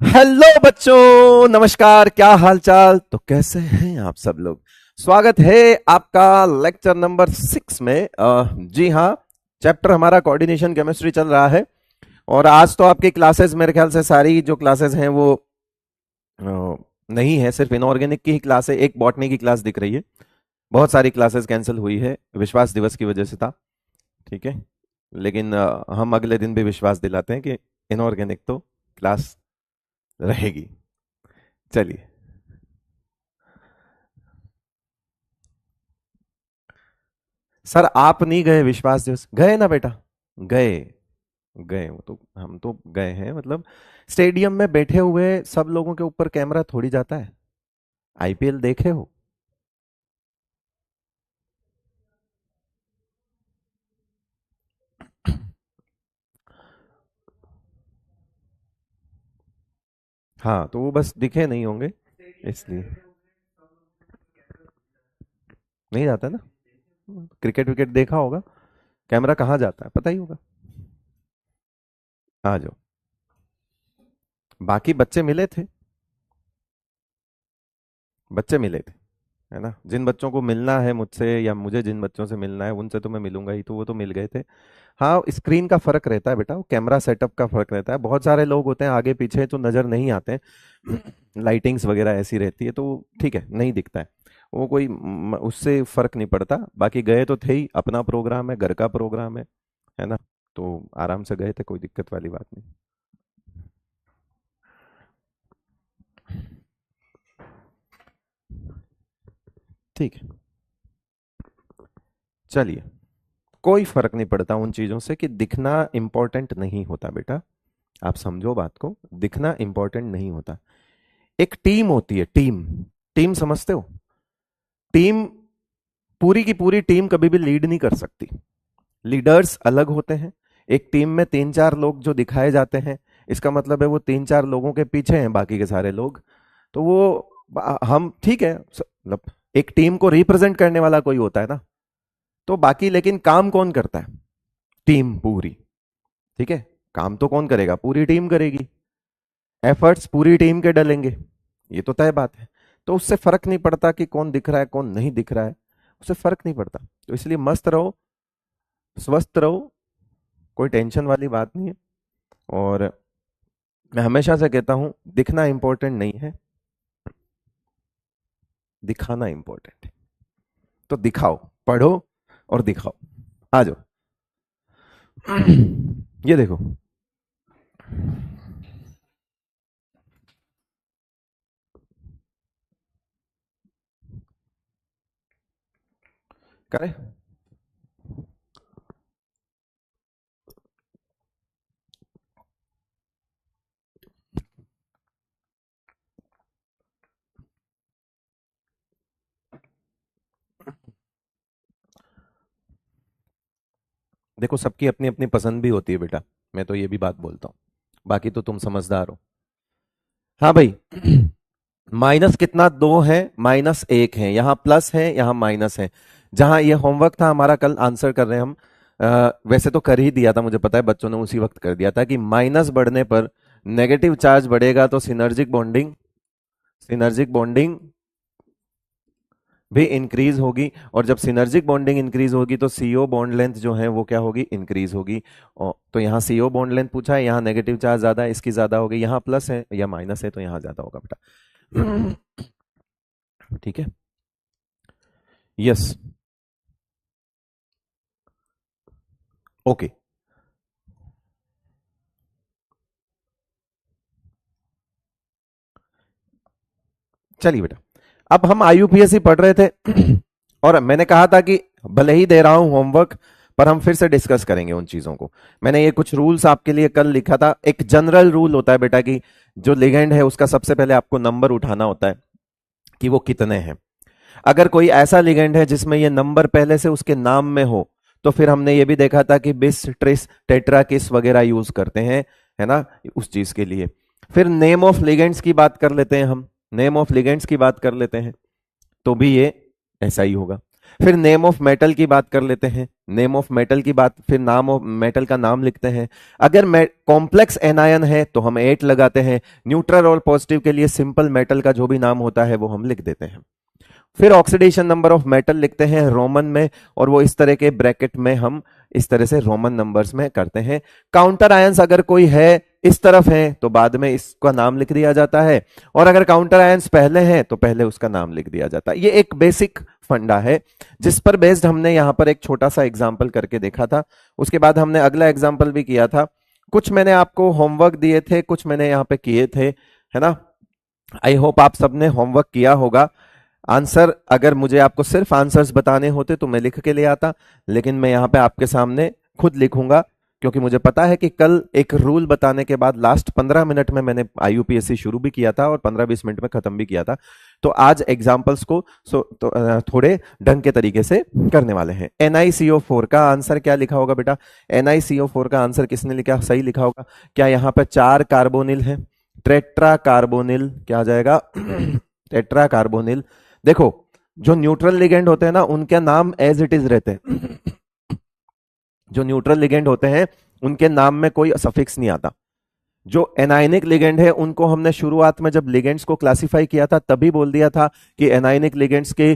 Hello बच्चों, नमस्कार। क्या हाल चाल? तो कैसे हैं आप सब लोग? स्वागत है आपका लेक्चर नंबर 6 में। जी हाँ, चैप्टर हमारा कोऑर्डिनेशन केमिस्ट्री चल रहा है। और आज तो आपकी क्लासेस मेरे ख्याल से सारी जो क्लासेस हैं वो नहीं है, सिर्फ इनऑर्गेनिक की ही क्लास है। एक बॉटनी की क्लास दिख रही है। बहुत सारी क्लासेस कैंसिल हुई है, विश्वास दिवस की वजह से था। ठीक है, लेकिन हम अगले दिन भी विश्वास दिलाते हैं कि इनऑर्गेनिक तो क्लास रहेगी। चलिए। सर आप नहीं गए विश्वास दिवस? गए ना बेटा? गए। गए, वो तो हम तो गए हैं। मतलब स्टेडियम में बैठे हुए सब लोगों के ऊपर कैमरा थोड़ी जाता है। आईपीएल देखे हो? हाँ, तो वो बस दिखे नहीं होंगे इसलिए। नहीं जाता ना। क्रिकेट विकेट देखा होगा, कैमरा कहाँ जाता है पता ही होगा। आ जाओ। बाकी बच्चे मिले थे, बच्चे मिले थे, है ना। जिन बच्चों को मिलना है मुझसे या मुझे जिन बच्चों से मिलना है उनसे तो मैं मिलूंगा ही, तो वो तो मिल गए थे। हाँ, स्क्रीन का फर्क रहता है बेटा, वो कैमरा सेटअप का फर्क रहता है। बहुत सारे लोग होते हैं आगे पीछे तो नजर नहीं आते हैं। लाइटिंग्स वगैरह ऐसी रहती है तो ठीक है, नहीं दिखता है। वो कोई उससे फर्क नहीं पड़ता। बाकी गए तो थे ही, अपना प्रोग्राम है, घर का प्रोग्राम है ना। तो आराम से गए थे, कोई दिक्कत वाली बात नहीं। ठीक है, चलिए। कोई फर्क नहीं पड़ता उन चीजों से कि दिखना इंपॉर्टेंट नहीं होता बेटा। आप समझो बात को, दिखना इंपॉर्टेंट नहीं होता। एक टीम होती है, टीम। टीम समझते हो? टीम, पूरी की पूरी टीम कभी भी लीड नहीं कर सकती। लीडर्स अलग होते हैं। एक टीम में तीन चार लोग जो दिखाए जाते हैं, इसका मतलब है वो तीन चार लोगों के पीछे हैं बाकी के सारे लोग। तो वो हम ठीक है, मतलब एक टीम को रिप्रेजेंट करने वाला कोई होता है ना। तो बाकी लेकिन काम कौन करता है? टीम पूरी। ठीक है, काम तो कौन करेगा? पूरी टीम करेगी। एफर्ट्स पूरी टीम के डलेंगे, ये तो तय बात है। तो उससे फर्क नहीं पड़ता कि कौन दिख रहा है कौन नहीं दिख रहा है, उससे फर्क नहीं पड़ता। तो इसलिए मस्त रहो, स्वस्थ रहो, कोई टेंशन वाली बात नहीं है। और मैं हमेशा से कहता हूं, दिखना इंपॉर्टेंट नहीं है, दिखाना इंपॉर्टेंट है। तो दिखाओ, पढ़ो और दिखाओ। आ जाओ। ये देखो। करे, देखो सबकी अपनी अपनी पसंद भी होती है बेटा। मैं तो ये भी बात बोलता हूँ, बाकी तो तुम समझदार हो। हाँ भाई। माइनस कितना? दो है, माइनस एक है, यहाँ प्लस है यहाँ माइनस है। जहां ये होमवर्क था हमारा, कल आंसर कर रहे हैं हम। वैसे तो कर ही दिया था, मुझे पता है बच्चों ने उसी वक्त कर दिया था कि माइनस बढ़ने पर नेगेटिव चार्ज बढ़ेगा तो सिनर्जिक बॉन्डिंग, सिनर्जिक बॉन्डिंग भी इंक्रीज होगी। और जब सिनर्जिक बॉन्डिंग इंक्रीज होगी तो सीओ बॉन्ड लेंथ जो है वो क्या होगी? इंक्रीज होगी। तो यहाँ सीओ बॉन्ड लेंथ पूछा है, यहाँ नेगेटिव चार्ज ज्यादा है, इसकी ज्यादा होगी। यहाँ प्लस है या माइनस है तो यहाँ ज्यादा होगा बेटा। ठीक है। यस। ओके। चलिए बेटा, अब हम आईयूपीएससी पढ़ रहे थे। और मैंने कहा था कि भले ही दे रहा हूं होमवर्क, पर हम फिर से डिस्कस करेंगे उन चीजों को। मैंने ये कुछ रूल्स आपके लिए कल लिखा था। एक जनरल रूल होता है बेटा कि जो लिगेंड है उसका सबसे पहले आपको नंबर उठाना होता है कि वो कितने हैं। अगर कोई ऐसा लिगेंड है जिसमें ये नंबर पहले से उसके नाम में हो, तो फिर हमने ये भी देखा था कि बिस, ट्रिस, टेट्रा, किस वगैरह यूज करते हैं, है ना, उस चीज के लिए। फिर नेम ऑफ लिगेंड्स की बात कर लेते हैं हम, नेम ऑफ लिगेंड्स की बात कर लेते हैं, तो भी ये ऐसा ही होगा। फिर नेम ऑफ मेटल की बात कर लेते हैं, नेम ऑफ मेटल की बात, फिर नाम ऑफ मेटल का नाम लिखते हैं। अगर कॉम्प्लेक्स एनायन है तो हम 8 लगाते हैं। न्यूट्रल और पॉजिटिव के लिए सिंपल मेटल का जो भी नाम होता है वो हम लिख देते हैं। फिर ऑक्सीडेशन नंबर ऑफ मेटल लिखते हैं रोमन में, और वो इस तरह के ब्रैकेट में हम इस तरह से रोमन नंबर्स में करते हैं। काउंटर आयंस अगर कोई है इस तरफ है तो बाद में इसका नाम लिख दिया जाता है, और अगर काउंटर आयंस पहले हैं तो पहले उसका नाम लिख दिया जाता है। ये एक बेसिक फंडा है जिस पर बेस्ड हमने यहां पर एक छोटा सा एग्जाम्पल करके देखा था। उसके बाद हमने अगला एग्जाम्पल भी किया था। कुछ मैंने आपको होमवर्क दिए थे, कुछ मैंने यहाँ पे किए थे, है ना। आई होप आप सबने होमवर्क किया होगा। आंसर अगर मुझे आपको सिर्फ आंसर्स बताने होते तो मैं लिख के ले आता, लेकिन मैं यहाँ पे आपके सामने खुद लिखूंगा, क्योंकि मुझे पता है कि कल एक रूल बताने के बाद लास्ट 15 मिनट में मैंने आईयूपीएससी शुरू भी किया था और 15-20 मिनट में खत्म भी किया था। तो आज एग्जाम्पल्स को थोड़े ढंग के तरीके से करने वाले हैं। NiCO4 का आंसर क्या लिखा होगा बेटा? NiCO4 का आंसर किसने लिखा, सही लिखा होगा? क्या यहाँ पे 4 कार्बोनिल है? टेट्रा कार्बोनिल क्या आ जाएगा? Tetra carbonyl. देखो, जो न्यूट्रल लिगेंड होते हैं ना उनके नाम एज इट इज रहते हैं। जो न्यूट्रल लिगेंड होते हैं उनके नाम में कोई सफिक्स नहीं आता। जो एनायनिक लिगेंड है उनको हमने शुरुआत में जब लिगेंड्स को क्लासिफाई किया था तभी बोल दिया था कि एनायनिक लिगेंड्स के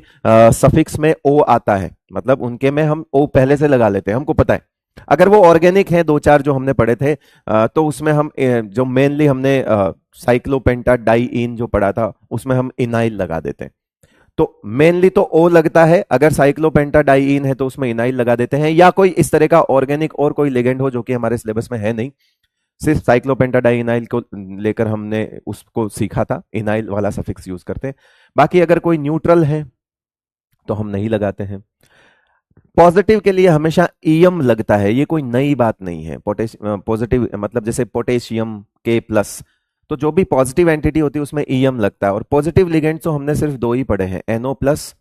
सफिक्स में ओ आता है, मतलब उनके में हम ओ पहले से लगा लेते हैं, हमको पता है। अगर वो ऑर्गेनिक है, दो चार जो हमने पढ़े थे, तो उसमें हम जो मेनली हमने साइक्लोपेंटाडाइईन जो पढ़ा था उसमें हम इनाइल लगा देते हैं। तो मेनली तो ओ लगता है, अगर साइक्लोपेंटाडाइईन है तो उसमें इनाइल लगा देते हैं, या कोई इस तरह का ऑर्गेनिक और कोई लिगेंड हो जो कि हमारे सिलेबस में है नहीं, सिर्फ साइक्लोपेंटाडाइनाइल को लेकर हमने उसको सीखा था, इनाइल वाला सफिक्स यूज करते हैं। बाकी अगर कोई न्यूट्रल है तो हम नहीं लगाते हैं। पॉजिटिव के लिए हमेशा ईएम लगता है, ये कोई नई बात नहीं है। पॉजिटिव मतलब जैसे पोटेशियम K+, तो जो भी पॉजिटिव एंटिटी होती है उसमें ईएम लगता है। और पॉजिटिव लिगेंड तो हमने सिर्फ 2 ही पढ़े हैं, NO+,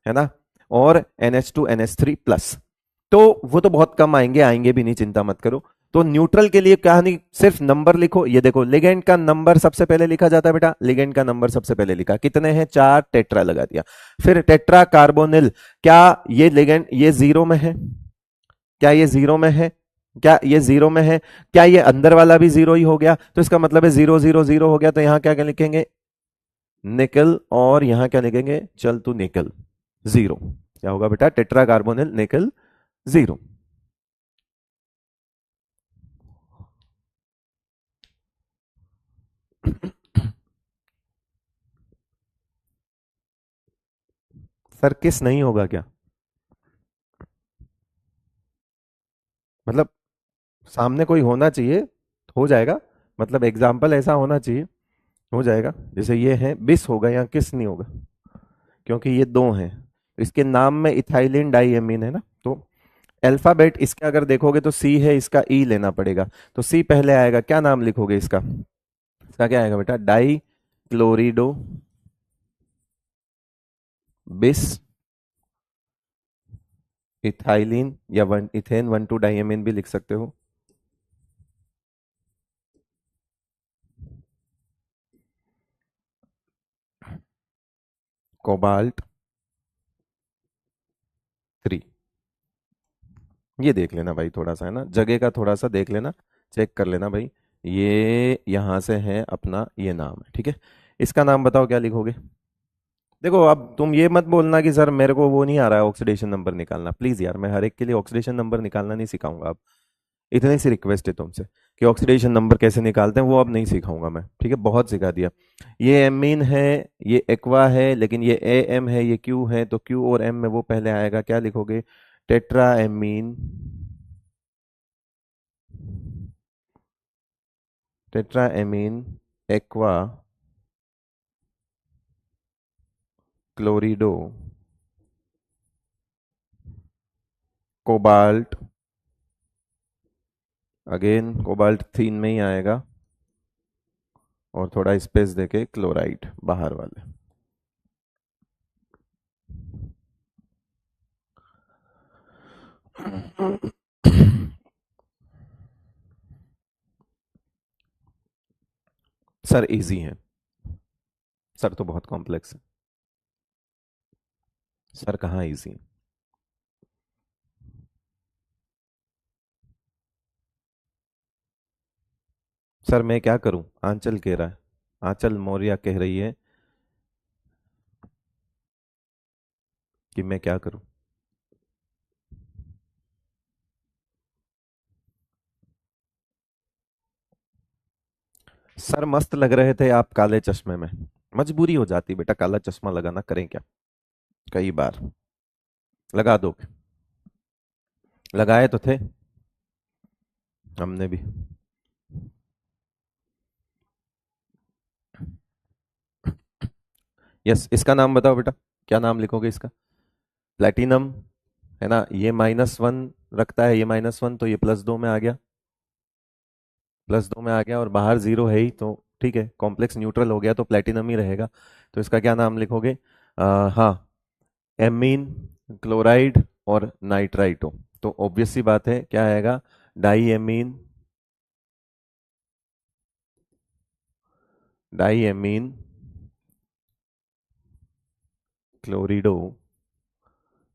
है ना, और NH2NH3+। तो वो तो बहुत कम आएंगे, आएंगे भी नहीं, चिंता मत करो। तो न्यूट्रल के लिए कहानी सिर्फ नंबर लिखो। ये देखो, लिगेंड का नंबर सबसे पहले लिखा जाता है बेटा, लिगेंड का नंबर सबसे पहले लिखा, कितने हैं? 4, टेट्रा लगा दिया। फिर टेट्रा कार्बोनिल, क्या ये लिगेंड ये 0 में है? क्या ये 0 में है? क्या ये 0 में है? क्या ये अंदर वाला भी 0 ही हो गया? तो इसका मतलब है 0 0 0 हो गया, तो यहां क्या क्या लिखेंगे? निकल। और यहां क्या लिखेंगे? चल तू निकल 0। क्या होगा बेटा? टेट्रा कार्बोनिल निकल 0। सर किस नहीं होगा क्या? मतलब सामने कोई होना चाहिए, हो जाएगा। मतलब एग्जाम्पल ऐसा होना चाहिए, हो जाएगा। जैसे ये है, बिस होगा, यहाँ किस नहीं होगा, क्योंकि ये 2 हैं। इसके नाम में इथाइलिन डाइएमीन है ना, तो अल्फाबेट इसका अगर देखोगे तो सी है, इसका ई लेना पड़ेगा, तो सी पहले आएगा। क्या नाम लिखोगे इसका? इसका क्या आएगा बेटा? डाई क्लोरिडो बिस इथाइलिन, या वन इथेन 1,2 डाइएमीन भी लिख सकते हो। कोबाल्ट 3। ये देख लेना भाई, थोड़ा सा है ना, जगह का थोड़ा सा देख लेना, चेक कर लेना भाई। ये यहां से है अपना, ये नाम है, ठीक है। इसका नाम बताओ क्या लिखोगे? देखो, अब तुम ये मत बोलना कि सर मेरे को वो नहीं आ रहा है ऑक्सीडेशन नंबर निकालना। प्लीज यार, मैं हर एक के लिए ऑक्सीडेशन नंबर निकालना नहीं सिखाऊंगा अब। इतनी सी रिक्वेस्ट है तुमसे कि ऑक्सीडेशन नंबर कैसे निकालते हैं वो अब नहीं सिखाऊंगा मैं, ठीक है, बहुत सिखा दिया। ये एमीन है, ये एक्वा है, लेकिन ये ए एम है, ये क्यू है, तो क्यू और एम में वो पहले आएगा। क्या लिखोगे? Tetra ammine, tetra ammine aqua chlorido cobalt, again cobalt 3 में ही आएगा, और थोड़ा स्पेस देके क्लोराइड बाहर वाले। सर इजी है? सर तो बहुत कॉम्प्लेक्स है। सर कहाँ इजी है? सर मैं क्या करूं, आंचल कह रहा है, आंचल मौर्य कह रही है कि मैं क्या करूं। सर मस्त लग रहे थे आप काले चश्मे में। मजबूरी हो जाती बेटा, काला चश्मा लगाना, करें क्या। कई बार लगा दो, लगाए तो थे हमने भी। यस, इसका नाम बताओ बेटा, क्या नाम लिखोगे इसका। प्लेटिनम, है ना, ये -1 रखता है, ये -1, तो ये +2 में आ गया, +2 में आ गया, और बाहर जीरो है ही, तो ठीक है, कॉम्प्लेक्स न्यूट्रल हो गया तो प्लेटिनम ही रहेगा। तो इसका क्या नाम लिखोगे। हाँ, एमीन, क्लोराइड और नाइट्राइटो। तो ऑब्वियस सी बात है, क्या आएगा, di ammine, di ammine chlorido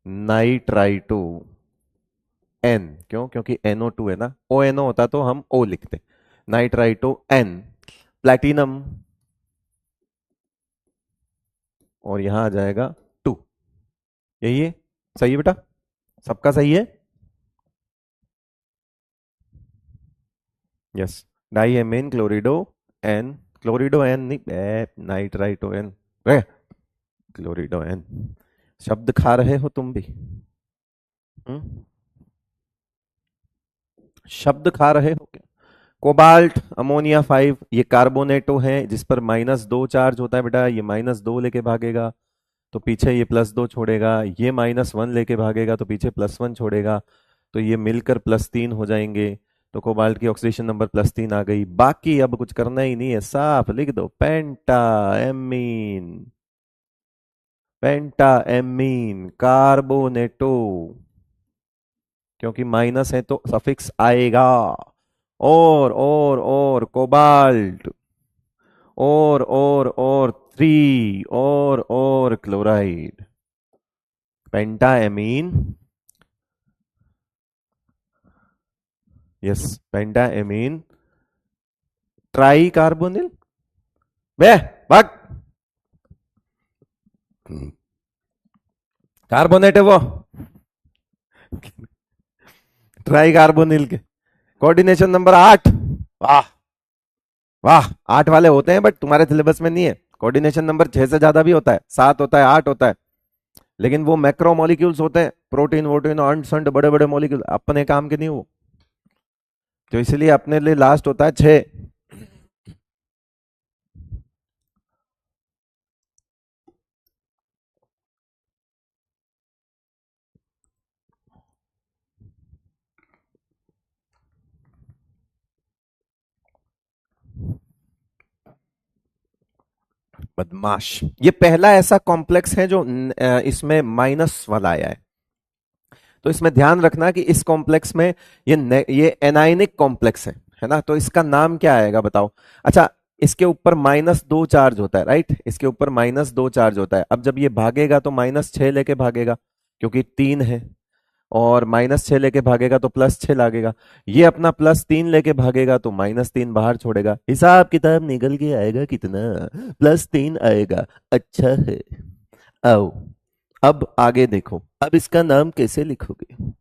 nitrito N. क्यों, क्योंकि NO2 है ना, ONO होता तो हम O लिखते। नाइट्राइटो N, प्लैटिनम, और यहां आ जाएगा 2। यही है, सही है बेटा, सबका सही है। Yes, di ammine chlorido N, chlorido N नहीं, नाइट्राइटो एन रे, क्लोरिडो एन। शब्द खा रहे हो तुम भी। हम्म, शब्द खा रहे हो क्या। कोबाल्ट अमोनिया 5, ये कार्बोनेटो है जिस पर -2 चार्ज होता है बेटा, ये -2 लेके भागेगा तो पीछे ये +2 छोड़ेगा, ये -1 लेके भागेगा तो पीछे +1 छोड़ेगा, तो ये मिलकर +3 हो जाएंगे। तो कोबाल्ट की ऑक्सीडेशन नंबर +3 आ गई। बाकी अब कुछ करना ही नहीं है, साफ लिख दो, पेंटा एमीन, पेंटा एमीन कार्बोनेटो, क्योंकि माइनस है तो सफिक्स आएगा। और कोबाल्ट, और 3, और chloride, pentaammine. Yes, pentaammine tri carbonyl, बे भाग, कार्बोनेट है वो, ट्राई कार्बोनिल के कोऑर्डिनेशन नंबर 8। वाह, वाह, 8 वाले होते हैं बट तुम्हारे सिलेबस में नहीं है। कोऑर्डिनेशन नंबर 6 से ज्यादा भी होता है, 7 होता है, 8 होता है, लेकिन वो मैक्रो मॉलिक्यूल्स होते हैं, प्रोटीन वोटीन अंट संट, बड़े बड़े मॉलिक्यूल, अपने काम के नहीं वो, तो इसलिए अपने लिए लास्ट होता है 6। बदमाश, ये पहला ऐसा कॉम्प्लेक्स है जो इसमें माइनस वाला आया है। तो इसमें ध्यान रखना कि इस कॉम्प्लेक्स में ये एनाइनिक कॉम्प्लेक्स है ना, तो इसका नाम क्या आएगा बताओ। अच्छा, इसके ऊपर -2 चार्ज होता है, राइट, इसके ऊपर -2 चार्ज होता है। अब जब ये भागेगा तो -6 लेके भागेगा, क्योंकि 3 है, और -6 लेके भागेगा तो +6 लागेगा। ये अपना +3 लेके भागेगा तो -3 बाहर छोड़ेगा, हिसाब किताब निकल के आएगा कितना, +3 आएगा। अच्छा है, आओ अब आगे देखो, अब इसका नाम कैसे लिखोगे।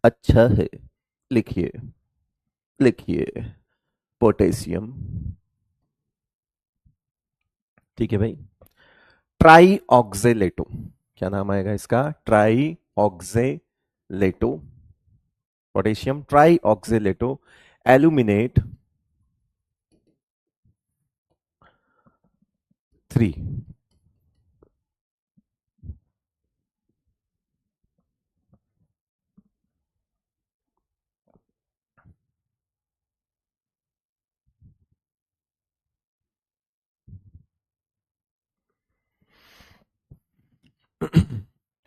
अच्छा है, लिखिए, लिखिए, पोटेशियम। ठीक है भाई, ट्राई ऑक्जेलेटो, क्या नाम आएगा इसका, try oxalato, potassium try oxalato, aluminate 3।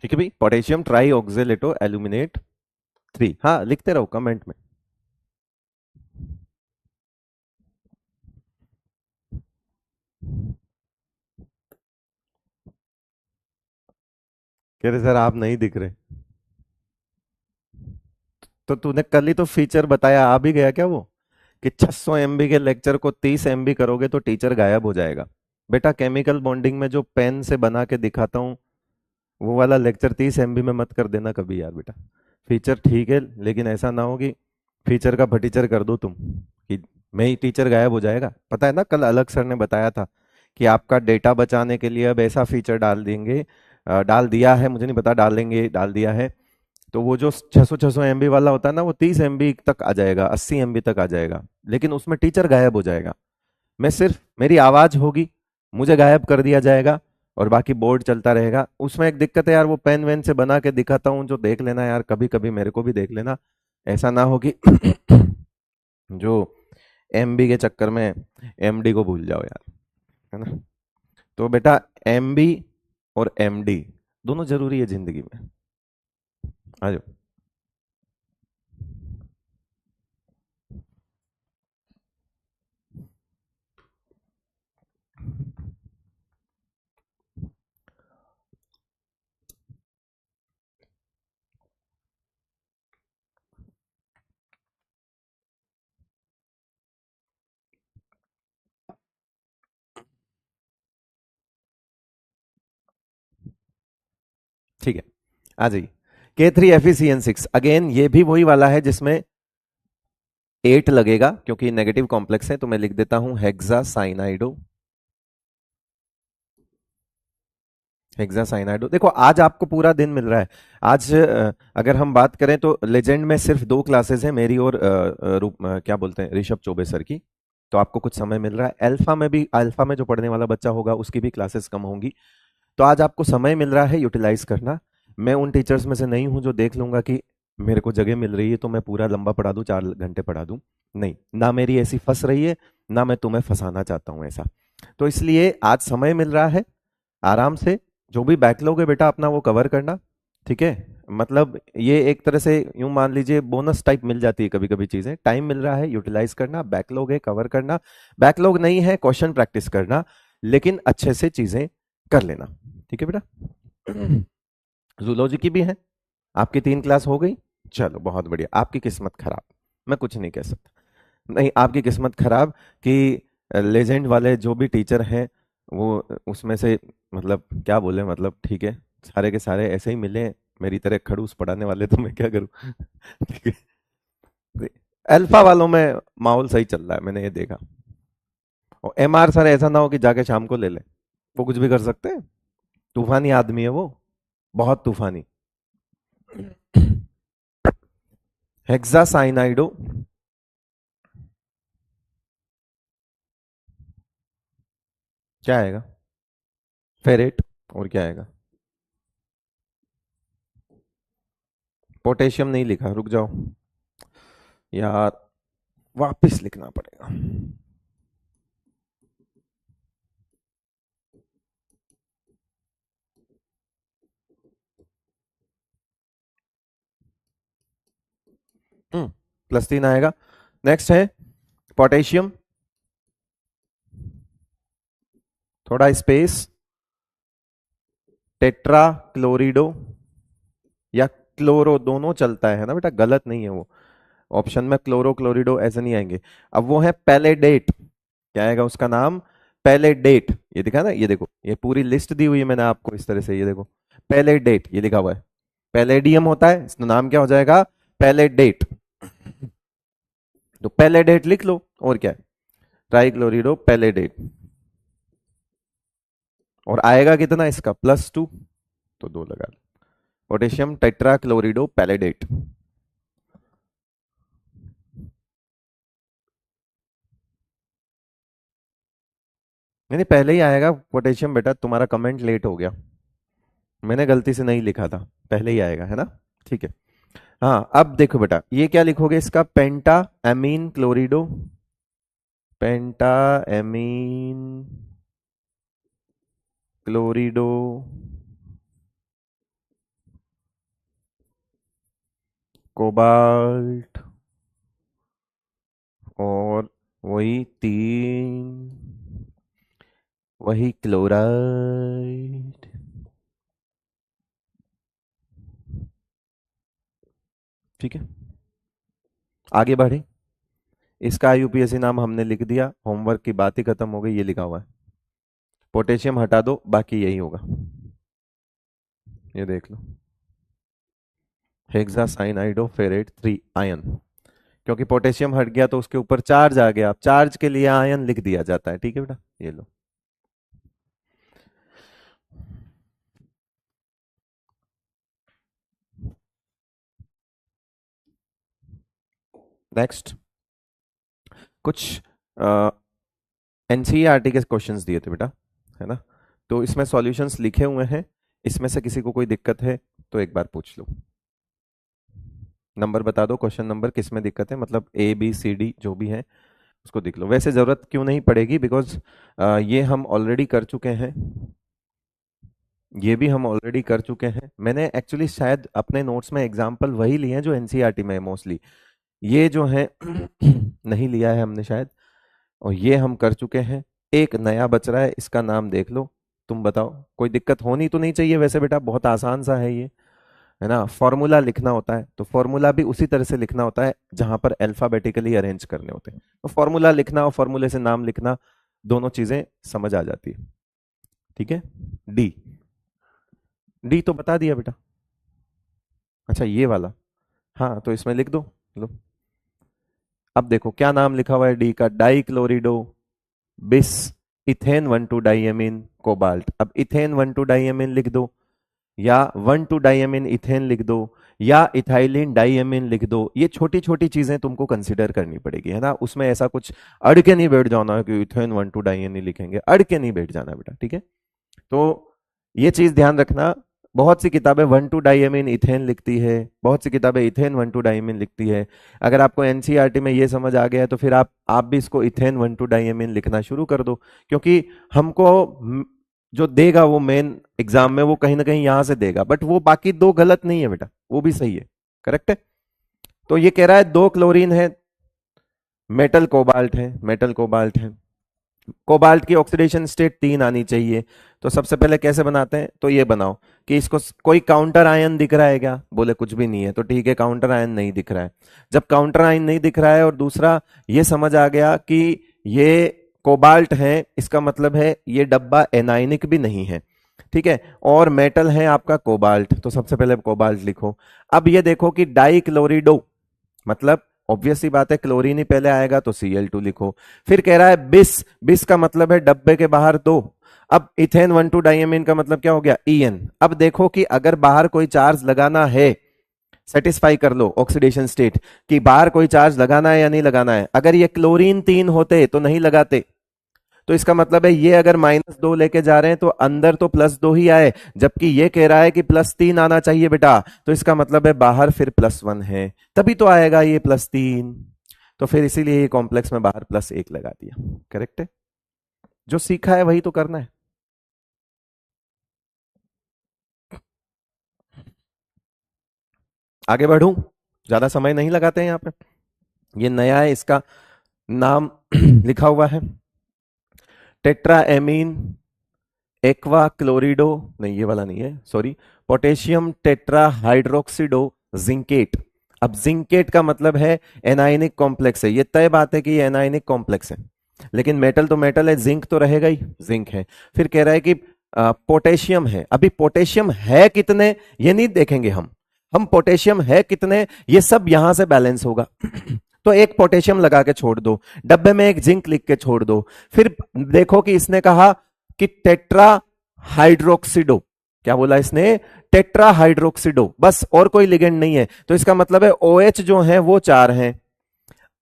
ठीक है भाई, पोटेशियम ट्राई ऑक्जेलेटो एल्यूमिनेट 3, हाँ लिखते रहो कमेंट में। कह रहे सर आप नहीं दिख रहे, तो तूने कल ही तो फीचर बताया, आ भी गया क्या वो, कि 600 एमबी के लेक्चर को 30 एमबी करोगे तो टीचर गायब हो जाएगा। बेटा केमिकल बॉन्डिंग में जो पेन से बना के दिखाता हूँ वो वाला लेक्चर 30 एमबी में मत कर देना कभी यार बेटा। फीचर ठीक है लेकिन ऐसा ना हो कि फीचर का फटीचर कर दो तुम, कि मैं ही टीचर गायब हो जाएगा। पता है ना, कल अलग सर ने बताया था कि आपका डेटा बचाने के लिए अब ऐसा फीचर डाल देंगे, डाल दिया है, मुझे नहीं पता डाल देंगे, डाल दिया है। तो वो जो 600 एमबी वाला होता है ना, वो 30 एमबी तक आ जाएगा, 80 एमबी तक आ जाएगा, लेकिन उसमें टीचर गायब हो जाएगा। मैं सिर्फ, मेरी आवाज होगी, मुझे गायब कर दिया जाएगा और बाकी बोर्ड चलता रहेगा। उसमें एक दिक्कत है यार, वो पेन वेन से बना के दिखाता हूँ जो देख लेना यार, कभी कभी मेरे को भी देख लेना। ऐसा ना हो कि जो एमबी के चक्कर में एमडी को भूल जाओ यार, है ना। तो बेटा एमबी और एमडी दोनों जरूरी है जिंदगी में। आ जाओ। ठीक है, आ जाइए। K3FeCN6 अगेन ये भी वही वाला है जिसमें 8 लगेगा क्योंकि नेगेटिव कॉम्प्लेक्स है, तो मैं लिख देता हूं हेक्सासाइनाइडो। हेक्सासाइनाइडो, देखो आज आपको पूरा दिन मिल रहा है। आज अगर हम बात करें तो लेजेंड में सिर्फ 2 क्लासेस हैं, मेरी और क्या बोलते हैं, ऋषभ चौबे सर की। तो आपको कुछ समय मिल रहा है। अल्फा में भी, अल्फा में जो पढ़ने वाला बच्चा होगा उसकी भी क्लासेस कम होंगी। तो आज आपको समय मिल रहा है, यूटिलाइज करना। मैं उन टीचर्स में से नहीं हूं जो देख लूंगा कि मेरे को जगह मिल रही है तो मैं पूरा लंबा पढ़ा दूं, 4 घंटे पढ़ा दूं। नहीं, ना मेरी ऐसी फंस रही है, ना मैं तुम्हें फंसाना चाहता हूं ऐसा। तो इसलिए आज समय मिल रहा है, आराम से जो भी बैकलॉग है बेटा अपना वो कवर करना। ठीक है, मतलब ये एक तरह से यूं मान लीजिए बोनस टाइप मिल जाती है कभी कभी चीजें। टाइम मिल रहा है, यूटिलाइज करना। बैकलॉग है, कवर करना। बैकलॉग नहीं है, क्वेश्चन प्रैक्टिस करना, लेकिन अच्छे से चीजें कर लेना। ठीक है बेटा। जूलॉजी की भी है, आपकी 3 क्लास हो गई। चलो बहुत बढ़िया। आपकी किस्मत खराब, मैं कुछ नहीं कह सकता, नहीं आपकी किस्मत खराब कि लेजेंड वाले जो भी टीचर हैं वो उसमें से, मतलब क्या बोले, मतलब ठीक है, सारे के सारे ऐसे ही मिले मेरी तरह खड़ूस पढ़ाने वाले, तो मैं क्या करूं। ठीक है, अल्फा वालों में माहौल सही चल रहा है, मैंने ये देखा। और एमआर सर ऐसा ना हो कि जाके शाम को ले ले, वो कुछ भी कर सकते हैं। तूफानी आदमी है वो, बहुत तूफानी। हेक्सासाइनाइडो क्या आएगा? फेरेट। और क्या आएगा? पोटेशियम नहीं लिखा, रुक जाओ यार, वापस लिखना पड़ेगा। +3 आएगा। नेक्स्ट है पोटेशियम, थोड़ा स्पेस, टेट्रा क्लोरिडो या क्लोरो, दोनों चलता है ना बेटा, गलत नहीं है वो। ऑप्शन में क्लोरो क्लोरिडो ऐसे नहीं आएंगे। अब वो है पैलेडेट, क्या आएगा उसका नाम? पैलेडेट। ये दिखा ना, ये देखो, ये पूरी लिस्ट दी हुई है मैंने आपको इस तरह से, ये देखो पैलेडेट ये लिखा हुआ है। पैलेडियम होता है, इसका नाम क्या हो जाएगा? पैलेडेट। तो पैलेडेट लिख लो, और क्या है, ट्राइक्लोरिडो पैलेडेट। और आएगा कितना इसका? +2, तो 2 लगा लो। Potassium tetra क्लोरिडो पैलेडेट। नहीं नहीं, पहले ही आएगा पोटेशियम बेटा, तुम्हारा कमेंट लेट हो गया, मैंने गलती से नहीं लिखा था, पहले ही आएगा, है ना। ठीक है। हाँ अब देखो बेटा, ये क्या लिखोगे इसका? पेंटा एमीन क्लोरिडो, पेंटा एमीन क्लोरिडो, कोबाल्ट, और वही 3, वही क्लोराइड। ठीक है, आगे बढ़े। इसका आईयूपीएसी नाम हमने लिख दिया, होमवर्क की बात ही खत्म हो गई, ये लिखा हुआ है। पोटेशियम हटा दो, बाकी यही होगा, ये देख लो, हेक्सासाइनाइडोफेरेट 3 आयन। क्योंकि पोटेशियम हट गया तो उसके ऊपर चार्ज आ गया, अब चार्ज के लिए आयन लिख दिया जाता है, ठीक है बेटा, ये लो। नेक्स्ट, कुछ एनसीईआरटी के क्वेश्चंस दिए थे बेटा, है ना, तो इसमें सॉल्यूशंस लिखे हुए हैं, इसमें से किसी को कोई दिक्कत है तो एक बार पूछ लो। नंबर बता दो, क्वेश्चन नंबर किस में दिक्कत है, मतलब ए बी सी डी जो भी है उसको देख लो। वैसे जरूरत क्यों नहीं पड़ेगी, बिकॉज ये हम ऑलरेडी कर चुके हैं, ये भी हम ऑलरेडी कर चुके हैं। मैंने एक्चुअली शायद अपने नोट्स में एग्जाम्पल वही लिए हैं जो एनसीईआरटी में है मोस्टली, ये जो है नहीं लिया है हमने शायद, और ये हम कर चुके हैं। एक नया बच रहा है, इसका नाम देख लो, तुम बताओ, कोई दिक्कत होनी तो नहीं चाहिए वैसे बेटा, बहुत आसान सा है ये, है ना। फॉर्मूला लिखना होता है तो फॉर्मूला भी उसी तरह से लिखना होता है जहां पर अल्फाबेटिकली अरेंज करने होते हैं, तो फॉर्मूला लिखना और फॉर्मूले से नाम लिखना दोनों चीजें समझ आ जाती है, ठीक है। डी, डी तो बता दिया बेटा, अच्छा ये वाला, हाँ तो इसमें लिख दो, लो। अब देखो क्या नाम लिखा हुआ है डी का, डाई क्लोरिडो बिस इथेन 1,2 डाइएमीन कोबाल्ट। अब इथेन 1,2 डाइएमीन लिख दो, या 1,2 डाइएमीन इथेन लिख दो, या इथाइलिन डाइएमीन लिख दो। ये छोटी छोटी चीजें तुमको कंसिडर करनी पड़ेगी, है ना, उसमें ऐसा कुछ अड़ के नहीं बैठ जाना है कि इथेन 1,2 डाइएमीन लिखेंगे, अड़ के नहीं बैठ जाना बेटा, ठीक है। तो ये चीज ध्यान रखना, बहुत सी किताबें 1,2 डाइएमीन इथेन लिखती है, बहुत सी किताबें इथेन 1,2 डाइएमीन लिखती है। अगर आपको एनसीईआरटी में ये समझ आ गया है तो फिर आप भी इसको इथेन 1,2 डाइएमीन लिखना शुरू कर दो, क्योंकि हमको जो देगा वो मेन एग्जाम में वो कहीं ना कहीं यहां से देगा, बट वो बाकी दो गलत नहीं है बेटा, वो भी सही है, करेक्ट है। तो ये कह रहा है 2 क्लोरीन है, मेटल कोबाल्ट है, मेटल कोबाल्ट है, कोबाल्ट की ऑक्सीडेशन स्टेट 3 आनी चाहिए। तो सबसे पहले कैसे बनाते हैं, तो ये बनाओ कि इसको कोई काउंटर आयन दिख रहा है क्या, बोले कुछ भी नहीं है, तो ठीक है, काउंटर आयन नहीं दिख रहा है। जब काउंटर आयन नहीं दिख रहा है और दूसरा ये समझ आ गया कि ये कोबाल्ट है, इसका मतलब है ये डब्बा एनाइनिक भी नहीं है, ठीक है, और मेटल है आपका कोबाल्ट, तो सबसे पहले कोबाल्ट लिखो। अब ये देखो कि डाई क्लोरिडो, मतलब ऑब्वियस सी बात है क्लोरीन ही पहले आएगा, तो Cl2 लिखो। फिर कह रहा है बिस, बिस का मतलब है डब्बे के बाहर दो। अब इथेन 1,2 डाइएमीन का मतलब क्या हो गया, En। अब देखो कि अगर बाहर कोई चार्ज लगाना है, सेटिस्फाई कर लो ऑक्सीडेशन स्टेट कि बाहर कोई चार्ज लगाना है या नहीं लगाना है। अगर ये क्लोरीन 3 होते तो नहीं लगाते, तो इसका मतलब है ये अगर -2 लेके जा रहे हैं तो अंदर तो +2 ही आए, जबकि ये कह रहा है कि +3 आना चाहिए बेटा, तो इसका मतलब है बाहर फिर +1 है, तभी तो आएगा ये +3। तो फिर इसीलिए ये कॉम्प्लेक्स में बाहर +1 लगा दिया, करेक्ट है। जो सीखा है वही तो करना है। आगे बढ़ूं, ज्यादा समय नहीं लगाते हैं यहाँ पे, ये नया है, इसका नाम लिखा हुआ है टेट्राएमीन एक्वा क्लोरिडो, नहीं ये वाला नहीं है, सॉरी, पोटेशियम टेट्रा हाइड्रोक्सिडो जिंकेट। अब जिंकेट का मतलब है एनाइनिक कॉम्प्लेक्स है, ये तय बात है कि ये एनाइनिक कॉम्प्लेक्स है, लेकिन मेटल तो मेटल है, जिंक तो रहेगा ही, जिंक है। फिर कह रहा है कि पोटेशियम है, अभी पोटेशियम है कितने ये नहीं देखेंगे हम पोटेशियम है कितने ये सब यहां से बैलेंस होगा तो एक पोटेशियम लगा के छोड़ दो, डब्बे में एक जिंक लिख के छोड़ दो। फिर देखो कि इसने कहा कि टेट्रा हाइड्रोक्सिडो, क्या बोला इसने, टेट्रा हाइड्रोक्सिडो, बस, और कोई लिगेंड नहीं है, तो इसका मतलब है OH जो है वो 4 हैं।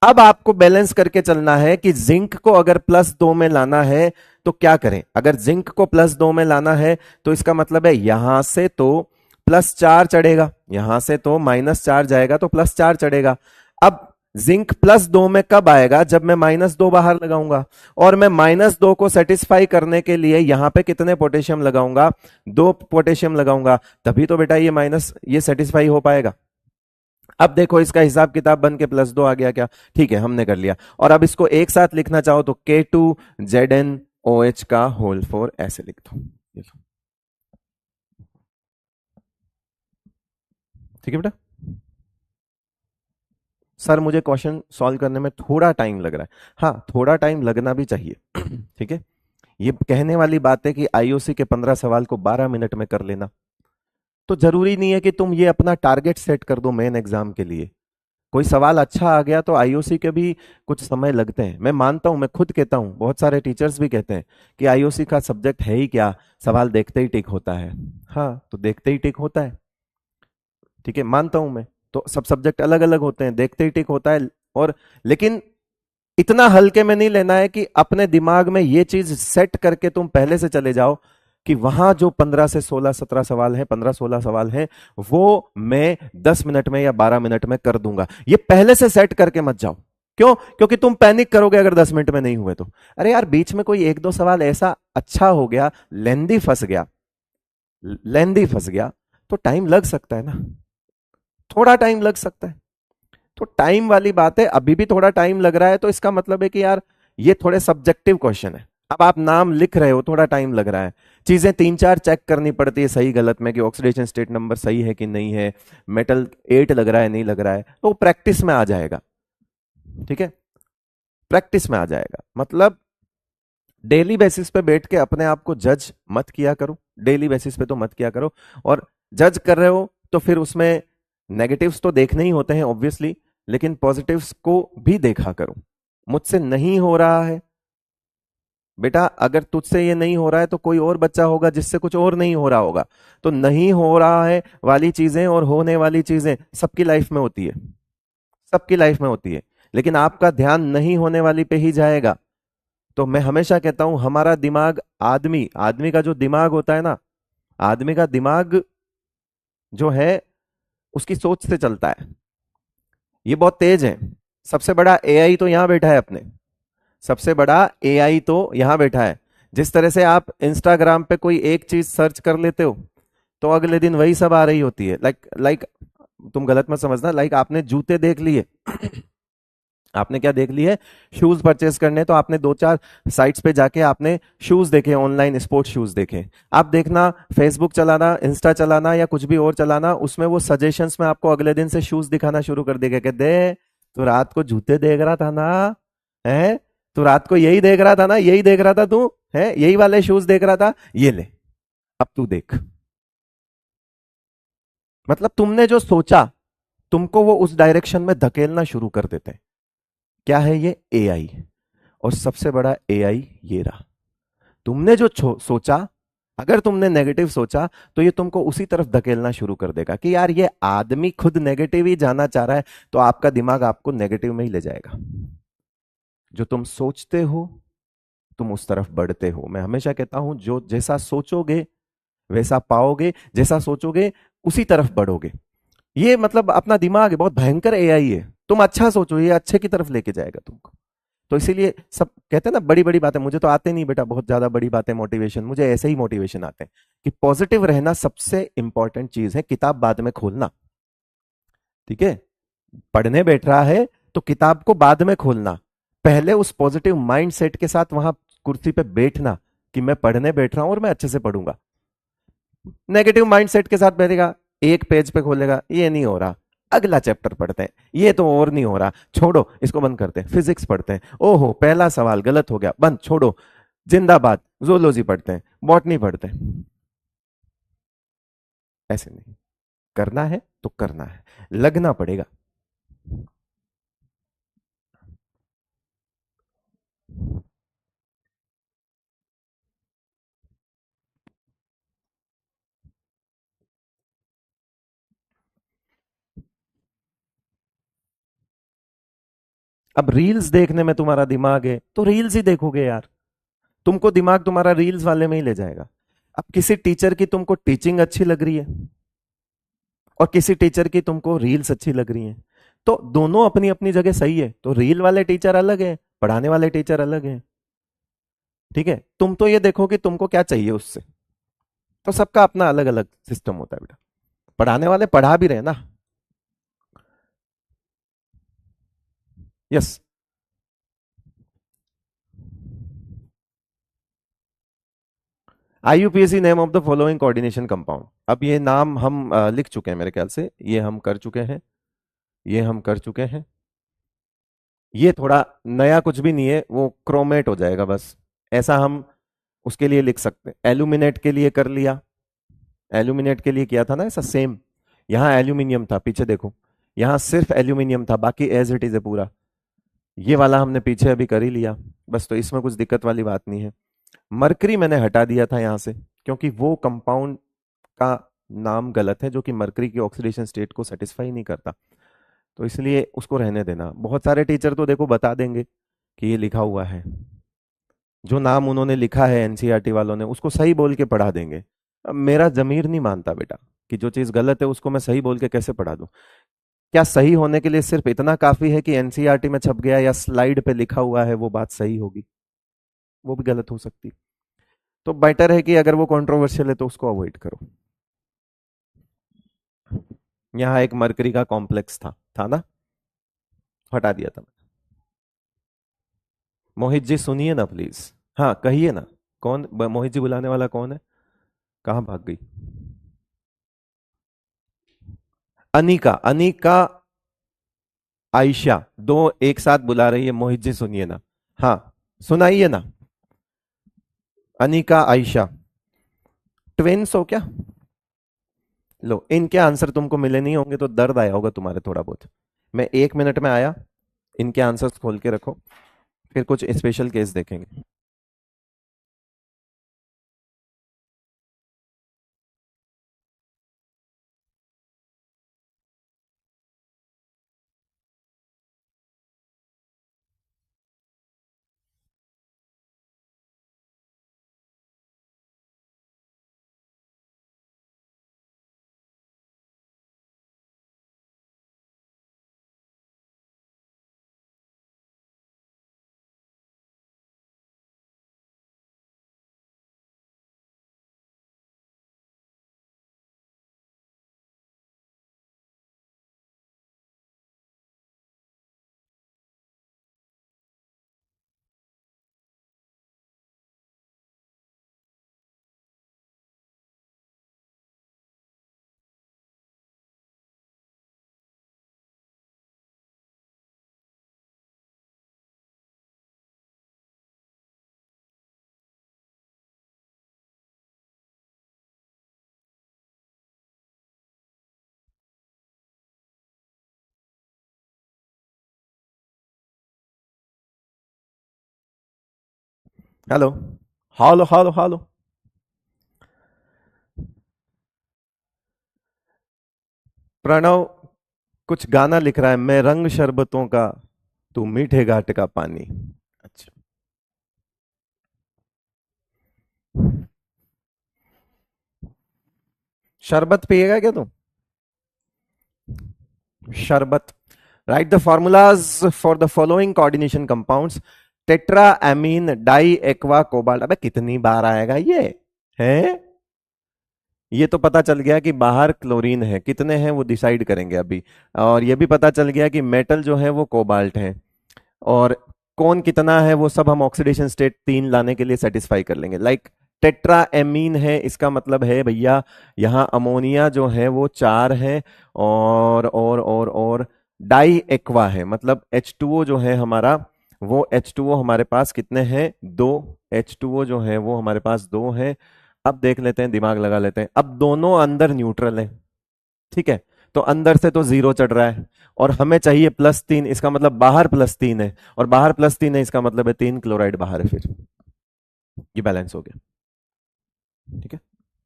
अब आपको बैलेंस करके चलना है कि जिंक को अगर +2 में लाना है तो क्या करें, अगर जिंक को +2 में लाना है तो इसका मतलब है यहां से तो +4 चढ़ेगा, यहां से तो -4 जाएगा तो +4 चढ़ेगा। अब जिंक +2 में कब आएगा, जब मैं -2 बाहर लगाऊंगा, और मैं -2 को सेटिस्फाई करने के लिए यहां पे कितने पोटेशियम लगाऊंगा, 2 पोटेशियम लगाऊंगा, तभी तो बेटा ये माइनस ये सेटिस्फाई हो पाएगा। अब देखो इसका हिसाब किताब बन के +2 आ गया क्या, ठीक है हमने कर लिया। और अब इसको एक साथ लिखना चाहो तो K2ZnOH का होल 4 ऐसे लिख दो, ठीक है बेटा, सर मुझे क्वेश्चन सॉल्व करने में थोड़ा टाइम लग रहा है, हाँ थोड़ा टाइम लगना भी चाहिए। ठीक है, ये कहने वाली बात है कि आईओसी के 15 सवाल को 12 मिनट में कर लेना, तो जरूरी नहीं है कि तुम ये अपना टारगेट सेट कर दो मेन एग्जाम के लिए। कोई सवाल अच्छा आ गया तो आईओसी के भी कुछ समय लगते हैं, मैं मानता हूं, मैं खुद कहता हूं, बहुत सारे टीचर्स भी कहते हैं कि आईओसी का सब्जेक्ट है ही क्या, सवाल देखते ही टिक होता है। हाँ तो देखते ही टिक होता है, ठीक है मानता हूं मैं, तो सब सब्जेक्ट अलग अलग होते हैं, देखते ही टिक होता है। और लेकिन इतना हल्के में नहीं लेना है कि अपने दिमाग में ये चीज सेट करके तुम पहले से चले जाओ कि वहां जो 15 से 16 17 सवाल हैं, 15 16 सवाल हैं, वो मैं 10 मिनट में या 12 मिनट में कर दूंगा, ये पहले से सेट करके मत जाओ। क्यों? क्योंकि तुम पैनिक करोगे अगर 10 मिनट में नहीं हुए तो। अरे यार बीच में कोई एक दो सवाल ऐसा अच्छा हो गया, लेंदी फंस गया, लेंदी फंस गया, तो टाइम लग सकता है ना, थोड़ा टाइम लग सकता है। तो टाइम वाली बात है, अभी भी थोड़ा टाइम लग रहा है तो इसका मतलब है कि यार ये थोड़े सब्जेक्टिव क्वेश्चन है। अब आप नाम लिख रहे हो, थोड़ा टाइम लग रहा है, चीजें तीन चार चेक करनी पड़ती है सही गलत में, कि ऑक्सीडेशन स्टेट नंबर सही है कि नहीं है, मेटल 8 लग रहा है नहीं लग रहा है, तो प्रैक्टिस में आ जाएगा। ठीक है, प्रैक्टिस में आ जाएगा, मतलब डेली बेसिस पे बैठ के अपने आप को जज मत किया करो, डेली बेसिस पे तो मत किया करो। और जज कर रहे हो तो फिर उसमें नेगेटिव्स तो देखने ही होते हैं ऑब्वियसली, लेकिन पॉजिटिव्स को भी देखा करो। मुझसे नहीं हो रहा है बेटा, अगर तुझसे ये नहीं हो रहा है तो कोई और बच्चा होगा जिससे कुछ और नहीं हो रहा होगा। तो नहीं हो रहा है वाली चीजें और होने वाली चीजें सबकी लाइफ में होती है, सबकी लाइफ में होती है, लेकिन आपका ध्यान नहीं होने वाली पे ही जाएगा। तो मैं हमेशा कहता हूं हमारा दिमाग, आदमी आदमी का जो दिमाग होता है ना, आदमी का दिमाग जो है उसकी सोच से चलता है, ये बहुत तेज है। सबसे बड़ा एआई तो यहां बैठा है अपने, सबसे बड़ा एआई तो यहां बैठा है। जिस तरह से आप इंस्टाग्राम पे कोई एक चीज सर्च कर लेते हो तो अगले दिन वही सब आ रही होती है, लाइक लाइक तुम गलत मत समझना, लाइक आपने जूते देख लिए, आपने क्या देख ली है, शूज परचेस करने, तो आपने दो चार साइट्स पे जाके आपने शूज देखे, ऑनलाइन स्पोर्ट्स शूज देखे। आप देखना फेसबुक चलाना, इंस्टा चलाना या कुछ भी और चलाना, उसमें वो सजेशंस में आपको अगले दिन से शूज दिखाना शुरू कर देगा, कहते दे तू रात को जूते देख रहा था ना, है तू रात को यही देख रहा था ना, यही देख रहा था तू, है यही वाले शूज देख रहा था, ये ले अब तू देख। मतलब तुमने जो सोचा, तुमको वो उस डायरेक्शन में धकेलना शुरू कर देते हैं। क्या है ये? एआई। और सबसे बड़ा एआई ये रहा, तुमने जो सोचा, अगर तुमने नेगेटिव सोचा तो ये तुमको उसी तरफ धकेलना शुरू कर देगा कि यार ये आदमी खुद नेगेटिव ही जाना चाह रहा है, तो आपका दिमाग आपको नेगेटिव में ही ले जाएगा। जो तुम सोचते हो तुम उस तरफ बढ़ते हो। मैं हमेशा कहता हूं जो जैसा सोचोगे वैसा पाओगे, जैसा सोचोगे उसी तरफ बढ़ोगे। ये मतलब अपना दिमाग है, बहुत भयंकर एआई है, तुम अच्छा सोचो ये अच्छे की तरफ लेके जाएगा तुमको। तो इसीलिए सब कहते हैं ना बड़ी बड़ी बातें, मुझे तो आते नहीं बेटा बहुत ज्यादा बड़ी बातें मोटिवेशन, मुझे ऐसे ही मोटिवेशन आते हैं कि पॉजिटिव रहना सबसे इंपॉर्टेंट चीज है। किताब बाद में खोलना, ठीक है, पढ़ने बैठ रहा है तो किताब को बाद में खोलना, पहले उस पॉजिटिव माइंड सेट के साथ वहां कुर्सी पे बैठना कि मैं पढ़ने बैठ रहा हूं और मैं अच्छे से पढ़ूंगा। नेगेटिव माइंड सेट के साथ बैठेगा, एक पेज पे खोलेगा, ये नहीं हो रहा, अगला चैप्टर पढ़ते हैं, ये तो और नहीं हो रहा, छोड़ो इसको बंद करते हैं, फिजिक्स पढ़ते हैं, ओहो पहला सवाल गलत हो गया, बंद छोड़ो, जिंदाबाद, जोलॉजी पढ़ते हैं, बॉटनी पढ़ते हैं। ऐसे नहीं, करना है तो करना है, लगना पड़ेगा। अब रील्स देखने में तुम्हारा दिमाग है तो रील्स ही देखोगे यार, तुमको दिमाग तुम्हारा रील्स वाले में ही ले जाएगा। अब किसी टीचर की तुमको टीचिंग अच्छी लग रही है और किसी टीचर की तुमको रील्स अच्छी लग रही हैं, तो दोनों अपनी अपनी जगह सही है, तो रील वाले टीचर अलग है, पढ़ाने वाले टीचर अलग है। ठीक है, तुम तो ये देखो कि तुमको क्या चाहिए उससे, तो सबका अपना अलग अलग सिस्टम होता है बेटा। पढ़ाने वाले पढ़ा भी रहे ना। Yes, IUPAC name of the following coordination compound. अब ये नाम हम लिख चुके हैं मेरे ख्याल से, ये हम कर चुके हैं, ये हम कर चुके हैं, ये थोड़ा नया कुछ भी नहीं है, वो क्रोमेट हो जाएगा बस। ऐसा हम उसके लिए लिख सकते हैं। एल्यूमिनेट के लिए कर लिया, एल्यूमिनेट के लिए किया था ना ऐसा सेम। यहां एल्यूमिनियम था, पीछे देखो, यहां सिर्फ एल्यूमिनियम था, बाकी एज इट इज है पूरा। ये वाला हमने पीछे अभी कर ही लिया बस, तो इसमें कुछ दिक्कत वाली बात नहीं है। मरकरी मैंने हटा दिया था यहां से, क्योंकि वो कंपाउंड का नाम गलत है जो कि मरकरी की ऑक्सीडेशन स्टेट को सेटिस्फाई नहीं करता, तो इसलिए उसको रहने देना। बहुत सारे टीचर तो देखो बता देंगे कि ये लिखा हुआ है, जो नाम उन्होंने लिखा है एनसीईआरटी वालों ने उसको सही बोल के पढ़ा देंगे। अब मेरा जमीर नहीं मानता बेटा कि जो चीज गलत है उसको मैं सही बोल के कैसे पढ़ा दूं। क्या सही होने के लिए सिर्फ इतना काफी है कि एनसीईआरटी में छप गया या स्लाइड पे लिखा हुआ है वो बात सही होगी? वो भी गलत हो सकती। तो बेटर है कि अगर वो कंट्रोवर्शियल है तो उसको अवॉइड करो। यहाँ एक मरकरी का कॉम्प्लेक्स था ना, हटा दिया था। मोहित जी सुनिए ना प्लीज। हाँ कहिए ना। कौन मोहित जी बुलाने वाला कौन है? कहाँ भाग गई? अनिका, अनिका, आयशा, दो एक साथ बुला रही है। मोहित जी सुनिए ना। हाँ सुनाइए ना। अनिका, आयशा, ट्विंस हो क्या? लो, इनके आंसर तुमको मिले नहीं होंगे तो दर्द आया होगा तुम्हारे थोड़ा बहुत। मैं 1 मिनट में आया, इनके आंसर्स खोल के रखो, फिर कुछ स्पेशल केस देखेंगे। हेलो, हालो हालो हालो। प्रणव कुछ गाना लिख रहा है, मैं रंग शरबतों का, तू मीठे घाट का पानी। अच्छा, शरबत पिएगा क्या तुम? शरबत। Write the formulas for the following coordination compounds. Tetra amine di aqua cobalt. अबे कितनी बार आएगा ये? है, ये तो पता चल गया कि बाहर क्लोरीन है, कितने हैं वो डिसाइड करेंगे अभी। और ये भी पता चल गया कि मेटल जो है वो कोबाल्ट है, और कौन कितना है वो सब हम ऑक्सीडेशन स्टेट 3 लाने के लिए सेटिस्फाई कर लेंगे। लाइक टेट्रा एमीन है, इसका मतलब है भैया यहाँ अमोनिया जो है वो 4 है, और डाई एक्वा है, मतलब H2O जो है हमारा, वो H2O हमारे पास कितने हैं? 2। H2O जो है वो हमारे पास 2 है। अब देख लेते हैं, दिमाग लगा लेते हैं। अब दोनों अंदर न्यूट्रल है, ठीक है, तो अंदर से तो 0 चढ़ रहा है, और हमें चाहिए +3, इसका मतलब बाहर +3 है, और बाहर +3 है इसका मतलब है 3 क्लोराइड बाहर है। फिर ये बैलेंस हो गया, ठीक है।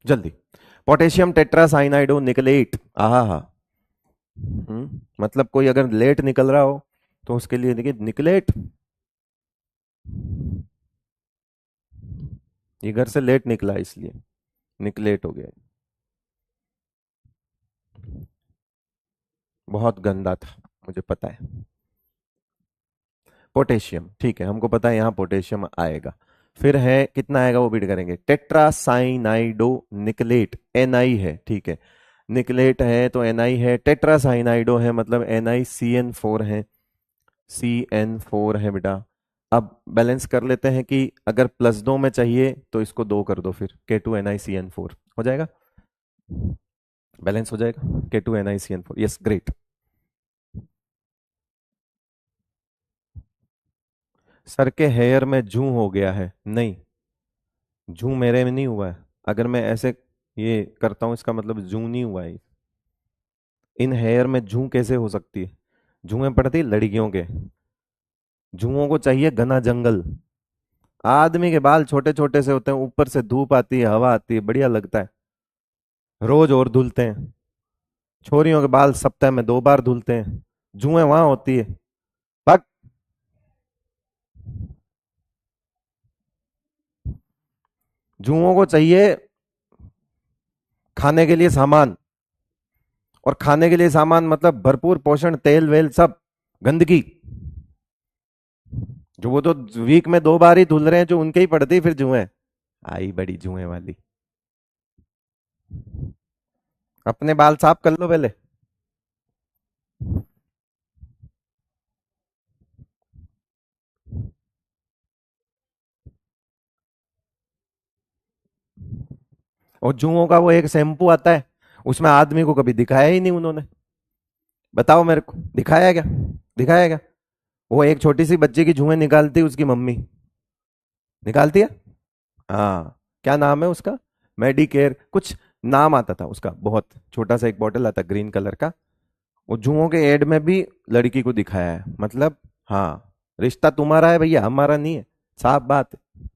जल्दी, पोटेशियम टेट्रासाइनाइडो निकलेट। आहा हा। मतलब कोई अगर लेट निकल रहा हो तो उसके लिए देखिए निकलेट। ये घर से लेट निकला इसलिए निकलेट हो गया। बहुत गंदा था, मुझे पता है। पोटेशियम, ठीक है, हमको पता है यहाँ पोटेशियम आएगा। फिर है कितना आएगा वो बीट करेंगे। टेट्रासाइनाइडो निकलेट, एनआई है, ठीक है, निकलेट है तो एनआई है। टेट्रासाइनाइडो है मतलब NiCN4 है, CN4 है बेटा। अब बैलेंस कर लेते हैं कि अगर +2 में चाहिए तो इसको 2 कर दो, फिर K2NiCN4 हो जाएगा, बैलेंस हो जाएगा। K2NiCN4, yes great. सर के हेयर में जू हो गया है, नहीं, जू मेरे में नहीं हुआ है। अगर मैं ऐसे ये करता हूं इसका मतलब जू नहीं हुआ है। इन हेयर में जू कैसे हो सकती है? जुएं पड़ती है लड़कियों के। जुओं को चाहिए घना जंगल। आदमी के बाल छोटे छोटे से होते हैं, ऊपर से धूप आती है, हवा आती है, बढ़िया लगता है। रोज और धुलते हैं। छोरियों के बाल सप्ताह में 2 बार धुलते हैं। जुएं वहां होती है। बक। जुओं को चाहिए खाने के लिए सामान। और खाने के लिए सामान मतलब भरपूर पोषण, तेल वेल सब। गंदगी। जो वो तो वीक में 2 बार ही धुल रहे हैं, जो उनके ही पड़ती फिर जुएं। आई बड़ी जुएं वाली। अपने बाल साफ कर लो पहले। और जुओं का वो एक शैम्पू आता है, उसमें आदमी को कभी दिखाया ही नहीं उन्होंने। बताओ मेरे को, दिखाया क्या? दिखाया क्या? वो एक छोटी सी बच्चे की जुएं निकालती है उसकी मम्मी। निकालती है। हाँ, क्या नाम है उसका? मेडिकेयर कुछ नाम आता था उसका, बहुत छोटा सा एक बॉटल आता ग्रीन कलर का। वो जुओं के एड में भी लड़की को दिखाया है, मतलब हाँ, रिश्ता तुम्हारा है भैया, हमारा नहीं है। साफ बात है।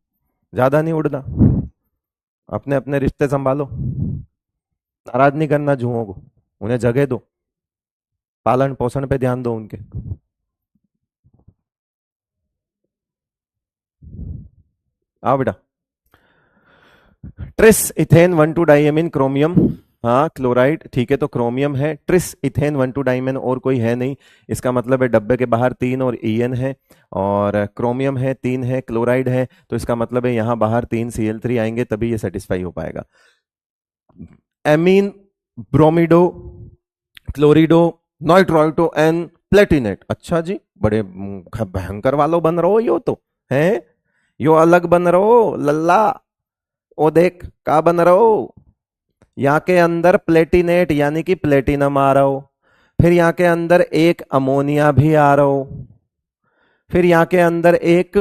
ज्यादा नहीं उड़ना। अपने अपने रिश्ते संभालो। नाराज नहीं करना जुओं को। उन्हें जगह दो। पालन पोषण पे ध्यान दो उनके। आओ बेटा। ट्रिस इथेन 1,2-डाइएमीन क्रोमियम। हाँ, क्लोराइड ठीक है, तो क्रोमियम है। ट्रिस इथेन 1,2-डाइएमीन और कोई है नहीं। इसका मतलब है डब्बे के बाहर 3 और ईएन है। और क्रोमियम है, 3 है, क्लोराइड है, तो इसका मतलब है यहां बाहर 3 Cl3 आएंगे तभी ये सेटिस्फाई हो पाएगा। Ammine, bromido, chlorido, nitrito N platinate. अच्छा जी, बड़े भयंकर वालों बन रहो यो तो। है। यो अलग बन रहो लल्ला। ओ देख का बन रहो। यहाँ के अंदर प्लेटिनेट यानी कि प्लेटिनम आ रहा हो। फिर यहाँ के अंदर एक अमोनिया भी आ रहा हो। फिर यहाँ के अंदर एक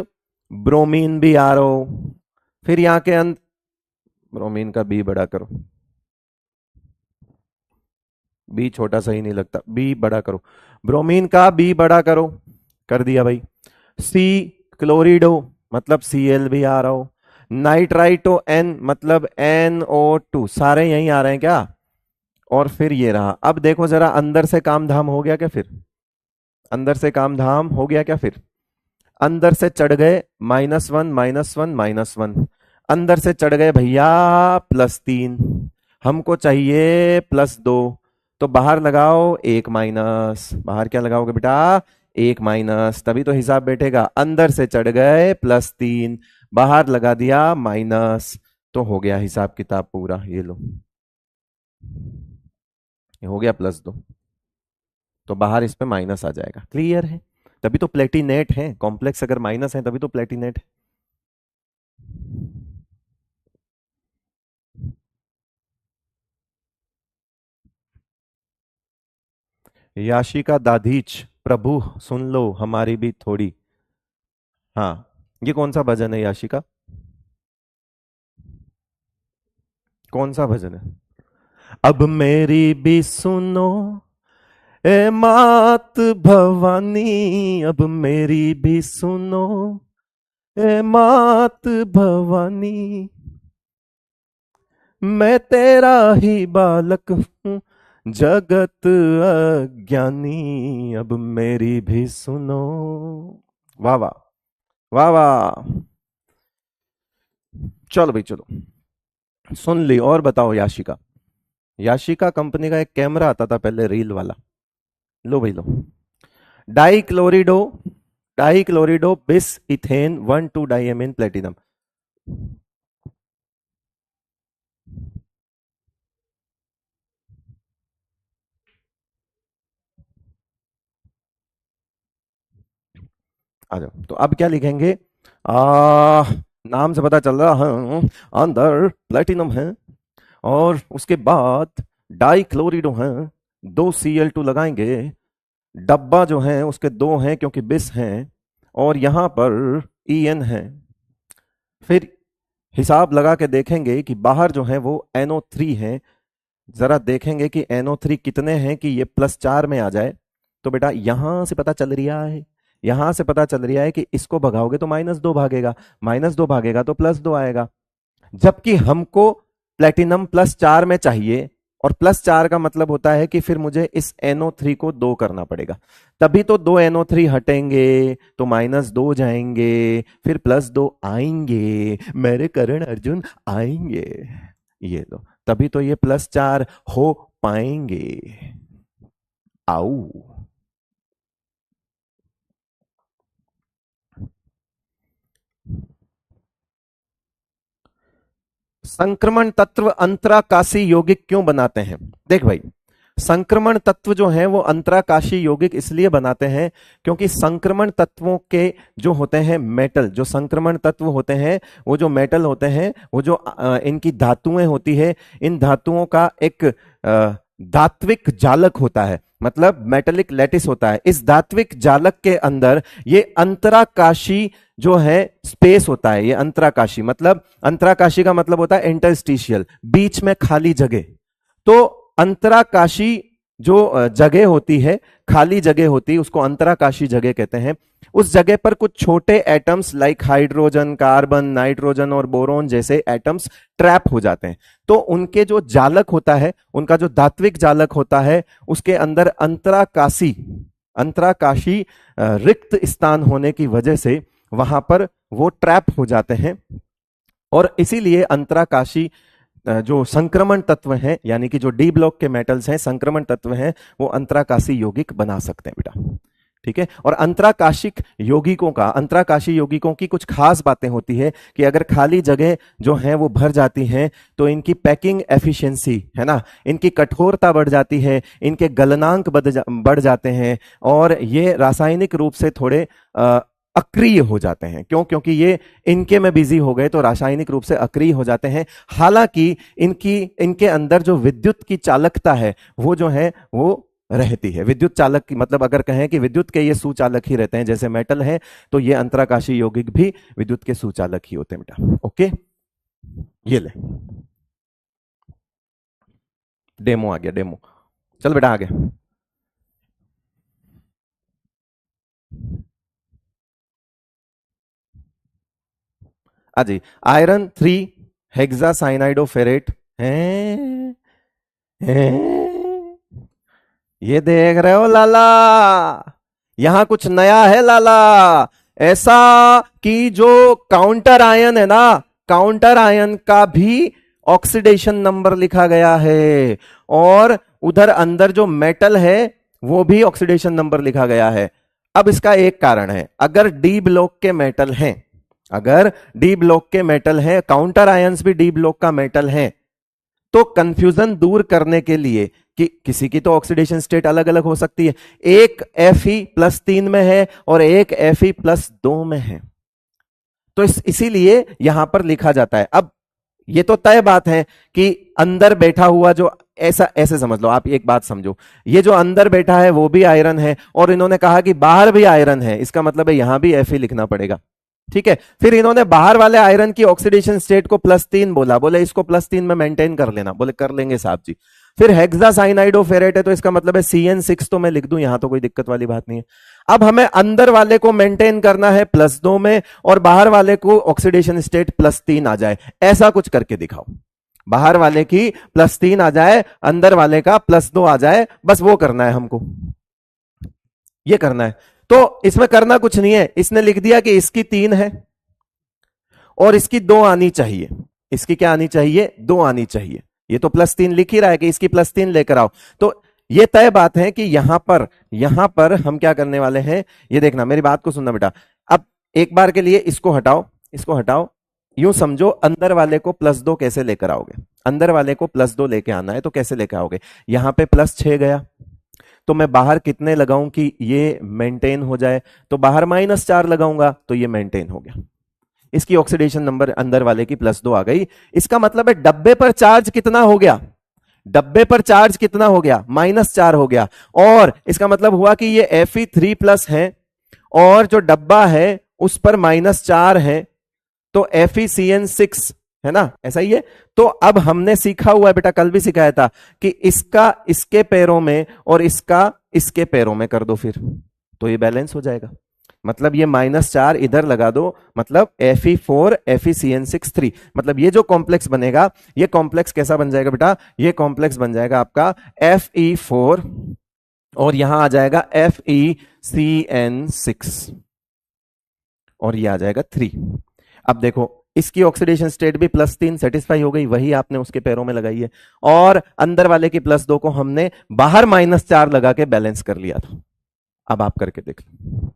ब्रोमीन भी आ रहा हो। फिर यहाँ के अंदर ब्रोमीन का बी बड़ा करो। बी छोटा सही नहीं लगता, बी बड़ा करो। ब्रोमीन का बी बड़ा करो। कर दिया भाई। सी क्लोरिडो मतलब Cl भी आ रहा हो। नाइट्राइटो एन मतलब NO2, सारे यहीं आ रहे हैं क्या? और फिर ये रहा। अब देखो जरा, अंदर से काम धाम हो गया क्या फिर? अंदर से काम धाम हो गया क्या फिर? अंदर से चढ़ गए -1 -1 -1। अंदर से चढ़ गए भैया +3। हमको चाहिए +2। तो बाहर लगाओ एक माइनस। बाहर क्या लगाओगे बेटा? एक माइनस, तभी तो हिसाब बैठेगा। अंदर से चढ़ गए +3, बाहर लगा दिया माइनस, तो हो गया हिसाब किताब पूरा। ये लो, ये हो गया +2। तो बाहर इस पे माइनस आ जाएगा। क्लियर है? तभी तो प्लेटिनेट है, कॉम्प्लेक्स अगर माइनस है तभी तो प्लेटिनेट है। याशिका दाधीच, प्रभु सुन लो हमारी भी थोड़ी। हाँ, ये कौन सा भजन है याशिका? कौन सा भजन है? अब मेरी भी सुनो ए मात भवानी, अब मेरी भी सुनो ए मात भवानी, मैं तेरा ही बालक हूँ जगत अज्ञानी, अब मेरी भी सुनो। वाह वाह। वाह वाह। चलो भाई चलो, सुन ली। और बताओ याशिका। याशिका कंपनी का एक कैमरा आता था पहले, रील वाला। लो भाई लो। डाई क्लोरिडो, डाई क्लोरिडो बिस इथेन 1,2-डाइएमीन प्लेटिनम। आ जाओ, तो अब क्या लिखेंगे? आ नाम से पता चल रहा है अंदर प्लेटिनम है। और उसके बाद डाई क्लोरिडो है, 2 Cl2 लगाएंगे। डब्बा जो है उसके 2 हैं क्योंकि बिस हैं। और यहां पर En है। फिर हिसाब लगा के देखेंगे कि बाहर जो है वो NO3 है। जरा देखेंगे कि NO3 कितने हैं कि ये +4 में आ जाए। तो बेटा यहां से पता चल रहा है, यहां से पता चल रहा है कि इसको भगाओगे तो -2 भागेगा, -2 भागेगा तो +2 आएगा। जबकि हमको प्लेटिनम +4 में चाहिए, और +4 का मतलब होता है कि फिर मुझे इस NO3 को 2 करना पड़ेगा, तभी तो 2 NO3 हटेंगे तो -2 जाएंगे, फिर +2 आएंगे, मेरे करण अर्जुन आएंगे, ये लो, तभी तो ये +4 हो पाएंगे। आओ, संक्रमण तत्व अंतराकाशी यौगिक क्यों बनाते हैं? देख भाई, संक्रमण तत्व जो है वो अंतराकाशी यौगिक इसलिए बनाते हैं क्योंकि संक्रमण तत्वों के जो होते हैं मेटल, जो संक्रमण तत्व होते हैं वो जो मेटल होते हैं, वो जो इनकी धातुएं होती है, इन धातुओं का एक धात्विक जालक होता है, मतलब मेटेलिक लैटिस होता है। इस धात्विक जालक के अंदर ये अंतराकाशी जो है स्पेस होता है, ये अंतराकाशी, मतलब अंतराकाशी का मतलब होता है इंटरस्टिशियल, बीच में खाली जगह। तो अंतराकाशी जो जगह होती है, खाली जगह होती है, उसको अंतराकाशी जगह कहते हैं। उस जगह पर कुछ छोटे atoms like hydrogen, carbon, nitrogen और बोरोन जैसे एटम्स ट्रैप हो जाते हैं। तो उनके जो जालक होता है, उनका जो धात्विक जालक होता है, उसके अंदर अंतराकाशी अंतराकाशी रिक्त स्थान होने की वजह से वहां पर वो ट्रैप हो जाते हैं, और इसीलिए अंतराकाशी जो संक्रमण तत्व हैं, यानी कि जो डी ब्लॉक के मेटल्स हैं, संक्रमण तत्व हैं, वो अंतराकाशी यौगिक बना सकते हैं बेटा। ठीक है। और अंतराकाशी यौगिकों की कुछ खास बातें होती है कि अगर खाली जगह जो है वो भर जाती हैं तो इनकी पैकिंग एफिशिएंसी है ना, इनकी कठोरता बढ़ जाती है, इनके गलनांक बढ़ जाते हैं, और ये रासायनिक रूप से थोड़े अक्रिय हो जाते हैं। क्यों? क्योंकि ये इनके में बिजी हो गए तो रासायनिक रूप से अक्रिय हो जाते हैं। हालांकि इनके अंदर जो विद्युत की चालकता है वो जो है वो रहती है। विद्युत चालक की मतलब अगर कहें कि विद्युत के ये सुचालक ही रहते हैं, जैसे मेटल है, तो ये अंतराकाशी यौगिक भी विद्युत के सुचालक ही होते हैं बेटा। ओके, ये ले डेमो आ गया, डेमो। चल बेटा आगे। जी, आयरन 3 हेक्सासाइनाइडोफेरेट है, ये देख रहे हो लाला, यहां कुछ नया है लाला। ऐसा कि जो काउंटर आयन है ना, काउंटर आयन का भी ऑक्सीडेशन नंबर लिखा गया है, और उधर अंदर जो मेटल है वो भी ऑक्सीडेशन नंबर लिखा गया है। अब इसका एक कारण है, अगर डी ब्लॉक के मेटल हैं, अगर डी ब्लॉक के मेटल हैं, काउंटर आयंस भी डी ब्लॉक का मेटल है, तो कंफ्यूजन दूर करने के लिए कि किसी की तो ऑक्सीडेशन स्टेट अलग अलग हो सकती है, एक Fe+3 में है और एक Fe+2 में है, तो इसीलिए यहां पर लिखा जाता है। अब ये तो तय बात है कि अंदर बैठा हुआ जो, ऐसे समझ लो आप, एक बात समझो, ये जो अंदर बैठा है वो भी आयरन है, और इन्होंने कहा कि बाहर भी आयरन है, इसका मतलब है यहां भी Fe लिखना पड़ेगा। ठीक है। फिर इन्होंने बाहर वाले आयरन की ऑक्सीडेशन स्टेट को +3 बोला, बोले इसको +3 में मेंटेन कर लेना, बोले कर लेंगे साहब जी। फिर हेक्सासाइनाइडोफेरेट है तो इसका मतलब है CN6, तो मैं लिख दूं, यहां तो कोई दिक्कत वाली बात नहीं है। अब हमें अंदर वाले को मेंटेन करना है +2 में, और बाहर वाले को ऑक्सीडेशन स्टेट +3 आ जाए, ऐसा कुछ करके दिखाओ। बाहर वाले की +3 आ जाए, अंदर वाले का +2 आ जाए, बस वो करना है हमको, ये करना है। तो इसमें करना कुछ नहीं है, इसने लिख दिया कि इसकी 3 है और इसकी 2 आनी चाहिए। इसकी क्या आनी चाहिए? 2 आनी चाहिए। ये तो +3 लिख ही रहा है कि इसकी +3 लेकर आओ। तो ये तय बात है कि यहां पर हम क्या करने वाले हैं, ये देखना, मेरी बात को सुनना बेटा। अब एक बार के लिए इसको हटाओ, इसको हटाओ, यूं समझो अंदर वाले को +2 कैसे लेकर आओगे, अंदर वाले को +2 लेके आना है तो कैसे लेकर आओगे, यहां पे +6 गया, तो मैं बाहर कितने लगाऊं कि ये मेंटेन हो जाए, तो बाहर -4 लगाऊंगा तो ये मेंटेन हो गया। इसकी ऑक्सीडेशन नंबर अंदर वाले की +2 आ गई। इसका मतलब है डब्बे पर चार्ज कितना हो गया, डब्बे पर चार्ज कितना हो गया, -4 हो गया। और इसका मतलब हुआ कि ये Fe3+ है और जो डब्बा है उस पर -4 है, तो FeCN6 है ना, ऐसा ही है। तो अब हमने सीखा हुआ है बेटा, कल भी सिखाया था कि इसका इसके पैरों में और इसका इसके पैरों में कर दो फिर, तो ये बैलेंस हो जाएगा। मतलब ये -4 इधर लगा दो, मतलब Fe4 FeCN6 3, मतलब ये जो कॉम्प्लेक्स बनेगा, ये कॉम्प्लेक्स कैसा बन जाएगा बेटा, ये कॉम्प्लेक्स बन जाएगा आपका Fe4 और यहां आ जाएगा FeCN6 और ये आ जाएगा 3। अब देखो इसकी ऑक्सीडेशन स्टेट भी +3 सेटिस्फाई हो गई, वही आपने उसके पैरों में लगाई है, और अंदर वाले की +2 को हमने बाहर -4 लगा के बैलेंस कर लिया था। अब आप करके देख लो,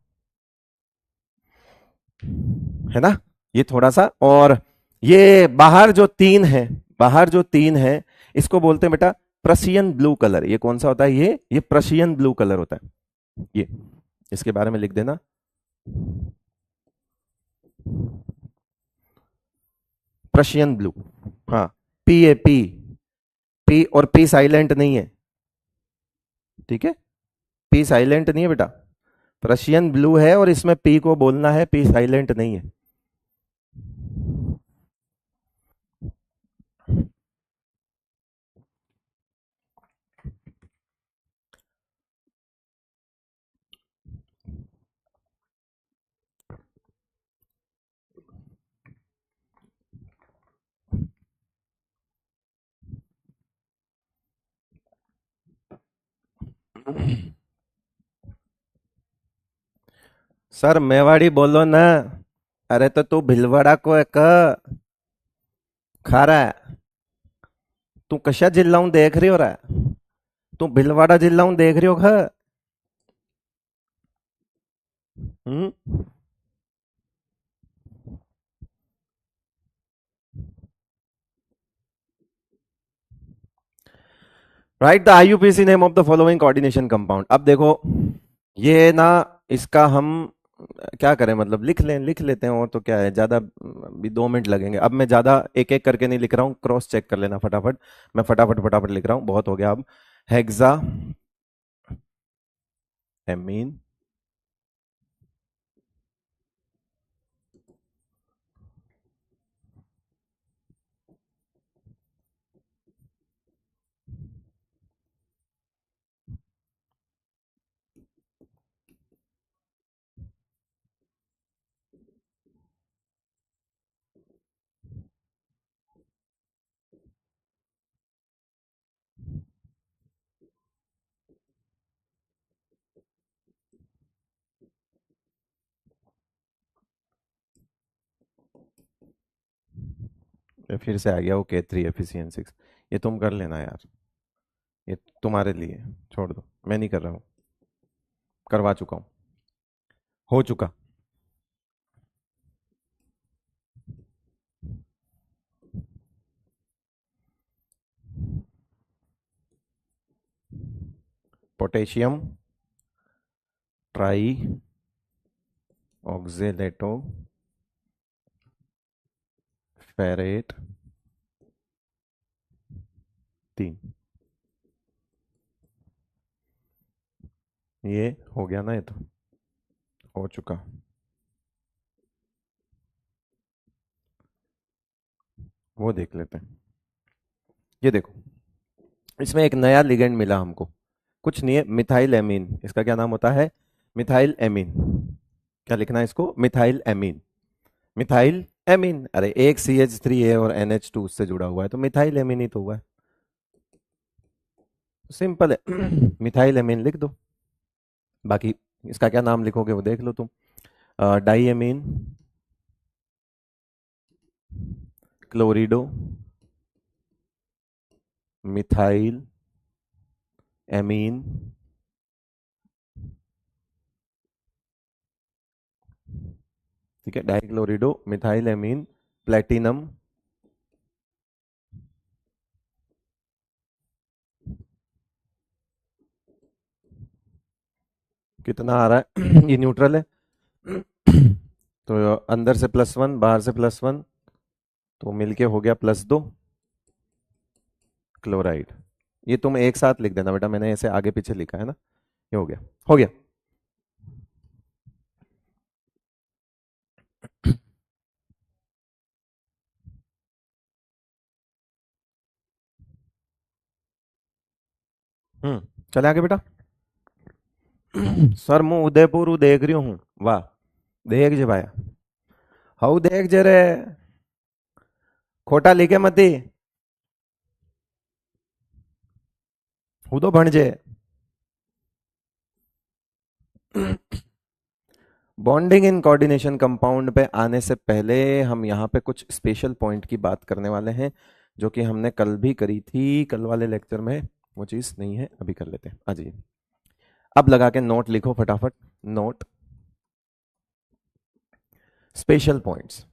है ना, ये थोड़ा सा। और ये बाहर जो 3 है, बाहर जो 3 है, इसको बोलते हैं बेटा प्रशियन ब्लू कलर। ये कौन सा होता है, ये प्रशियन ब्लू कलर होता है। ये इसके बारे में लिख देना, प्रशियन ब्लू। हाँ, पी और पी साइलेंट नहीं है, ठीक है, पी साइलेंट नहीं है बेटा, प्रशियन ब्लू है और इसमें पी को बोलना है, पी साइलेंट नहीं है। सर मेवाड़ी बोलो ना। अरे तो तू भिलवाड़ा को एक खा रहा है, तू कशा जिल्लाऊं देख रही हो रहा है, तू भिलवाड़ा जिल्लाऊं देख रही हो खा। Hmm, right the IUPAC name of the following coordination compound. अब देखो ये ना, इसका हम क्या करें, मतलब लिख लेते हैं, और तो क्या है, ज्यादा भी 2 मिनट लगेंगे। अब मैं ज्यादा एक एक करके नहीं लिख रहा हूँ, क्रॉस चेक कर लेना फटाफट, मैं फटाफट फटाफट लिख रहा हूँ, बहुत हो गया अब। हेक्सा एमीन, फिर से आ गया वो K3 FeCN6। ये तुम कर लेना यार, ये तुम्हारे लिए, छोड़ दो, मैं नहीं कर रहा हूँ, करवा चुका हूँ, हो चुका। पोटेशियम ट्राई ऑक्जेलेटो फेरेट 3, ये हो गया ना, ये तो हो चुका। वो देख लेते हैं, ये देखो इसमें एक नया लिगेंड मिला हमको, कुछ नहीं है, मिथाइल एमीन। इसका क्या नाम होता है, मिथाइल एमीन। क्या लिखना है इसको, मिथाइल एमीन, मिथाइल एमीन। अरे एक CH3 है और NH2 उससे जुड़ा हुआ है, तो मिथाइल एमीन ही तो हुआ है, सिंपल है। मिथाइल एमीन लिख दो, बाकी इसका क्या नाम लिखोगे वो देख लो तुम। डाई एमीन, क्लोरिडो, मिथाइल एमीन, ठीक है, डाइक्लोरिडो मिथाइल एमीन प्लेटिनम, कितना आ रहा है, ये न्यूट्रल है, तो अंदर से +1 बाहर से +1, तो मिलके हो गया +2 क्लोराइड। ये तुम एक साथ लिख देना बेटा, मैंने ऐसे आगे पीछे लिखा है ना, ये हो गया, हो गया। चले आगे बेटा। सर मैं उदयपुर देख रही हूँ। वाह, देख जे भाया, हाउ देख जे रे, खोटा लिखे मती, हूँ तो भणजे। बॉन्डिंग इन कोऑर्डिनेशन कंपाउंड पे आने से पहले हम यहाँ पे कुछ स्पेशल पॉइंट की बात करने वाले हैं, जो कि हमने कल भी करी थी, कल वाले लेक्चर में वो चीज नहीं है, अभी कर लेते हैं। आ जाइए, अब लगा के नोट लिखो फटाफट। Note special points.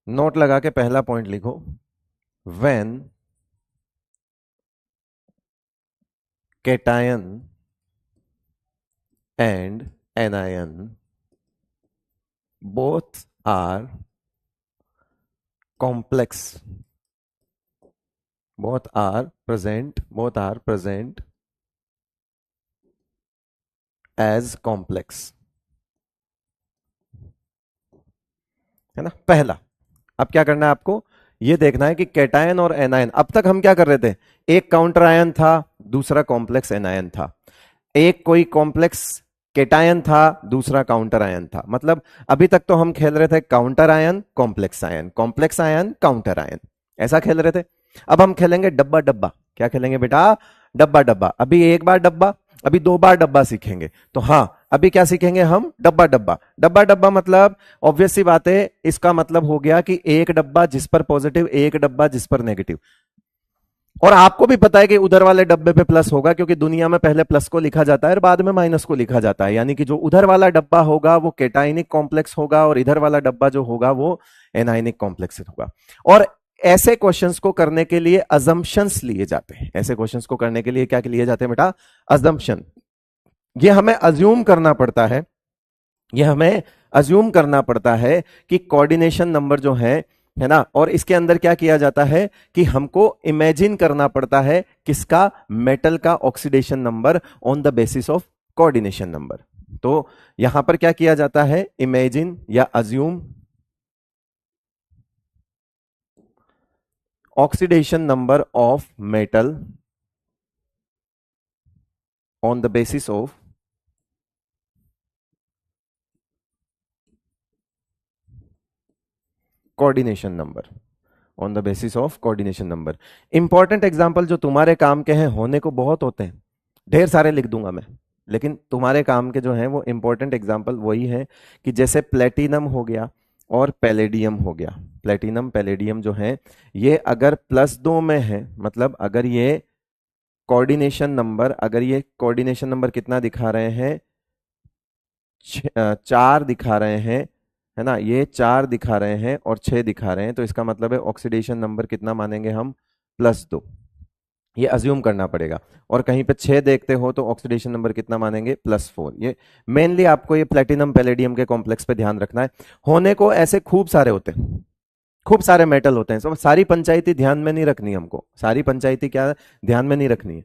नोट लगा के पहला पॉइंट लिखो, when cation and anion both are complex, both are present as complex, है ना पहला। अब क्या करना है आपको, ये देखना है कि कैटायन और एनायन, अब तक हम क्या कर रहे थे, एक काउंटर आयन था, दूसरा कॉम्प्लेक्स एनायन था, एक कोई कॉम्प्लेक्स केटायन था, दूसरा काउंटर आयन था। मतलब अभी तक तो हम खेल रहे थे counter ion complex ion, complex ion counter ion, ऐसा खेल रहे थे। अब हम खेलेंगे डब्बा डब्बा। क्या खेलेंगे बेटा, डब्बा डब्बा। अभी एक बार डब्बा, अभी दो बार डब्बा सीखेंगे। तो हाँ, अभी क्या सीखेंगे हम, डब्बा डब्बा। डब्बा डब्बा मतलब ऑब्वियस सी बात है, इसका मतलब हो गया कि एक डब्बा जिस पर पॉजिटिव, एक डब्बा जिस पर नेगेटिव। और आपको भी पता है कि उधर वाले डब्बे पे प्लस होगा, क्योंकि दुनिया में पहले प्लस को लिखा जाता है और बाद में माइनस को लिखा जाता है। यानी कि जो उधर वाला डब्बा होगा वो केटाइनिक कॉम्प्लेक्स होगा, और इधर वाला डब्बा जो होगा वो एनाइनिक कॉम्प्लेक्स होगा। और ऐसे क्वेश्चंस को करने के लिए अजम्पशंस लिए जाते हैं। ऐसे क्वेश्चंस को करने के लिए क्या लिए जाते हैं बेटा, अजम्पशन। ये हमें अज्यूम करना पड़ता है, ये हमें अज्यूम करना पड़ता है कि कोऑर्डिनेशन नंबर जो है ना। और इसके अंदर क्या किया जाता है कि हमको इमेजिन करना पड़ता है किसका, मेटल का oxidation number on the basis of coordination number. तो यहां पर क्या किया जाता है, इमेजिन या assume oxidation number of metal on the basis of coordination number, on the basis of coordination number. Important example जो तुम्हारे काम के हैं, होने को बहुत होते हैं, ढेर सारे लिख दूंगा मैं, लेकिन तुम्हारे काम के जो हैं वो इंपॉर्टेंट एग्जांपल वही है कि जैसे प्लेटिनम हो गया और पैलेडियम हो गया। प्लेटिनम पैलेडियम जो है, ये अगर +2 में है, मतलब अगर ये कोऑर्डिनेशन नंबर, अगर ये कोऑर्डिनेशन नंबर कितना दिखा रहे हैं, 4 दिखा रहे हैं, है ना, ये 4 दिखा रहे हैं और 6 दिखा रहे हैं, तो इसका मतलब है ऑक्सीडेशन नंबर कितना मानेंगे हम, +2। ये अज्यूम करना पड़ेगा। और कहीं पे 6 देखते हो तो ऑक्सीडेशन नंबर कितना मानेंगे, +4। ये मेनली आपको ये प्लेटिनम पैलेडियम के कॉम्प्लेक्स पे ध्यान रखना है। होने को ऐसे खूब सारे होते हैं, खूब सारे मेटल होते हैं, सब सारी पंचायती ध्यान में नहीं रखनी हमको, सारी पंचायती क्या ध्यान में नहीं रखनी है,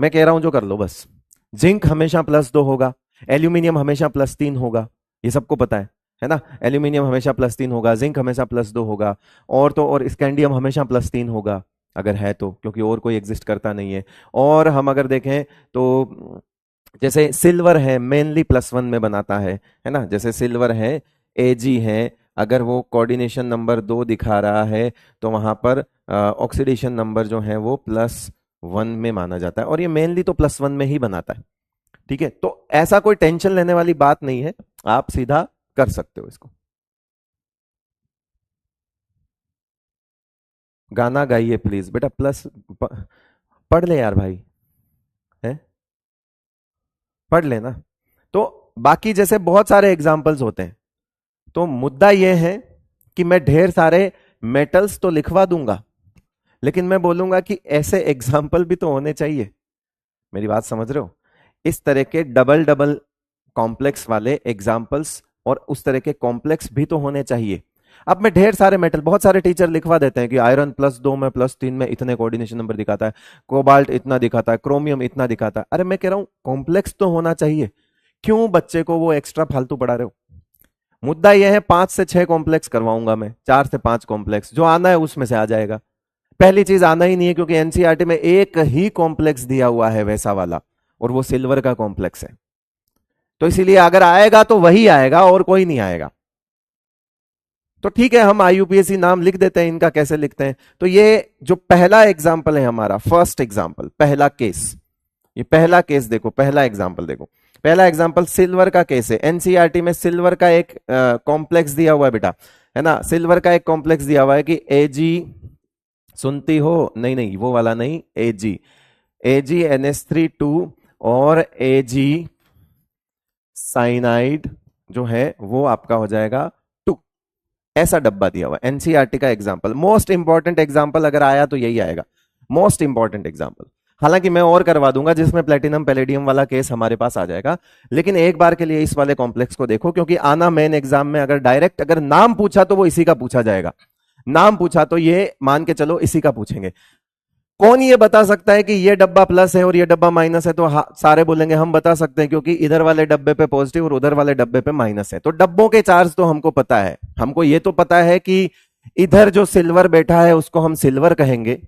मैं कह रहा हूं जो कर लो बस। जिंक हमेशा +2 होगा, एल्यूमिनियम हमेशा +3 होगा, ये सबको पता है ना। एल्यूमिनियम हमेशा +3 होगा, जिंक हमेशा +2 होगा, और तो और स्कैंडियम हमेशा +3 होगा अगर है तो, क्योंकि और कोई एग्जिस्ट करता नहीं है। और हम अगर देखें तो जैसे सिल्वर है, मेनली +1 में बनाता है ना। जैसे सिल्वर है, एजी है, अगर वो कोऑर्डिनेशन नंबर 2 दिखा रहा है तो वहां पर ऑक्सीडेशन नंबर जो है वो +1 में माना जाता है, और ये मेनली तो +1 में ही बनाता है। ठीक है, तो ऐसा कोई टेंशन लेने वाली बात नहीं है, आप सीधा कर सकते हो इसको। गाना गाइए प्लीज बेटा, पढ़ ले यार भाई, है, पढ़ लेना। तो बाकी जैसे बहुत सारे एग्जाम्पल्स होते हैं, तो मुद्दा यह है कि मैं ढेर सारे मेटल्स तो लिखवा दूंगा, लेकिन मैं बोलूंगा कि ऐसे एग्जाम्पल भी तो होने चाहिए। मेरी बात समझ रहे हो, इस तरह के डबल डबल कॉम्प्लेक्स वाले एग्जाम्पल्स और उस तरह के कॉम्प्लेक्स भी तो होने चाहिए। अब मैं ढेर सारे मेटल, बहुत सारे टीचर लिखवा देते हैं कि आयरन +2 में +3 में इतने कोऑर्डिनेशन नंबर दिखाता है, कोबाल्ट इतना दिखाता है, क्रोमियम इतना दिखाता है। अरे मैं कह रहा हूं कॉम्प्लेक्स तो होना चाहिए, क्यों बच्चे को वो एक्स्ट्रा फालतू पढ़ा रहे हो? मुद्दा यह है 5 से 6 कॉम्प्लेक्स करवाऊंगा मैं, 4 से 5 कॉम्प्लेक्स, जो आना है उसमें से आ जाएगा। पहली चीज आना ही नहीं है, क्योंकि एनसीईआरटी में एक ही कॉम्प्लेक्स दिया हुआ है वैसा वाला, और वो सिल्वर का कॉम्प्लेक्स है। तो इसीलिए अगर आएगा तो वही आएगा और कोई नहीं आएगा। तो ठीक है, हम आईयूपीएसी नाम लिख देते हैं, इनका कैसे लिखते हैं? तो ये जो पहला एग्जाम्पल है हमारा, फर्स्ट एग्जाम्पल, पहला केस, ये पहला केस देखो, पहला एग्जाम्पल देखो, पहला एग्जाम्पल सिल्वर का केस है। एनसीईआरटी में सिल्वर का एक कॉम्प्लेक्स दिया हुआ है बेटा, है ना, सिल्वर का एक कॉम्प्लेक्स दिया हुआ है कि एजी, सुनती हो? नहीं नहीं, वो वाला नहीं, एजी, एजी NH3 2 और एजी साइनाइड जो है वो आपका हो जाएगा 2। ऐसा डब्बा दिया हुआ एनसीईआरटी का एग्जाम्पल। मोस्ट इंपॉर्टेंट एग्जाम्पल अगर आया तो यही आएगा, मोस्ट इंपॉर्टेंट एग्जाम्पल। हालांकि मैं और करवा दूंगा जिसमें प्लेटिनम पैलेडियम वाला केस हमारे पास आ जाएगा, लेकिन एक बार के लिए इस वाले कॉम्प्लेक्स को देखो, क्योंकि आना मेन एग्जाम में अगर डायरेक्ट अगर नाम पूछा तो वो इसी का पूछा जाएगा, नाम पूछा तो ये मान के चलो इसी का पूछेंगे। कौन ये बता सकता है कि ये डब्बा प्लस है और ये डब्बा माइनस है? तो सारे बोलेंगे हम बता सकते हैं, क्योंकि इधर वाले डब्बे पे पॉजिटिव और उधर वाले डब्बे पे माइनस है। तो डब्बों के चार्ज तो हमको पता है, हमको ये तो पता है कि इधर जो सिल्वर बैठा है उसको हम सिल्वर कहेंगे,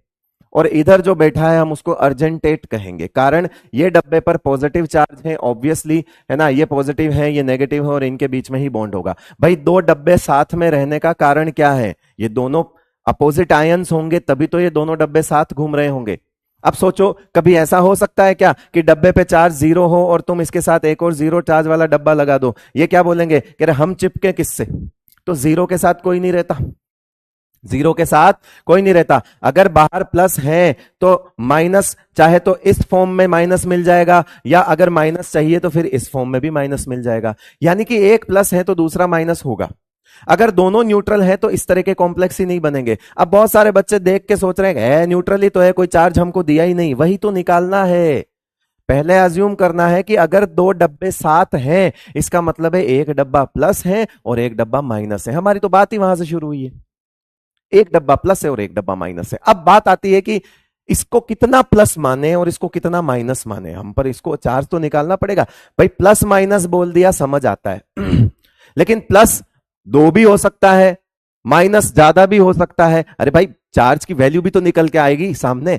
और इधर जो बैठा है हम उसको अर्जेंटेट कहेंगे। कारण ये डब्बे पर पॉजिटिव चार्ज है ऑब्वियसली, है ना, ये पॉजिटिव है ये नेगेटिव है और इनके बीच में ही बॉन्ड होगा। भाई दो डब्बे साथ में रहने का कारण क्या है? ये दोनों अपोजिट आयंस होंगे, तभी तो ये दोनों डब्बे साथ घूम रहे होंगे। अब सोचो, कभी ऐसा हो सकता है क्या कि डब्बे पे चार्ज 0 हो और तुम इसके साथ एक और 0 चार्ज वाला डब्बा लगा दो? ये क्या बोलेंगे कि हम चिपके किससे? तो 0 के साथ कोई नहीं रहता, 0 के साथ कोई नहीं रहता। अगर बाहर प्लस है तो माइनस, चाहे तो इस फॉर्म में माइनस मिल जाएगा, या अगर माइनस चाहिए तो फिर इस फॉर्म में भी माइनस मिल जाएगा। यानी कि एक प्लस है तो दूसरा माइनस होगा। अगर दोनों न्यूट्रल है तो इस तरह के कॉम्प्लेक्स ही नहीं बनेंगे। अब बहुत सारे बच्चे देख के सोच रहे हैं न्यूट्रल ही तो है, कोई चार्ज हमको दिया ही नहीं। वही तो निकालना है, पहले अज्यूम करना है कि अगर दो डब्बे साथ हैं इसका मतलब है एक डब्बा प्लस है और एक डब्बा माइनस है। हमारी तो बात ही वहां से शुरू हुई है, एक डब्बा प्लस है और एक डब्बा माइनस है। अब बात आती है कि इसको कितना प्लस माने और इसको कितना माइनस माने। हम पर इसको चार्ज तो निकालना पड़ेगा। भाई प्लस माइनस बोल दिया समझ आता है लेकिन प्लस 2 भी हो सकता है, माइनस ज्यादा भी हो सकता है। अरे भाई चार्ज की वैल्यू भी तो निकल के आएगी सामने।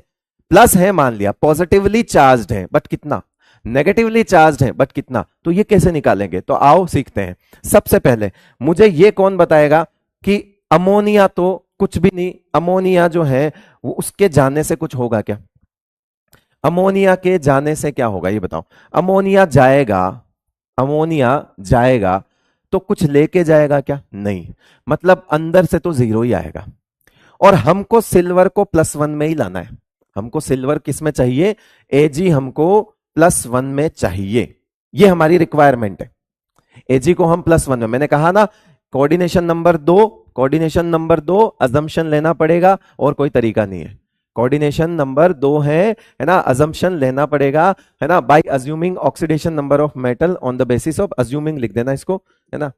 प्लस है मान लिया, पॉजिटिवली चार्ज्ड है बट कितना, नेगेटिवली चार्ज्ड है बट कितना, तो ये कैसे निकालेंगे? तो आओ सीखते हैं। सबसे पहले मुझे ये कौन बताएगा कि अमोनिया तो कुछ भी नहीं, अमोनिया जो है वो उसके जाने से कुछ होगा क्या? अमोनिया के जाने से क्या होगा ये बताओ। अमोनिया जाएगा, अमोनिया जाएगा तो कुछ लेके जाएगा क्या? नहीं, मतलब अंदर से तो 0 ही आएगा। और हमको सिल्वर को +1 में ही लाना है। हमको सिल्वर किस में चाहिए? Ag हमको +1 में चाहिए, ये हमारी रिक्वायरमेंट है। Ag को हम +1 में, मैंने कहा ना coordination number 2, coordination number 2 assumption लेना पड़ेगा और कोई तरीका नहीं है। कोऑर्डिनेशन नंबर 2 है ना, अजम्पशन लेना पड़ेगा, है ना, by assuming oxidation number of metal on the basis of, assuming लिख देना इसको, है ना,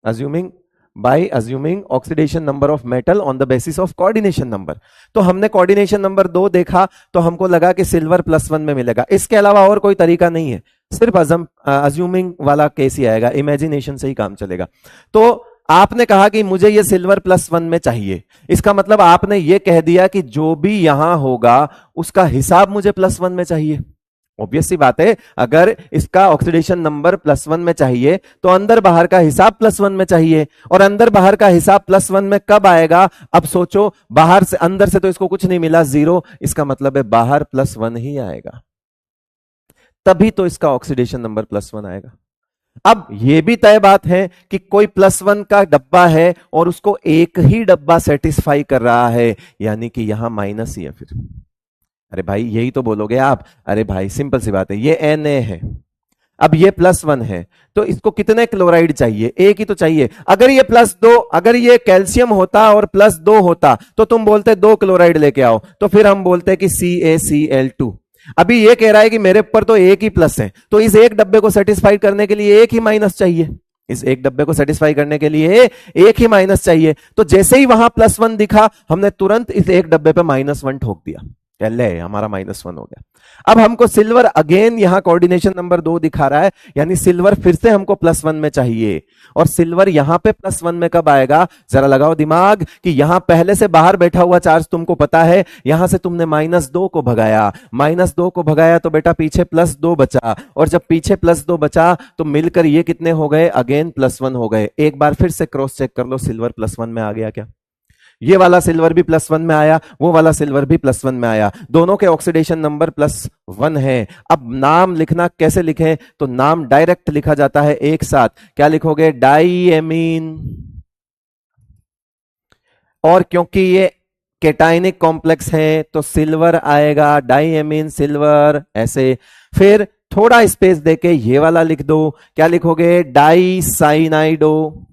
assuming, by assuming oxidation number of metal on the basis of coordination number. तो हमने कोऑर्डिनेशन नंबर 2 देखा तो हमको लगा कि सिल्वर +1 में मिलेगा। इसके अलावा और कोई तरीका नहीं है, सिर्फ अज्यूमिंग वाला केस ही आएगा, इमेजिनेशन से ही काम चलेगा। तो आपने कहा कि मुझे ये सिल्वर +1 में चाहिए, इसका मतलब आपने ये कह दिया कि जो भी यहां होगा उसका हिसाब मुझे +1 में चाहिए। ऑब्वियस सी बात है, अगर इसका ऑक्सीडेशन नंबर +1 में चाहिए तो अंदर बाहर का हिसाब +1 में चाहिए। और अंदर बाहर का हिसाब +1 में कब आएगा? अब सोचो, बाहर से, अंदर से तो इसको कुछ नहीं मिला 0, इसका मतलब है बाहर +1 ही आएगा, तभी तो इसका ऑक्सीडेशन नंबर +1 आएगा। अब यह भी तय बात है कि कोई +1 का डब्बा है और उसको एक ही डब्बा सेटिस्फाई कर रहा है, यानी कि यहां माइनस ही है फिर। अरे भाई यही तो बोलोगे आप, अरे भाई सिंपल सी बात है, ये Na है, अब ये +1 है तो इसको कितने क्लोराइड चाहिए? एक ही तो चाहिए। अगर ये +2, अगर ये कैल्शियम होता और +2 होता तो तुम बोलते 2 क्लोराइड लेके आओ, तो फिर हम बोलते कि CaCl2। अभी ये कह रहा है कि मेरे ऊपर तो एक ही प्लस है, तो इस एक डब्बे को सेटिस्फाई करने के लिए एक ही माइनस चाहिए। इस एक डब्बे को सेटिस्फाई करने के लिए एक ही माइनस चाहिए, तो जैसे ही वहां +1 दिखा हमने तुरंत इस एक डब्बे पे -1 ठोक दिया, ले हमारा -1 हो गया। अब हमको सिल्वर अगेन यहां कोऑर्डिनेशन नंबर 2 दिखा रहा है, यानी सिल्वर फिर से हमको +1 में चाहिए, और सिल्वर यहां पे +1 में कब आएगा, जरा लगाओ दिमाग कि यहां पहले से बाहर बैठा हुआ चार्ज तुमको पता है, यहां से तुमने -2 को भगाया, -2 को भगाया तो बेटा पीछे +2 बचा, और जब पीछे +2 बचा तो मिलकर ये कितने हो गए, अगेन +1 हो गए। एक बार फिर से क्रॉस चेक कर लो, सिल्वर +1 में आ गया क्या? ये वाला सिल्वर भी +1 में आया, वो वाला सिल्वर भी +1 में आया, दोनों के ऑक्सीडेशन नंबर +1 है। अब नाम लिखना कैसे लिखें, तो नाम डायरेक्ट लिखा जाता है एक साथ, क्या लिखोगे, डाईएमीन, और क्योंकि ये केटाइनिक कॉम्प्लेक्स है तो सिल्वर आएगा, डाईएमीन सिल्वर ऐसे। फिर थोड़ा स्पेस देके ये वाला लिख दो, क्या लिखोगे, डाई साइनाइडो।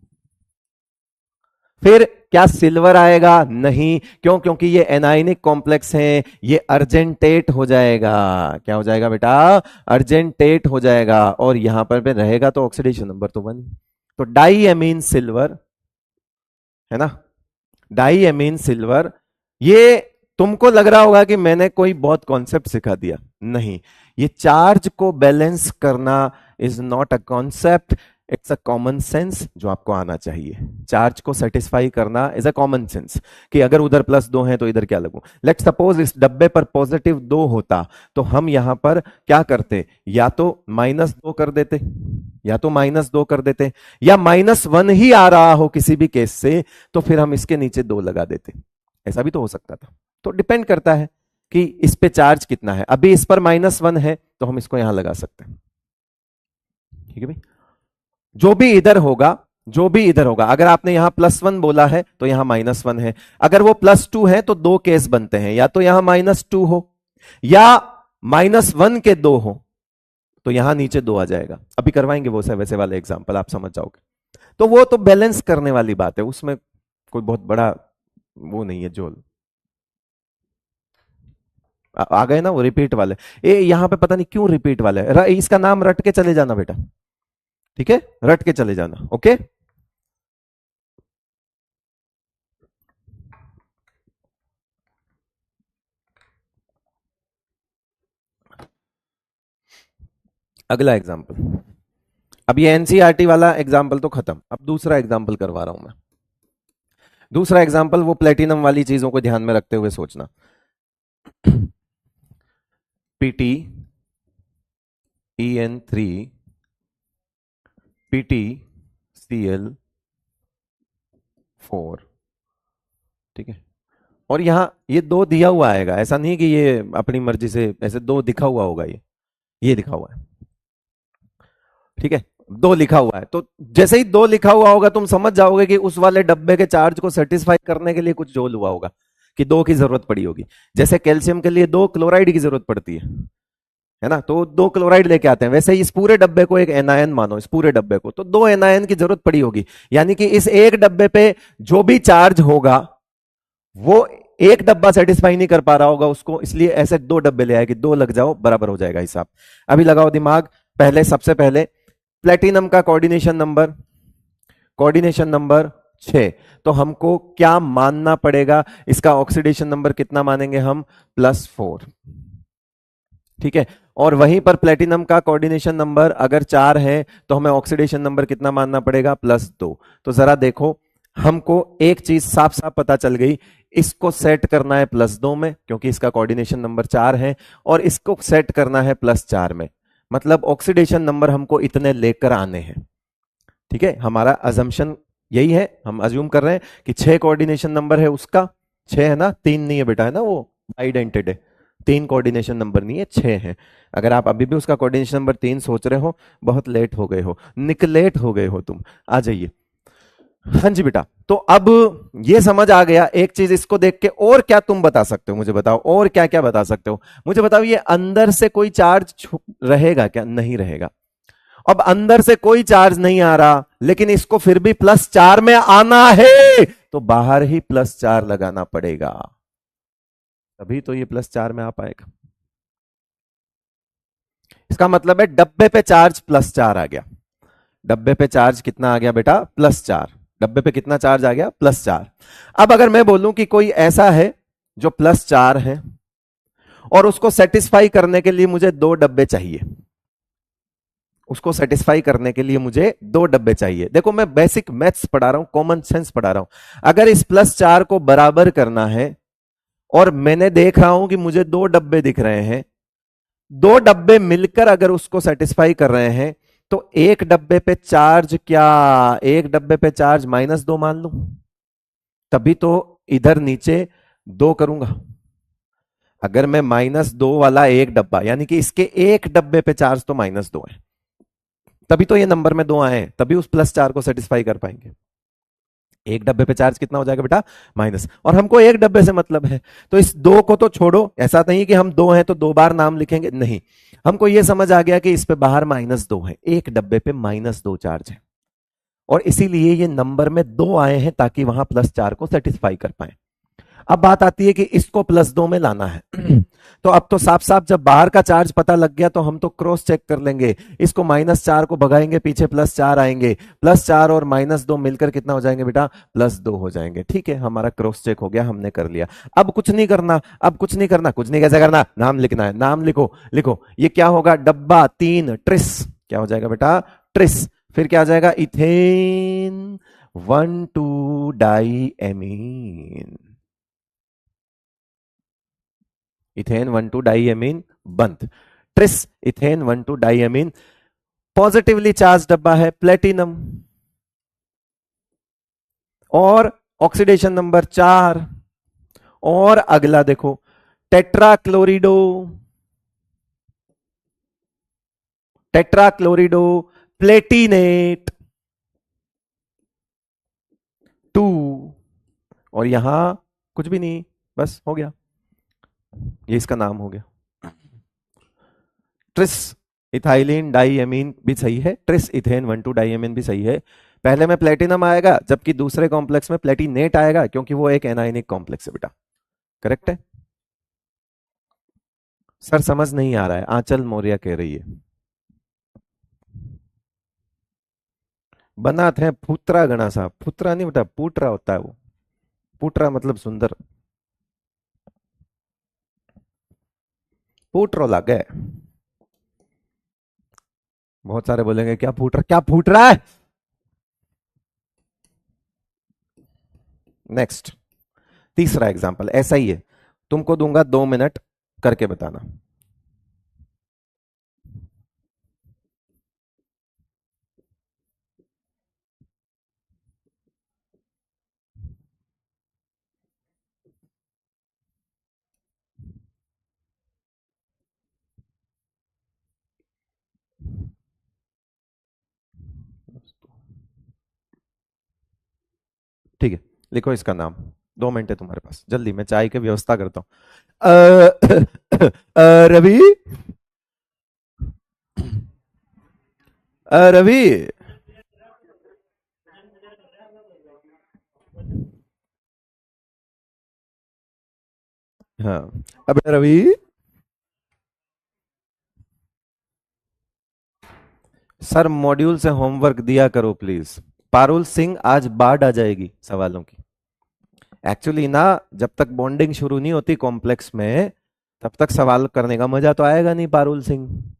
फिर क्या सिल्वर आएगा, नहीं, क्यों, क्योंकि ये एनाइनिक कॉम्प्लेक्स है, ये अर्जेंटेट हो जाएगा, क्या हो जाएगा बेटा, अर्जेंटेट हो जाएगा, और यहां पर भी रहेगा तो ऑक्सीडेशन नंबर तो 1, तो डाईएमीन सिल्वर है ना, डाईएमीन सिल्वर। ये तुमको लग रहा होगा कि मैंने कोई बहुत कॉन्सेप्ट सिखा दिया, नहीं, ये चार्ज को बैलेंस करना is not a concept, it's a common sense जो आपको आना चाहिए। चार्ज को सेटिस्फाई करना इज अ कॉमन सेंस, कि अगर उधर +2 है तो इधर क्या लगूं। लेट सपोज इस डब्बे पर +2 होता तो हम यहां पर क्या करते, या तो -2 कर देते, या तो -2 कर देते, या -1 ही आ रहा हो किसी भी केस से तो फिर हम इसके नीचे 2 लगा देते, ऐसा भी तो हो सकता था। तो डिपेंड करता है कि इस पे चार्ज कितना है, अभी इस पर -1 है तो हम इसको यहां लगा सकते हैं, ठीक है भाई। जो भी इधर होगा, जो भी इधर होगा, अगर आपने यहां +1 बोला है तो यहां -1 है, अगर वो +2 है तो 2 केस बनते हैं, या तो यहां -2 हो या -1 के 2 हो, तो यहां नीचे 2 आ जाएगा। अभी करवाएंगे वो वैसे वाले एग्जाम्पल, आप समझ जाओगे। तो वो तो बैलेंस करने वाली बात है, उसमें कोई बहुत बड़ा वो नहीं है जोल। आ गए ना वो रिपीट वाले, यहां पे पता नहीं क्यों रिपीट वाले, इसका नाम रट के चले जाना बेटा, ठीक है, रट के चले जाना, ओके। अगला एग्जाम्पल, अब ये एनसीईआरटी वाला एग्जाम्पल तो खत्म, अब दूसरा एग्जाम्पल करवा रहा हूं मैं। दूसरा एग्जाम्पल वो प्लेटिनम वाली चीजों को ध्यान में रखते हुए सोचना। पीटी EN3 PTCl4, ठीक है, और यहां ये 2 दिया हुआ आएगा, ऐसा नहीं कि ये अपनी मर्जी से, ऐसे 2 दिखा हुआ होगा, ये दिखा हुआ है, ठीक है, 2 लिखा हुआ है, तो जैसे ही 2 लिखा हुआ होगा तुम समझ जाओगे कि उस वाले डब्बे के चार्ज को सेटिस्फाई करने के लिए कुछ जोल हुआ होगा, कि 2 की जरूरत पड़ी होगी। जैसे कैल्शियम के लिए 2 क्लोराइड की जरूरत पड़ती है ना, तो 2 क्लोराइड लेके आते हैं, वैसे ही इस पूरे डब्बे को एक एनायन मानो, इस पूरे डब्बे को, तो 2 एनायन की जरूरत पड़ी होगी, यानी कि इस एक डब्बे पे जो भी चार्ज होगा वो एक डब्बा सेटिस्फाई नहीं कर पा रहा होगा उसको, इसलिए ऐसे 2 डब्बे ले आए कि 2 लग जाओ, बराबर हो जाएगा हिसाब। अभी लगाओ दिमाग, पहले सबसे पहले प्लेटिनम का कोऑर्डिनेशन नंबर 6, तो हमको क्या मानना पड़ेगा, इसका ऑक्सीडेशन नंबर कितना मानेंगे हम, +4, ठीक है। और वहीं पर प्लेटिनम का कोऑर्डिनेशन नंबर अगर 4 है तो हमें ऑक्सीडेशन नंबर कितना मानना पड़ेगा, +2। तो जरा देखो, हमको एक चीज साफ साफ पता चल गई, इसको सेट करना है +2 में क्योंकि इसका कोऑर्डिनेशन नंबर 4 है, और इसको सेट करना है +4 में, मतलब ऑक्सीडेशन नंबर हमको इतने लेकर आने हैं, ठीक है। हमारा अजम्पशन यही है, हम अज्यूम कर रहे हैं कि 6 कोऑर्डिनेशन नंबर है उसका, 6 है ना, 3 नहीं है बेटा, है ना, वो आइडेंटेड है, 3 कोऑर्डिनेशन नंबर नहीं है, 6 है। अगर आप अभी भी उसका कोऑर्डिनेशन नंबर 3 सोच रहे हो, बहुत लेट हो गए हो, निकलेट हो गए हो तुम, आ जाइए। हाँ जी बेटा, तो अब ये समझ आ गया। एक चीज इसको देख के और क्या तुम बता सकते हो, मुझे बताओ, और क्या क्या बता सकते हो, मुझे बताओ, ये अंदर से कोई चार्ज रहेगा क्या, नहीं रहेगा। अब अंदर से कोई चार्ज नहीं आ रहा, लेकिन इसको फिर भी +4 में आना है, तो बाहर ही +4 लगाना पड़ेगा, तभी तो ये +4 में आ पाएगा। इसका मतलब है डब्बे पे चार्ज +4 आ गया, डब्बे पे चार्ज कितना आ गया बेटा? +4। डब्बे पे कितना चार्ज आ गया? +4। अब अगर मैं बोलूं कि कोई ऐसा है जो +4 है और उसको सेटिस्फाई करने के लिए मुझे 2 डब्बे चाहिए, उसको सेटिस्फाई करने के लिए मुझे 2 डब्बे चाहिए। देखो मैं बेसिक मैथ्स पढ़ा रहा हूं, कॉमन सेंस पढ़ा रहा हूं। अगर इस +4 को बराबर करना है और मैंने देख रहा हूं कि मुझे 2 डब्बे दिख रहे हैं, 2 डब्बे मिलकर अगर उसको सेटिस्फाई कर रहे हैं, तो एक डब्बे पे चार्ज क्या, एक डब्बे पे चार्ज -2 मान लूं, तभी तो इधर नीचे 2 करूंगा। अगर मैं -2 वाला एक डब्बा, यानी कि इसके एक डब्बे पे चार्ज तो -2 है, तभी तो ये नंबर में 2 आए हैं, तभी उस +4 को सेटिस्फाई कर पाएंगे। एक डब्बे पे चार्ज कितना हो जाएगा बेटा? माइनस, और हमको एक डब्बे से मतलब है, तो इस 2 को तो छोड़ो। ऐसा नहीं कि हम 2 हैं तो 2 बार नाम लिखेंगे, नहीं, हमको यह समझ आ गया कि इस पे बाहर -2 है, एक डब्बे पे -2 चार्ज है, और इसीलिए ये नंबर में 2 आए हैं ताकि वहां +4 को सेटिस्फाई कर पाए। अब बात आती है कि इसको +2 में लाना है। तो अब तो साफ साफ जब बाहर का चार्ज पता लग गया तो हम तो क्रॉस चेक कर लेंगे, इसको -4 को भगाएंगे, पीछे +4 आएंगे, +4 और -2 मिलकर कितना हो जाएंगे बेटा? +2 हो जाएंगे। ठीक है, हमारा क्रॉस चेक हो गया, हमने कर लिया। अब कुछ नहीं करना, अब कुछ नहीं करना, कुछ नहीं कैसे करना, नाम लिखना है, नाम लिखो, लिखो, ये क्या होगा? डब्बा 3 ट्रिस, क्या हो जाएगा बेटा? ट्रिस। फिर क्या आ जाएगा? इथेन 1,2 डाईएमीन, इथेन 1,2 डाईएमीन बंद। ट्रिस इथेन 1,2 डाईएमीन, पॉजिटिवली चार्ज डब्बा है, प्लेटिनम, और ऑक्सीडेशन नंबर 4। और अगला देखो, टेट्राक्लोरिडो, टेट्राक्लोरिडो प्लेटिनेट 2, और यहां कुछ भी नहीं, बस हो गया, ये इसका नाम हो गया। ट्रिस इथाइलिन डाईएमीन भी सही है, ट्रिस इथेन 1,2 डाईएमीन भी सही है। पहले में प्लेटिनम आएगा, जबकि दूसरे कॉम्प्लेक्स में प्लेटिनेट आएगा, क्योंकि वो एक एनायनिक कॉम्प्लेक्स है बेटा। करेक्ट है? सर समझ नहीं आ रहा है, आंचल मौर्य कह रही है। बनाते हैं फुत्रा गणा साहब, फुत्रा नहीं बेटा, पूटरा होता है वो, पूटरा मतलब सुंदर, पूटरो लगे। बहुत सारे बोलेंगे क्या फूट रहा, क्या फूट रहा है। नेक्स्ट, तीसरा एग्जाम्पल ऐसा ही है, तुमको दूंगा 2 मिनट, करके बताना। ठीक है, लिखो इसका नाम। 2 मिनट है तुम्हारे पास, जल्दी, मैं चाय की व्यवस्था करता हूँ। रवि, रवि, हाँ, अब रवि, सर मॉड्यूल से होमवर्क दिया करो प्लीज। पारुल सिंह, आज बाढ़ आ जाएगी सवालों की। एक्चुअली ना, जब तक बॉन्डिंग शुरू नहीं होती कॉम्प्लेक्स में, तब तक सवाल करने का मजा तो आएगा नहीं Parul Singh.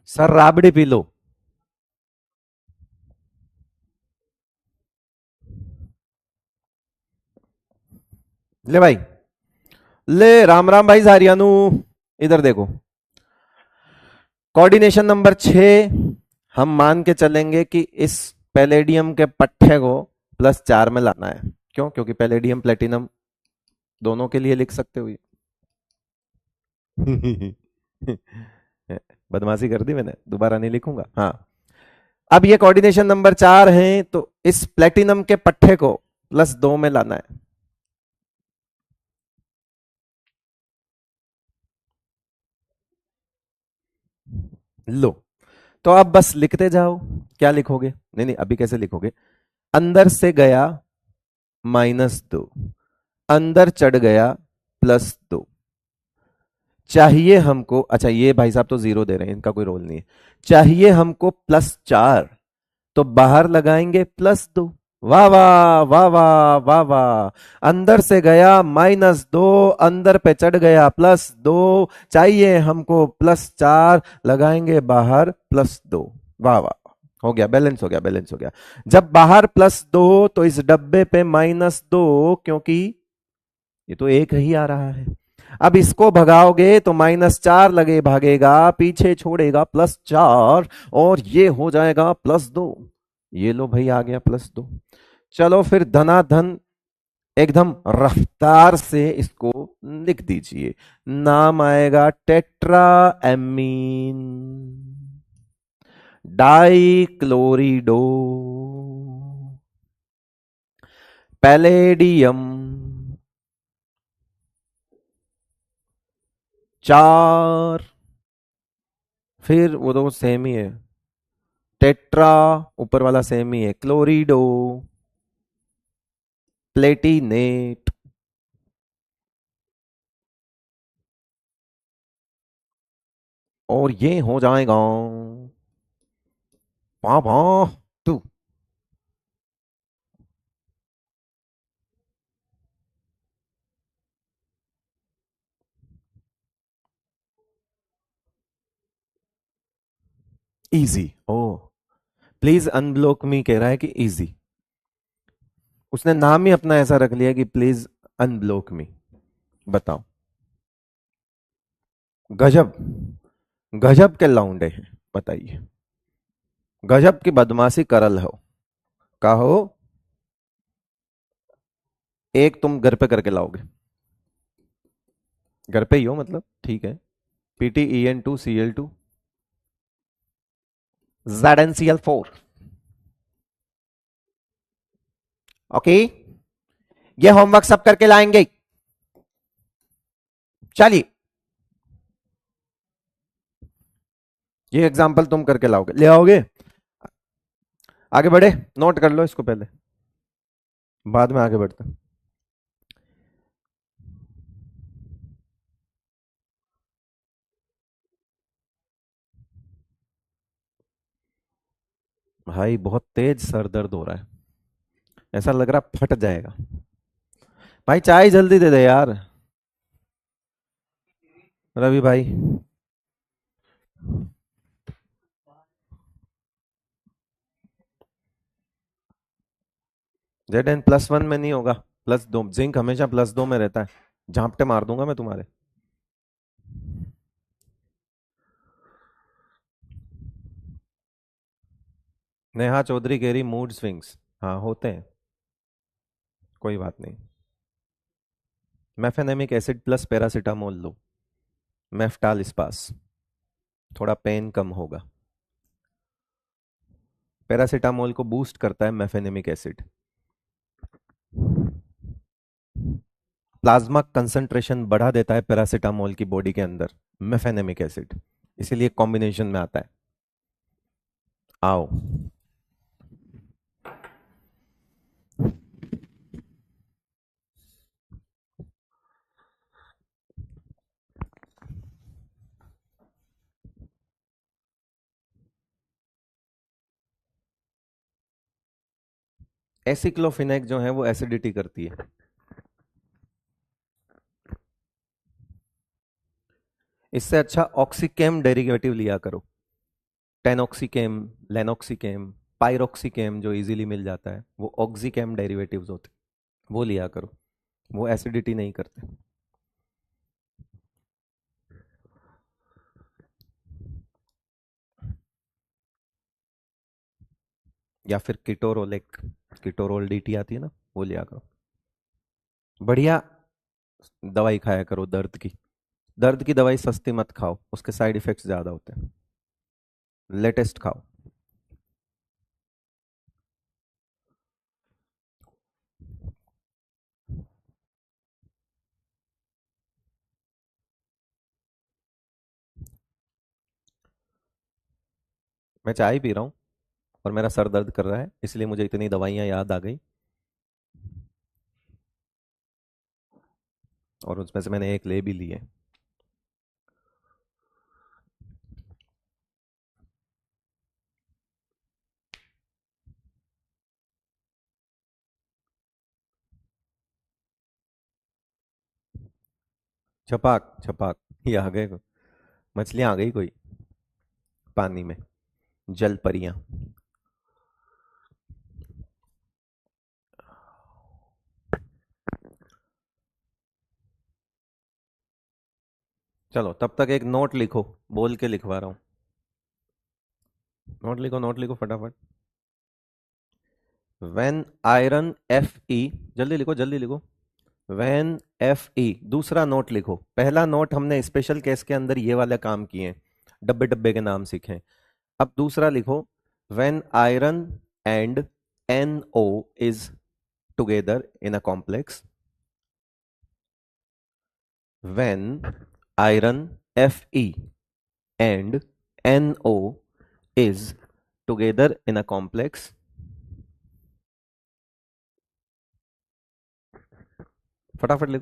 Sir Rabri P low. ले भाई, ले, राम राम भाई सारियानू, इधर देखो, कोऑर्डिनेशन नंबर 6, हम मान के चलेंगे कि इस पैलेडियम के पट्टे को +4 में लाना है। क्यों? क्योंकि पैलेडियम प्लेटिनम दोनों के लिए लिख सकते हो ये। बदमाशी कर दी मैंने, दोबारा नहीं लिखूंगा। हाँ, अब ये कोऑर्डिनेशन नंबर 4 है, तो इस प्लेटिनम के पट्टे को +2 में लाना है। लो, तो आप बस लिखते जाओ। क्या लिखोगे? नहीं नहीं, अभी कैसे लिखोगे? अंदर से गया -2, अंदर चढ़ गया +2। चाहिए हमको, अच्छा ये भाई साहब तो जीरो दे रहे हैं, इनका कोई रोल नहीं है। चाहिए हमको +4, तो बाहर लगाएंगे +2। वाह वाह वाह वाह वाह वाह। अंदर से गया -2, अंदर पे चढ़ गया +2, चाहिए हमको +4, लगाएंगे बाहर +2। वाह वाह, हो गया, बैलेंस हो गया, बैलेंस हो गया। जब बाहर +2 तो इस डब्बे पे -2, क्योंकि ये तो एक ही आ रहा है। अब इसको भगाओगे तो -4 लगे भागेगा, पीछे छोड़ेगा +4, और ये हो जाएगा +2। ये लो भाई, आ गया +2। चलो फिर धनाधन एकदम रफ्तार से इसको लिख दीजिए। नाम आएगा टेट्रा एमीन डाइक्लोरिडो पैलेडियम 4। फिर वो तो सेम ही है, टेट्रा ऊपर वाला सेम ही है, क्लोरिडो, प्लेटिनेट, और ये हो जाएगा पा पा टू। Easy oh, please unblock me कह रहा है कि इजी। उसने नाम ही अपना ऐसा रख लिया कि प्लीज अनब्लॉक मी। बताओ। गजब, गजब के लौंडे हैं, बताइए। गजब की बदमाशी करल हो, कहो। एक तुम घर पे करके लाओगे, घर पे ही हो मतलब, ठीक है। PTEN2Cl2 ZnCl4। ओके, ये होमवर्क सब करके लाएंगे। चलिए, ये एग्जाम्पल तुम करके लाओगे, ले आओगे? आगे बढ़े, नोट कर लो इसको पहले, बाद में आगे बढ़ते हैं। भाई बहुत तेज सर दर्द हो रहा है, ऐसा लग रहा फट जाएगा। भाई चाय जल्दी दे दे यार, रवि भाई। Zn+1 में नहीं होगा, +2, जिंक हमेशा +2 में रहता है। झापटे मार दूंगा मैं तुम्हारे। नेहा चौधरी कह रही मूड स्विंग्स, हाँ होते हैं, कोई बात नहीं। मेफेनेमिक एसिड प्लस पैरासीटामोल लो, मेफ्टाल स्पास, थोड़ा पेन कम होगा। पैरासीटामोल को बूस्ट करता है मेफेनेमिक एसिड। प्लाज्मा कंसंट्रेशन बढ़ा देता है पैरासीटामोल की बॉडी के अंदर, मेफेनेमिक एसिड, इसीलिए कॉम्बिनेशन में आता है। आओ। एसिक्लोफिनेक जो है वो एसिडिटी करती है। इससे अच्छा ऑक्सीकेम डेरिवेटिव लिया करो, टेनॉक्सीकेम, लेनॉक्सीकेम, पायरोक्सीकेम जो इजीली मिल जाता है, वो ऑक्सीकेम डेरिवेटिव्स होते हैं, वो लिया करो, वो एसिडिटी नहीं करते। या फिर किटोरोलेक, किटोरोल डीटी आती है ना, वो लिया करो। बढ़िया दवाई खाया करो दर्द की। दर्द की दवाई सस्ती मत खाओ, उसके साइड इफेक्ट्स ज्यादा होते हैं, लेटेस्ट खाओ। मैं चाय पी रहा हूँ और मेरा सर दर्द कर रहा है, इसलिए मुझे इतनी दवाइयाँ याद आ गई और उसमें से मैंने एक ले भी ली है। छपाक छपाक, ये आ गए, मछलियां आ गई कोई पानी में, जल परियां। चलो तब तक एक नोट लिखो, बोल के लिखवा रहा हूँ। नोट लिखो फटाफट। वेन आयरन एफ ई, जल्दी लिखो जल्दी लिखो। वेन एफ ई, दूसरा नोट लिखो। पहला नोट हमने स्पेशल केस के अंदर ये वाले काम किए हैं, डब्बे डब्बे के नाम सीखे। अब दूसरा लिखो, when iron and N O is together in a complex. When iron F E and NO is together in a complex, फटाफट लिख।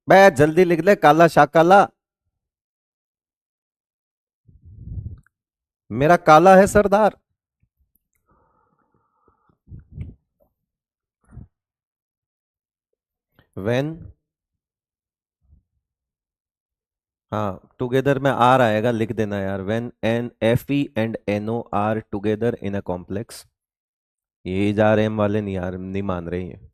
बे जल्दी लिख ले, काला शाकाला। मेरा काला है सरदार। वेन, हाँ टुगेदर में आर आएगा, लिख देना यार। When N F E and N O are together in a complex. ये जा रहे हम वाले नहीं यार, नहीं मान रहे हैं।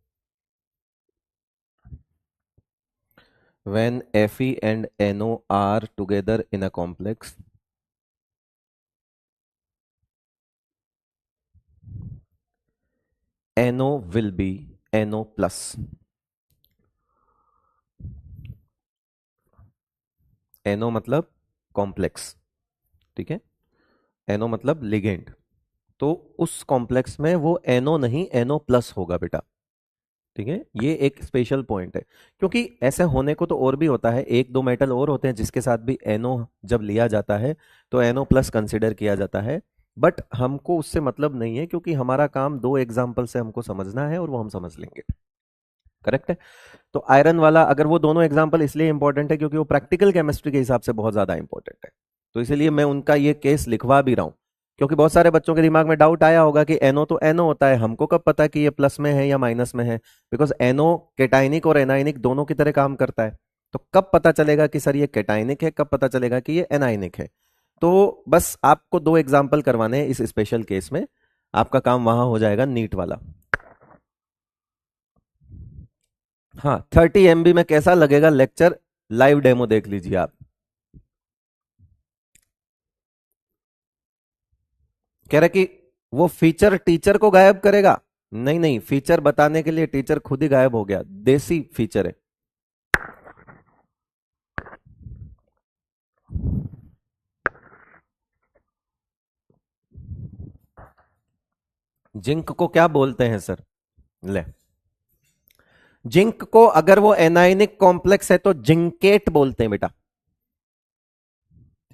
When F E and N O are together in a complex, NO will be NO plus. NO मतलब कॉम्प्लेक्स, ठीक है। NO मतलब लिगेंड, तो उस कॉम्प्लेक्स में वो NO नहीं NO प्लस होगा बेटा, ठीक है। ये एक स्पेशल पॉइंट है, क्योंकि ऐसे होने को तो और भी होता है, एक दो मेटल और होते हैं जिसके साथ भी NO जब लिया जाता है तो NO प्लस कंसिडर किया जाता है, बट हमको उससे मतलब नहीं है, क्योंकि हमारा काम दो एग्जाम्पल से हमको समझना है और वो हम समझ लेंगे। करेक्ट है। तो आयरन वाला, अगर वो दोनों एग्जाम्पल इसलिए इंपॉर्टेंट है क्योंकि वो प्रैक्टिकल केमिस्ट्री के हिसाब से बहुत ज्यादा इंपॉर्टेंट है, तो इसीलिए मैं उनका ये केस लिखवा भी रहा हूं। क्योंकि बहुत सारे बच्चों के दिमाग में डाउट आया होगा कि एनओ तो एनओ होता है, हमको कब पता कि ये प्लस में है या माइनस में है। बिकॉज एनओ केटाइनिक और एनाइनिक दोनों की तरह काम करता है, तो कब पता चलेगा कि सर ये केटाइनिक है, कब पता चलेगा कि ये एनाइनिक है। तो बस आपको दो एग्जाम्पल करवाने हैं इस स्पेशल केस में, आपका काम वहां हो जाएगा नीट वाला। हाँ 30 MB में कैसा लगेगा लेक्चर, लाइव डेमो देख लीजिए आप। कह रहे कि वो फीचर टीचर को गायब करेगा। नहीं नहीं, फीचर बताने के लिए टीचर खुद ही गायब हो गया, देसी फीचर है। जिंक को क्या बोलते हैं सर? ले, जिंक को अगर वो एनाइनिक कॉम्प्लेक्स है तो जिंकेट बोलते हैं बेटा,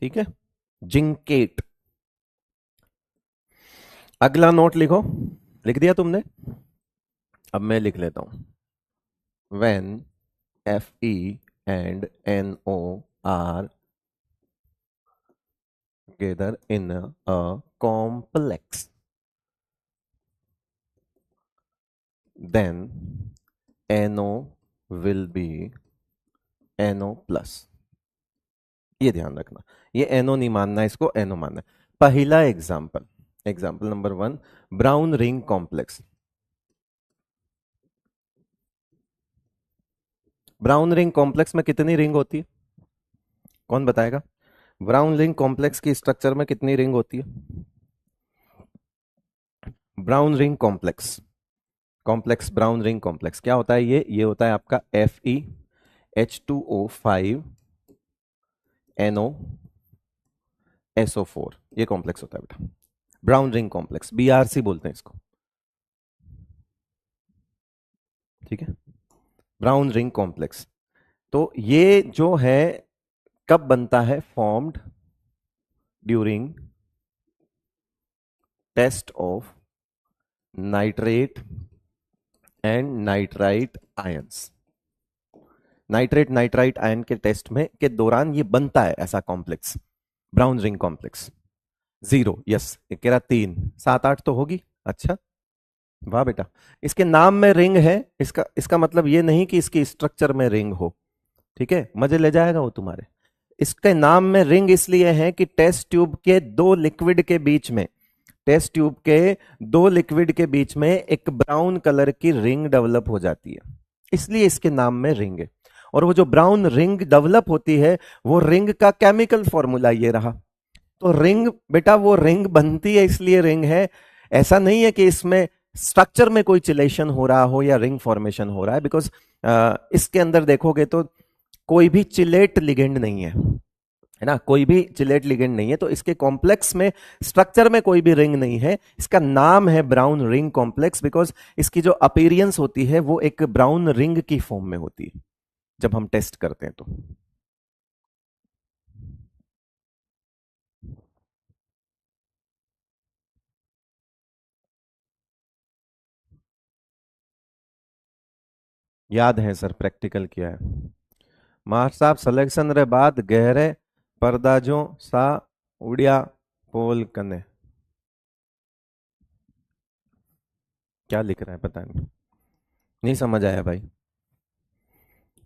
ठीक है, जिंकेट। अगला नोट लिखो, लिख दिया तुमने? अब मैं लिख लेता हूं। When Fe and NO are together in a complex, then NO will be NO plus. ये ध्यान रखना, ये NO नहीं मानना, इसको NO मानना है। पहला example, example number 1, brown ring complex. Brown ring complex में कितनी रिंग होती है, कौन बताएगा? ब्राउन रिंग कॉम्प्लेक्स की स्ट्रक्चर में कितनी रिंग होती है? Brown ring complex, complex brown ring complex क्या होता है? ये होता है आपका Fe H2O5 NO SO4, ये कॉम्प्लेक्स होता है बेटा, ब्राउन रिंग कॉम्प्लेक्स, BRC बोलते हैं इसको, ठीक है, ब्राउन रिंग कॉम्प्लेक्स। तो ये जो है कब बनता है? Formed during test of nitrate and nitrite ions. Nitrate nitrite ion के टेस्ट में के दौरान ये बनता है ऐसा complex, brown ring complex. 0, yes, कह रहा 3, 7, 8 तो होगी। अच्छा, वाह बेटा। इसके नाम में रिंग है, इसका इसका मतलब ये नहीं कि इसकी स्ट्रक्चर में रिंग हो। ठीक है, मजे ले जाएगा वो तुम्हारे। इसके नाम में रिंग इसलिए है कि टेस्ट ट्यूब के दो लिक्विड के बीच में, टेस्ट ट्यूब के दो लिक्विड के बीच में एक ब्राउन कलर की रिंग डेवलप हो जाती है, इसलिए इसके नाम में रिंग है। और वो जो ब्राउन रिंग डेवलप होती है, वो रिंग का केमिकल फॉर्मूला ये रहा। तो रिंग बेटा, वो रिंग बनती है इसलिए रिंग है। ऐसा नहीं है कि इसमें स्ट्रक्चर में कोई चिलेशन हो रहा हो या रिंग फॉर्मेशन हो रहा है, बिकॉज इसके अंदर देखोगे तो कोई भी चिलेट लिगेंड नहीं है ना, कोई भी चिलेट लिगेंड नहीं है। तो इसके कॉम्प्लेक्स में, स्ट्रक्चर में कोई भी रिंग नहीं है। इसका नाम है ब्राउन रिंग कॉम्प्लेक्स, बिकॉज इसकी जो अपीयरेंस होती है वो एक ब्राउन रिंग की फॉर्म में होती है जब हम टेस्ट करते हैं तो। याद है सर, प्रैक्टिकल किया है। मास्टर साहब सिलेक्शन रे बाद गहरे परदाजों सा उड़िया पोल कने। क्या लिख रहा है पता नहीं, नहीं समझ आया भाई।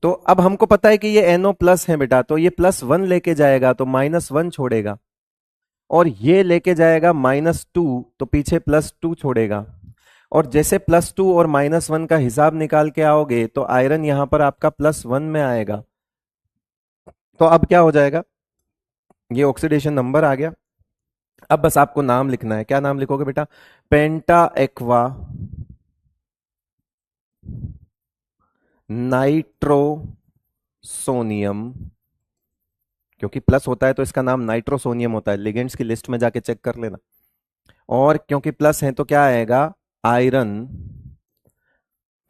तो अब हमको पता है कि ये NO प्लस है बेटा, तो ये +1 लेके जाएगा तो -1 छोड़ेगा, और ये लेके जाएगा -2 तो पीछे +2 छोड़ेगा। और जैसे +2 और -1 का हिसाब निकाल के आओगे तो आयरन यहां पर आपका +1 में आएगा। तो अब क्या हो जाएगा, ये ऑक्सीडेशन नंबर आ गया। अब बस आपको नाम लिखना है। क्या नाम लिखोगे बेटा? पेंटा एक्वा नाइट्रोसोनियम, क्योंकि प्लस होता है तो इसका नाम नाइट्रोसोनियम होता है, लिगेंड्स की लिस्ट में जाके चेक कर लेना। और क्योंकि प्लस है तो क्या आएगा? Iron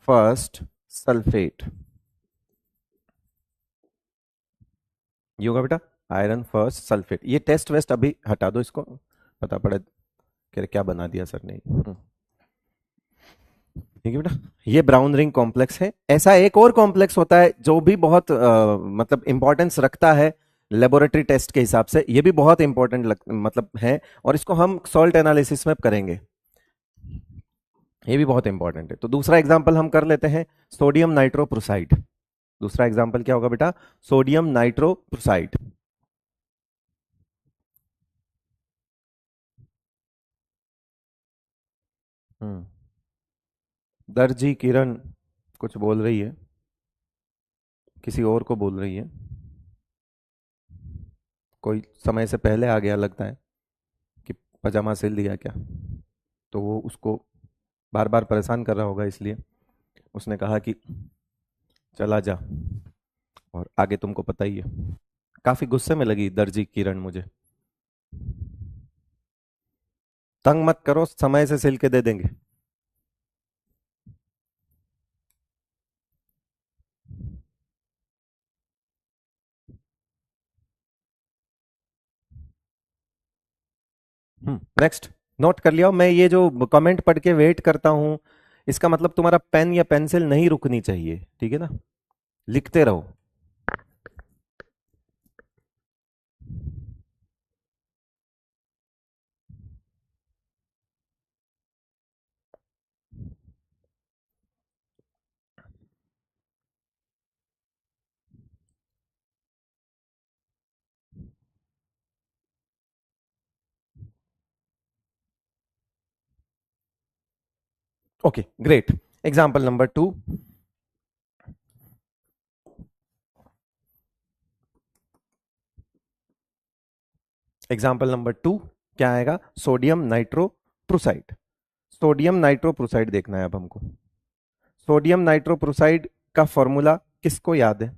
first sulphate. ये होगा बेटा आयरन फर्स्ट सल्फेट। ये टेस्ट वेस्ट अभी हटा दो, इसको पता पड़े कि क्या बना दिया सर ने। ठीक है बेटा, ये ब्राउन रिंग कॉम्प्लेक्स है। ऐसा एक और कॉम्प्लेक्स होता है जो भी बहुत मतलब इंपॉर्टेंस रखता है लेबोरेटरी टेस्ट के हिसाब से, ये भी बहुत इंपॉर्टेंट मतलब है, और इसको हम सॉल्ट एनालिसिस में करेंगे। ये भी बहुत इंपॉर्टेंट है। तो दूसरा एग्जांपल हम कर लेते हैं, सोडियम नाइट्रोप्रोसाइड। दूसरा एग्जांपल क्या होगा बेटा? Sodium nitroprusside. हम्म, दर्जी किरण कुछ बोल रही है, किसी और को बोल रही है। कोई समय से पहले आ गया लगता है कि पजामा सिल दिया क्या, तो वो उसको बार बार परेशान कर रहा होगा, इसलिए उसने कहा कि चला जा। और आगे तुमको पता ही है, काफी गुस्से में लगी दर्जी किरण मुझे। तंग मत करो, समय से सिल के दे देंगे। नेक्स्ट, नोट कर लिया। मैं ये जो कमेंट पढ़ के वेट करता हूं, इसका मतलब तुम्हारा पेन या पेंसिल नहीं रुकनी चाहिए, ठीक है ना, लिखते रहो। Okay great. Example number 2, example number 2 क्या आएगा? Sodium nitroprusside. सोडियम नाइट्रोप्रोसाइड देखना है अब हमको। सोडियम नाइट्रोप्रोसाइड का फॉर्मूला किसको याद है?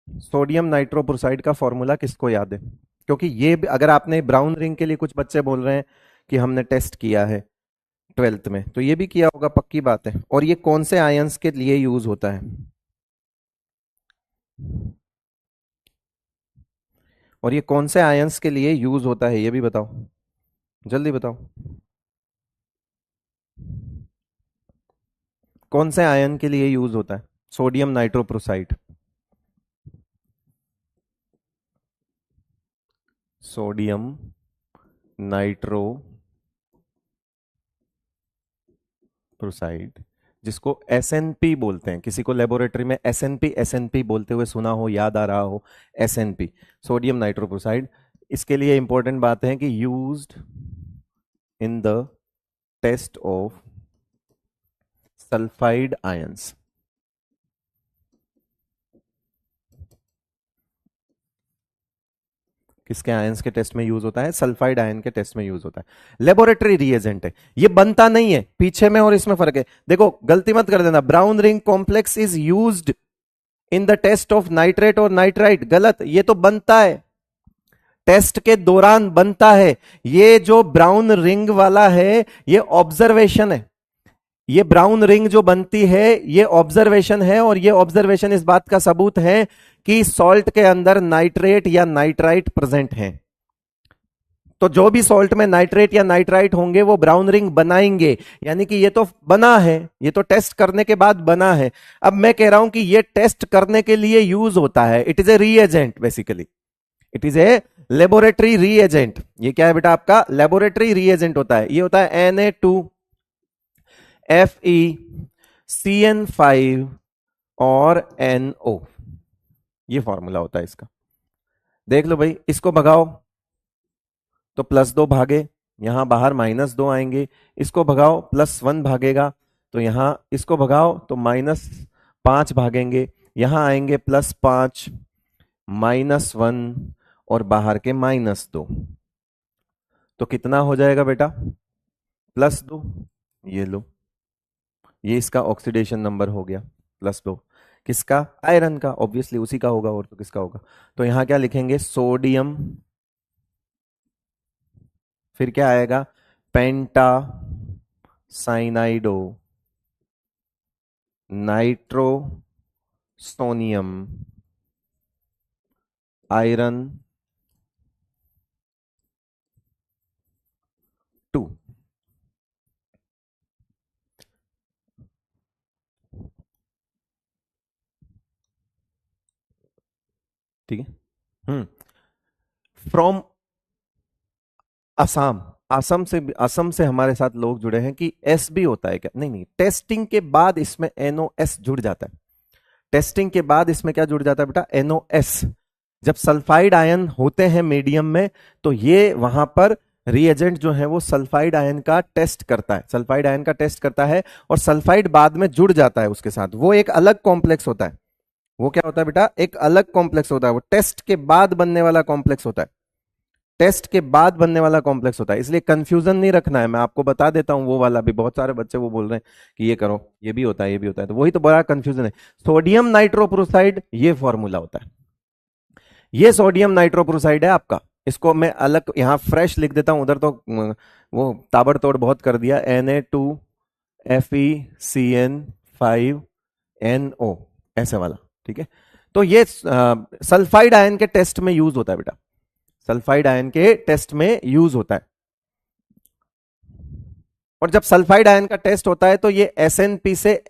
सोडियम नाइट्रोप्रोसाइड का फॉर्मूला किसको याद है? क्योंकि ये अगर आपने ब्राउन रिंग के लिए, कुछ बच्चे बोल रहे हैं कि हमने टेस्ट किया है 12th में, तो ये भी किया होगा, पक्की बात है। और ये कौन से आयंस के लिए यूज होता है? और ये कौन से आयंस के लिए यूज होता है ये भी बताओ, जल्दी बताओ। कौन से आयन के लिए यूज होता है? Sodium nitroprusside. सोडियम नाइट्रोप्रोसाइड, जिसको एसएनपी बोलते हैं। किसी को लेबोरेटरी में एसएनपी एसएनपी बोलते हुए सुना हो, याद आ रहा हो, एसएनपी, सोडियम नाइट्रोप्रोसाइड। इसके लिए इंपॉर्टेंट बात है कि used in the test of sulphide ions. किसके आयंस के टेस्ट में यूज होता है? सल्फाइड आयन के टेस्ट में यूज होता है। लेबोरेटरी रिएजेंट है, ये बनता नहीं है। पीछे में और इसमें फर्क है। देखो गलती मत कर देना, brown ring complex is used in the test of nitrate और नाइट्राइट, गलत। ये तो बनता है, टेस्ट के दौरान बनता है। ये जो ब्राउन रिंग वाला है ये ऑब्जर्वेशन है। ये ब्राउन रिंग जो बनती है ये ऑब्जर्वेशन है, और ये ऑब्जर्वेशन इस बात का सबूत है कि सॉल्ट के अंदर नाइट्रेट या नाइट्राइट प्रेजेंट है। तो जो भी सॉल्ट में नाइट्रेट या नाइट्राइट होंगे वो ब्राउन रिंग बनाएंगे। यानी कि ये तो बना है, ये तो टेस्ट करने के बाद बना है। अब मैं कह रहा हूं कि ये टेस्ट करने के लिए यूज होता है। It is a reagent, basically it is a laboratory reagent. ये क्या है बेटा? आपका लेबोरेटरी रीएजेंट होता है। ये होता है Na2FeCN5 और NO। ये फॉर्मूला होता है इसका। देख लो भाई, इसको भगाओ तो +2 भागे, यहां बाहर -2 आएंगे। इसको भगाओ +1 भागेगा, तो यहां इसको भगाओ तो -5 भागेंगे। यहां आएंगे +5, -1 और बाहर के -2। तो कितना हो जाएगा बेटा? +2। ये लो, ये इसका ऑक्सीडेशन नंबर हो गया +2। किसका? आयरन का, ऑब्वियसली उसी का होगा, और तो किसका होगा। तो यहां क्या लिखेंगे? सोडियम, फिर क्या आएगा? पेंटा साइनाइडो नाइट्रो सोनियम आयरन 2। ठीक है। फ्रॉम असम, असम से हमारे साथ लोग जुड़े हैं कि एस भी होता है क्या? नहीं नहीं, टेस्टिंग के बाद इसमें NOS जुड़ जाता है। टेस्टिंग के बाद इसमें क्या जुड़ जाता है बेटा? NOS। जब सल्फाइड आयन होते हैं मीडियम में तो ये वहां पर रिएजेंट जो है वो सल्फाइड आयन का टेस्ट करता है, सल्फाइड आयन का टेस्ट करता है, और सल्फाइड बाद में जुड़ जाता है उसके साथ। वो एक अलग कॉम्प्लेक्स होता है। वो क्या होता है बेटा? एक अलग कॉम्प्लेक्स होता है। वो टेस्ट के बाद बनने वाला कॉम्प्लेक्स होता है। टेस्ट के बाद बनने वाला कॉम्प्लेक्स होता है, इसलिए कंफ्यूजन नहीं रखना है। मैं आपको बता देता हूं वो वाला भी। बहुत सारे बच्चे वो बोल रहे हैं कि ये करो, ये भी होता है, ये भी होता है, तो वही तो बड़ा कंफ्यूजन है। सोडियम नाइट्रोप्रोसाइड ये फॉर्मूला होता है। ये सोडियम नाइट्रोप्रोसाइड है आपका। इसको मैं अलग यहां फ्रेश लिख देता हूं, उधर तो वो ताबड़तोड़ बहुत कर दिया। Na2FeCN5NO, ऐसे वाला। ठीक है। तो ये सल्फाइड आयन के टेस्ट में यूज होता है बेटा, सल्फाइड आयन के टेस्ट में यूज होता है। और जब सल्फाइड आयन का टेस्ट होता है तो ये SNP से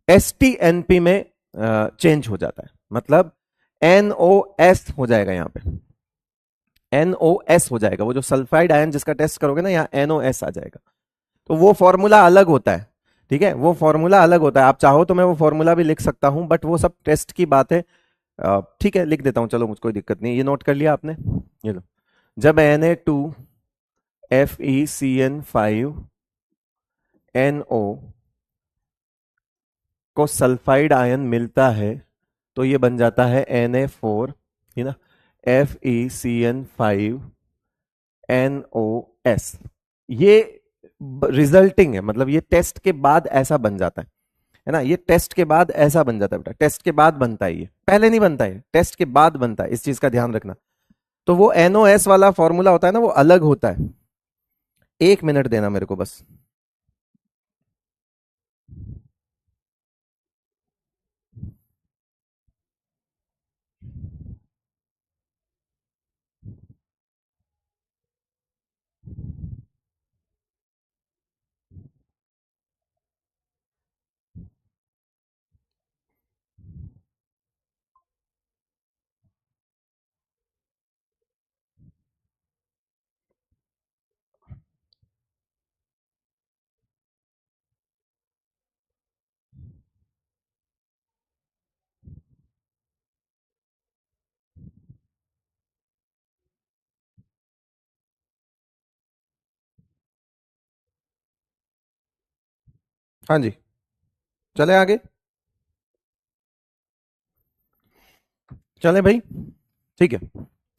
STNP में चेंज हो जाता है। मतलब NOS हो जाएगा, यहां पे NOS हो जाएगा। वो जो सल्फाइड आयन जिसका टेस्ट करोगे ना, यहां NOS आ जाएगा। तो वो फॉर्मूला अलग होता है। ठीक है, वो फॉर्मूला अलग होता है। आप चाहो तो मैं वो फॉर्मूला भी लिख सकता हूं, बट वो सब टेस्ट की बात है। ठीक है, लिख देता हूं, चलो, मुझे कोई दिक्कत नहीं। ये नोट कर लिया आपने? ये लो। जब Na2FeCN5NO को सल्फाइड आयन मिलता है तो ये बन जाता है Na4, है ना, FeCN5NOS। ये रिजल्टिंग है, मतलब ये टेस्ट के बाद ऐसा बन जाता है ना। ये टेस्ट के बाद ऐसा बन जाता है बेटा, टेस्ट के बाद बनता है, ये पहले नहीं बनता है, टेस्ट के बाद बनता है। इस चीज का ध्यान रखना। तो वो NOS वाला फॉर्मूला होता है ना, वो अलग होता है। 1 मिनट देना मेरे को बस। हाँ जी, चले आगे, चले भाई, ठीक है।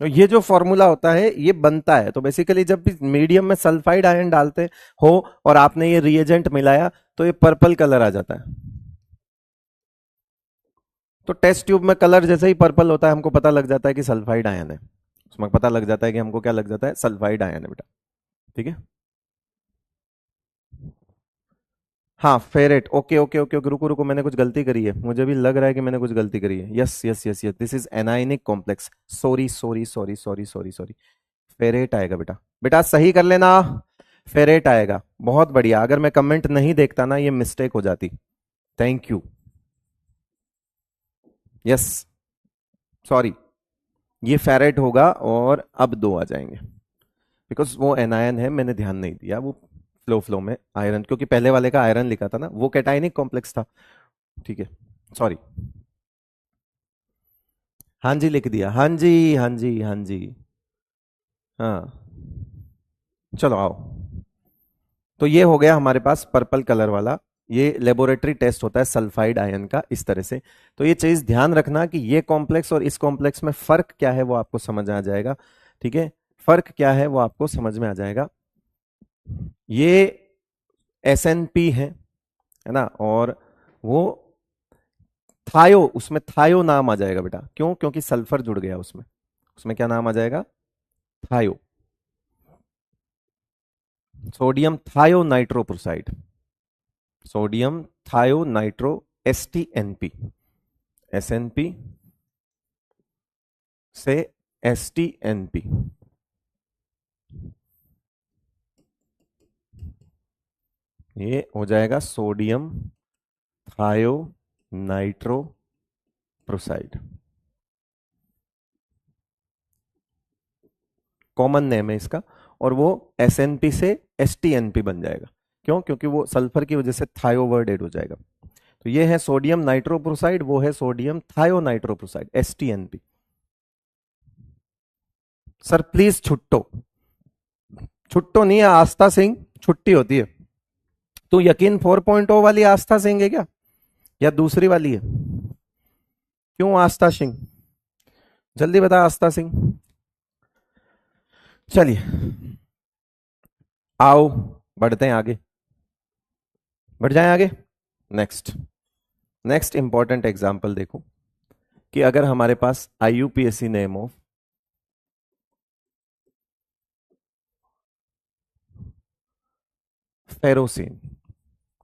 तो ये जो फॉर्मूला होता है ये बनता है, तो बेसिकली जब भी मीडियम में सल्फाइड आयन डालते हो और आपने ये रिएजेंट मिलाया तो ये पर्पल कलर आ जाता है। तो टेस्ट ट्यूब में कलर जैसे ही पर्पल होता है हमको पता लग जाता है कि सल्फाइड आयन है, उसमें पता लग जाता है कि हमको क्या लग जाता है, सल्फाइड आयन है बेटा, ठीक है। हाँ ferrate, okay okay okay okay, रुको रुको, मैंने कुछ गलती करी है, मुझे भी लग रहा है कि मैंने कुछ गलती करी है, yes yes yes yes, this is anionic complex, sorry sorry sorry sorry sorry sorry, ferrate आएगा बेटा, बेटा सही कर लेना, फेरेट आएगा, बहुत बढ़िया, अगर मैं कमेंट नहीं देखता ना ये मिस्टेक हो जाती, थैंक यू, यस, सॉरी, ये फेरेट होगा और अब दो आ जाएंगे, बिकॉज वो एनायन है, मैंने ध्यान नहीं दिया, वो फ्लो फ्लो में आयरन, क्योंकि पहले वाले का आयरन लिखा था ना, वो कैटाइनिक कॉम्प्लेक्स था, ठीक है, सॉरी, हाँ जी लिख दिया, हाँ जी हाँ जी हाँ जी, हाँ, चलो आओ, तो ये हो गया हमारे पास पर्पल कलर वाला, ये लेबोरेटरी टेस्ट होता है सल्फाइड आयन का इस तरह से। तो ये चीज ध्यान रखना कि ये कॉम्प्लेक्स और इस कॉम्प्लेक्स में फर्क क्या है वो आपको समझ आ जाएगा, ठीक है, फर्क क्या है वो आपको समझ में आ जाएगा। ये SNP है ना, और वो थायो, उसमें थायो नाम आ जाएगा बेटा, क्यों, क्योंकि सल्फर जुड़ गया उसमें, उसमें क्या नाम आ जाएगा, थायो, सोडियम थायो नाइट्रोप्रोसाइड, सोडियम थायो नाइट्रो, STNP, SNP से STNP, ये हो जाएगा सोडियम थायो नाइट्रो प्रोसाइड, कॉमन नेम है इसका, और वो SNP से STNP बन जाएगा, क्यों, क्योंकि वो सल्फर की वजह से थायो वर्ड एड हो जाएगा। तो ये है सोडियम नाइट्रोप्रोसाइड, वो है सोडियम थायो नाइट्रोप्रोसाइड, STNP। सर प्लीज छुट्टो, छुट्टो नहीं है आस्था सिंह, छुट्टी होती है। तू यकीन 4.0 वाली आस्था सिंह है क्या, या दूसरी वाली है, क्यों आस्था सिंह, जल्दी बता आस्था सिंह, चलिए आओ बढ़ते हैं आगे, बढ़ जाएं आगे, नेक्स्ट, नेक्स्ट इंपॉर्टेंट एग्जांपल देखो, कि अगर हमारे पास IUPAC नेम ऑफ फेरोसिन,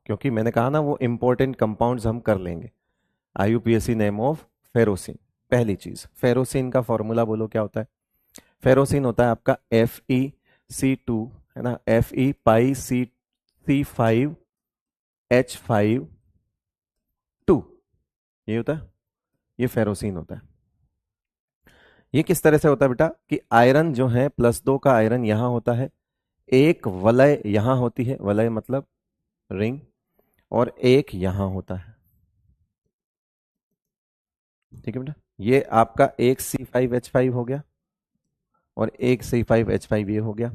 क्योंकि मैंने कहा ना वो इंपॉर्टेंट कंपाउंड्स हम कर लेंगे, IUPAC नेम ऑफ फेरोसिन, पहली चीज फेरोसिन का फॉर्मूला बोलो क्या होता है, फेरोसिन होता है आपका FeC2, है ना, Fe पाई C5H5 2, ये होता है, ये फेरोसिन होता है। ये किस तरह से होता है बेटा, कि आयरन जो है +2 का आयरन यहां होता है, एक वलय यहां होती है, वलय मतलब रिंग, और एक यहां होता है, ठीक है बेटा, ये आपका एक C5H5 हो गया और एक C5H5 ये हो गया,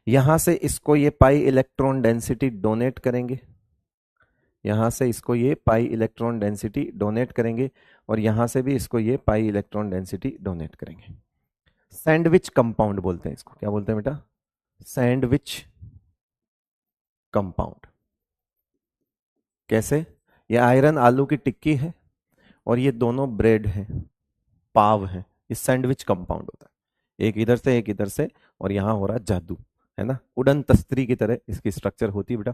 यहां से इसको ये पाई इलेक्ट्रॉन डेंसिटी डोनेट करेंगे, यहां से इसको ये पाई इलेक्ट्रॉन डेंसिटी डोनेट करेंगे, और यहां से भी इसको ये पाई इलेक्ट्रॉन डेंसिटी डोनेट करेंगे, सैंडविच कंपाउंड बोलते हैं इसको, क्या बोलते हैं बेटा, सैंडविच कंपाउंड। कैसे, ये आयरन आलू की टिक्की है और ये दोनों ब्रेड है, पाव है, ये सैंडविच कंपाउंड होता है, एक इधर से एक इधर से, और यहां हो रहा जादू, है ना, उड़न तस्त्री की तरह इसकी स्ट्रक्चर होती है बेटा,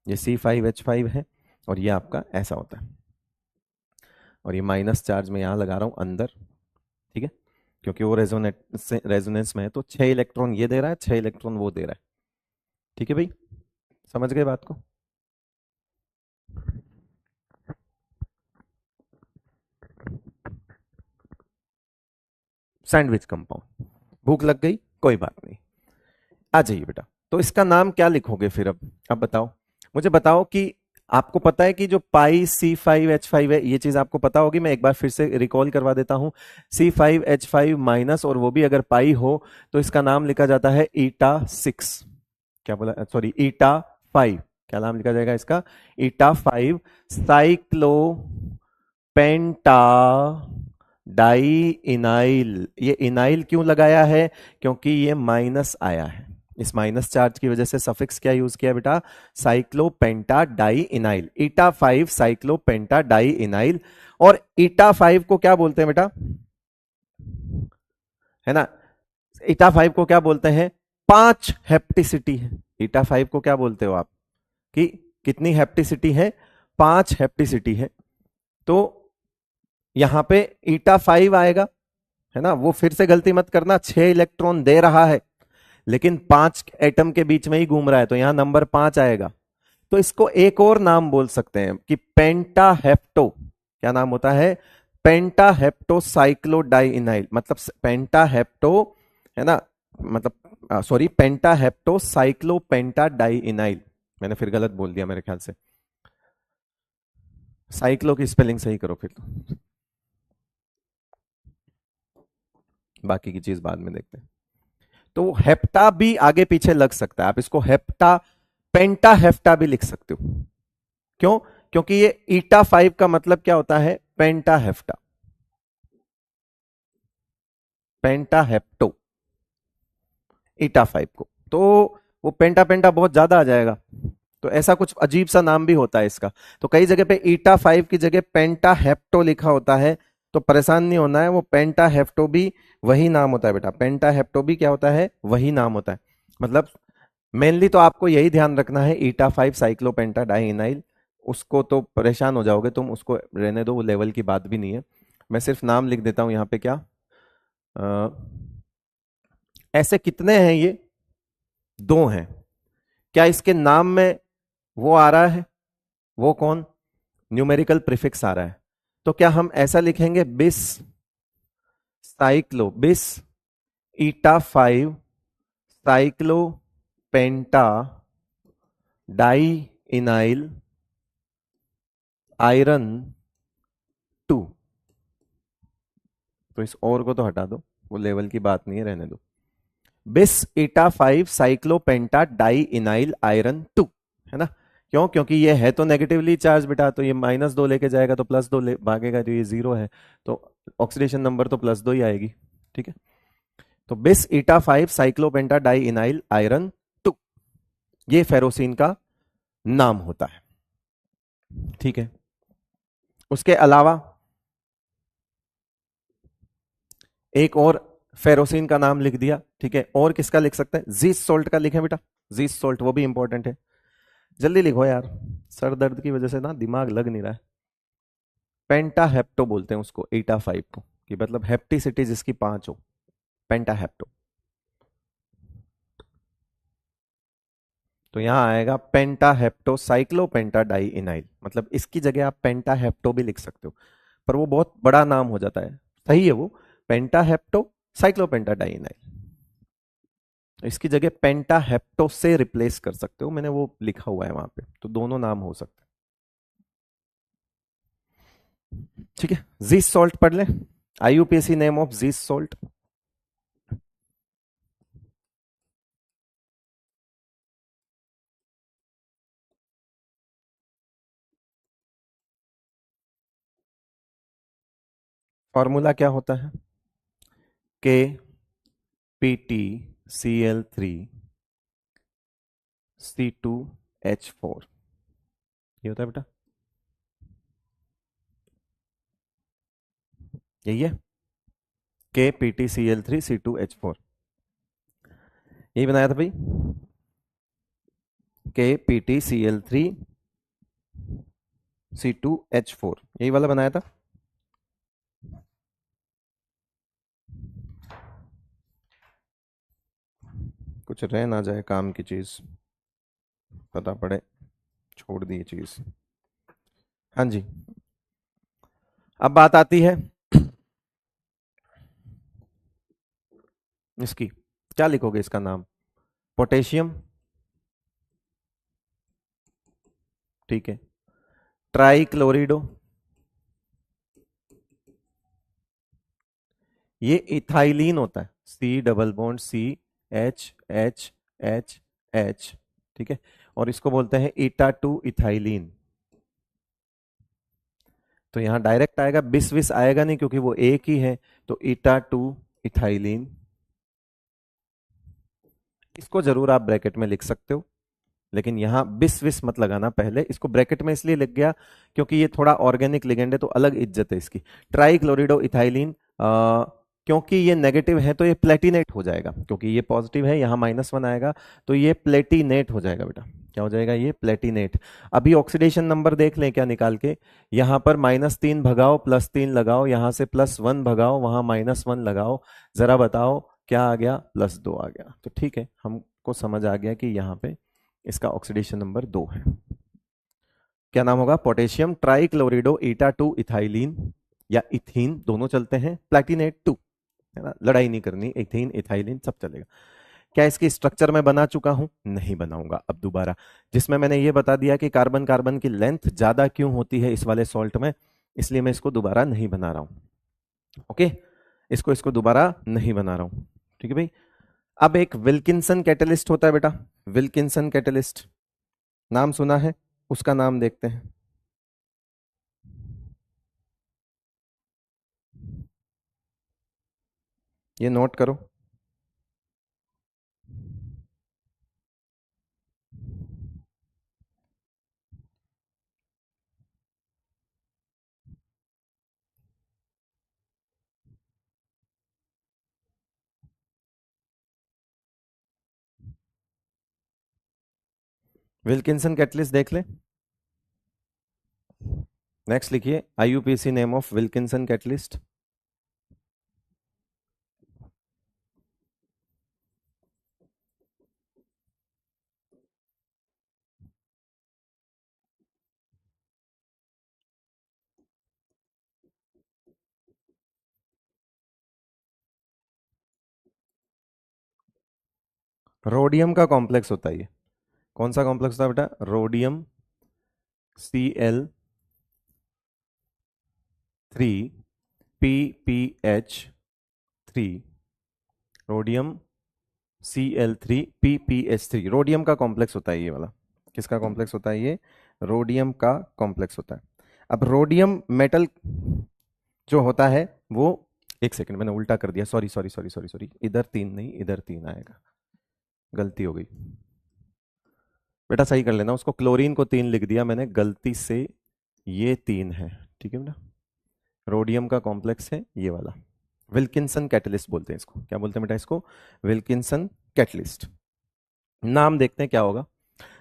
ये C5H5 है और ये आपका ऐसा होता है, और ये माइनस चार्ज में यहां लगा रहा हूं अंदर, ठीक है, क्योंकि वो रेजोनेंस में है, तो 6 इलेक्ट्रॉन ये दे रहा है, 6 इलेक्ट्रॉन वो दे रहा है, ठीक है भाई, समझ गए बात को, सैंडविच कंपाउंड, भूख लग गई कोई बात नहीं, आ जाइए बेटा, तो इसका नाम क्या लिखोगे फिर, अब बताओ, मुझे बताओ कि आपको पता है कि जो पाई C5H5 है, ये चीज आपको पता होगी, मैं एक बार फिर से रिकॉल करवा देता हूं, C5H5 माइनस, और वो भी अगर पाई हो तो इसका नाम लिखा जाता है ईटा 6, क्या बोला, सॉरी ईटा 5, क्या नाम लिखा जाएगा इसका? ईटा 5 साइक्लो पेंटा डाई इनाइल। ये इनाइल क्यों लगाया है? क्योंकि ये माइनस आया है, इस माइनस चार्ज की वजह से सफिक्स क्या यूज किया बेटा? Cyclopenta dienyl. Eta 5 cyclopenta dienyl. और ईटा 5 को क्या बोलते हैं बेटा? है ना, ईटा 5 को क्या बोलते हैं? 5 हेप्टिसिटी है। ईटा 5 को क्या बोलते हो आप कि कितनी हेप्टिसिटी है? 5 हेप्टिसिटी है। तो यहां पे ईटा 5 आएगा, है ना, वो फिर से गलती मत करना, 6 इलेक्ट्रॉन दे रहा है लेकिन 5 एटम के बीच में ही घूम रहा है, तो यहां नंबर 5 आएगा। तो इसको एक और नाम बोल सकते हैं कि पेंटाहेप्टो। क्या नाम होता है? पेंटाहेप्टो साइक्लोडाइइनाइल। मतलब पेंटाहेप्टो, है ना, मतलब सॉरी, पेंटाहेप्टो साइक्लोपेंटाडाइइनाइल। मैंने फिर गलत बोल दिया मेरे ख्याल से। साइक्लो की स्पेलिंग सही करो फिर तो, बाकी की चीज बाद में देखते हैं। तो हेप्टा भी आगे पीछे लग सकता है, आप इसको हेप्टा पेंटा हेप्टा भी लिख सकते हो। क्यों? क्योंकि ये ईटा 5 का मतलब क्या होता है? पेंटा हेप्टा, पेंटा हेप्टो ईटा 5 को। तो वो पेंटा पेंटा बहुत ज्यादा आ जाएगा, तो ऐसा कुछ अजीब सा नाम भी होता है इसका। तो कई जगह पे ईटा 5 की जगह पेंटा हेप्टो लिखा होता है, तो परेशान नहीं होना है, वो पेंटा हेप्टो भी वही नाम होता है बेटा। पेंटा हेप्टो भी क्या होता है? वही नाम होता है। मतलब मेनली तो आपको यही ध्यान रखना है, ईटा 5 साइक्लोपेंटा डाइइनाइल। उसको तो परेशान हो जाओगे तुम, उसको रहने दो, वो लेवल की बात भी नहीं है। मैं सिर्फ नाम लिख देता हूं यहाँ पे। क्या अ, ऐसे कितने हैं ये? 2 हैं। क्या इसके नाम में वो आ रहा है? वो कौन? न्यूमेरिकल प्रीफिक्स आ रहा है। तो क्या हम ऐसा लिखेंगे? बिस साइक्लो, बिस ईटा 5 साइक्लो पेंटा डाई इनाइल आयरन 2। तो इस और को तो हटा दो, वो लेवल की बात नहीं है, रहने दो। बिस ईटा 5 साइक्लोपेंटा डाई इनाइल आयरन 2, है ना। क्यों? क्योंकि ये है तो नेगेटिवली चार्ज बेटा, तो ये -2 लेके जाएगा तो +2 भागेगा, तो ये 0 है, तो ऑक्सीडेशन नंबर तो +2 ही आएगी। ठीक है, तो बिस ईटा 5 साइक्लोपेंटा डाई इनाइल आयरन 2, ये फेरोसिन का नाम होता है। ठीक है, उसके अलावा एक और फेरोसिन का नाम लिख दिया। ठीक है, और किसका लिख सकते हैं? जीस सोल्ट का लिखें बेटा, जीस सोल्ट, वो भी इंपॉर्टेंट है। जल्दी लिखो यार, सर दर्द की वजह से ना दिमाग लग नहीं रहा है। पेंटाहेप्टो बोलते हैं उसको, ईटा 5 को, कि मतलब हेप्टिसिटी जिसकी 5 हो, पेंटाहेप्टो। तो यहां आएगा पेंटाहेप्टो साइक्लोपेंटाडाई इनाइल। मतलब इसकी जगह आप पेंटाहेप्टो भी लिख सकते हो, पर वो बहुत बड़ा नाम हो जाता है। सही है वो, पेंटाहेप्टो साइक्लोपेंटाडाई इनाइल। इसकी जगह पेंटाहेप्टो से रिप्लेस कर सकते हो, मैंने वो लिखा हुआ है वहां पे, तो दोनों नाम हो सकते हैं। ठीक है, जीस सॉल्ट पढ़ ले, आईयूपीएसी नेम ऑफ जीस सॉल्ट। फॉर्मूला क्या होता है? के पी टी Cl3 C2H4, ये होता है बेटा, यही है, KPtCl3C2H4, यही बनाया था भाई, KPtCl3C2H4, यही वाला बनाया था। कुछ रह ना जाए काम की चीज, पता पड़े छोड़ दी चीज। हाँ जी, अब बात आती है इसकी, क्या लिखोगे इसका नाम? पोटेशियम, ठीक है, ट्राइक्लोरिडो, ये इथाइलिन होता है, C double bond C H H H H ठीक है, और इसको बोलते हैं ईटा टू इथाइलिन। तो यहां डायरेक्ट आएगा, बिस विस आएगा नहीं क्योंकि वो एक ही है, तो ईटा टू इथाइलिन। इसको जरूर आप ब्रैकेट में लिख सकते हो, लेकिन यहां बिस विस मत लगाना। पहले इसको ब्रैकेट में इसलिए लिख गया क्योंकि ये थोड़ा ऑर्गेनिक लिगेंड है, तो अलग इज्जत है इसकी। ट्राई क्लोरिडो इथाइलिन, क्योंकि ये नेगेटिव है तो ये प्लेटिनेट हो जाएगा, क्योंकि ये पॉजिटिव है, यहां -1 आएगा तो ये प्लेटिनेट हो जाएगा बेटा। क्या हो जाएगा? ये प्लेटिनेट। अभी ऑक्सीडेशन नंबर देख लें क्या निकाल के, यहां पर -3 भगाओ, +3 लगाओ, यहां से +1 भगाओ, वहां -1 लगाओ, जरा बताओ क्या आ गया? +2 आ गया। तो ठीक है, हमको समझ आ गया कि यहाँ पे इसका ऑक्सीडेशन नंबर 2 है। क्या नाम होगा? पोटेशियम ट्राइक्लोरिडो ईटा टू इथाइलिन, या इथीन, दोनों चलते हैं, प्लैटिनेट 2, है ना, लड़ाई नहीं करनी, इथीन इथाइलिन सब चलेगा। क्या इसकी स्ट्रक्चर में बना चुका हूं? नहीं बनाऊंगा अब दोबारा, जिसमें मैंने ये बता दिया कि कार्बन कार्बन की लेंथ ज्यादा क्यों होती है इस वाले सॉल्ट में, इसलिए मैं इसको दोबारा नहीं बना रहा हूं। ओके, इसको दोबारा नहीं बना रहा हूं। ठीक है भाई। अब एक विल्किंसन कैटलिस्ट होता है बेटा, विल्किंसन कैटलिस्ट, नाम सुना है? उसका नाम देखते हैं। ये नोट करो। विल्किंसन कैटलिस्ट देख ले। नेक्स्ट लिखिए IUPAC name of Wilkinson catalyst. Rhodium का कॉम्प्लेक्स होता है ये। कौन सा कॉम्प्लेक्स होता है बेटा? Rhodium Cl3 PPH3, rhodium Cl3 PPH3, rhodium का कॉम्प्लेक्स होता है ये वाला। किसका कॉम्प्लेक्स होता है ये? रोडियम का कॉम्प्लेक्स होता है। अब रोडियम मेटल जो होता है वो, एक सेकंड मैंने उल्टा कर दिया, sorry sorry sorry sorry sorry, इधर 3 नहीं, इधर 3 आएगा, गलती हो गई बेटा, सही कर लेना उसको। क्लोरीन को 3 लिख दिया मैंने गलती से, ये 3 है। ठीक है बेटा, रोडियम का कॉम्प्लेक्स है ये वाला। विल्किंसन कैटलिस्ट बोलते हैं इसको। क्या बोलते हैं बेटा इसको? Wilkinson catalyst. नाम देखते हैं क्या होगा।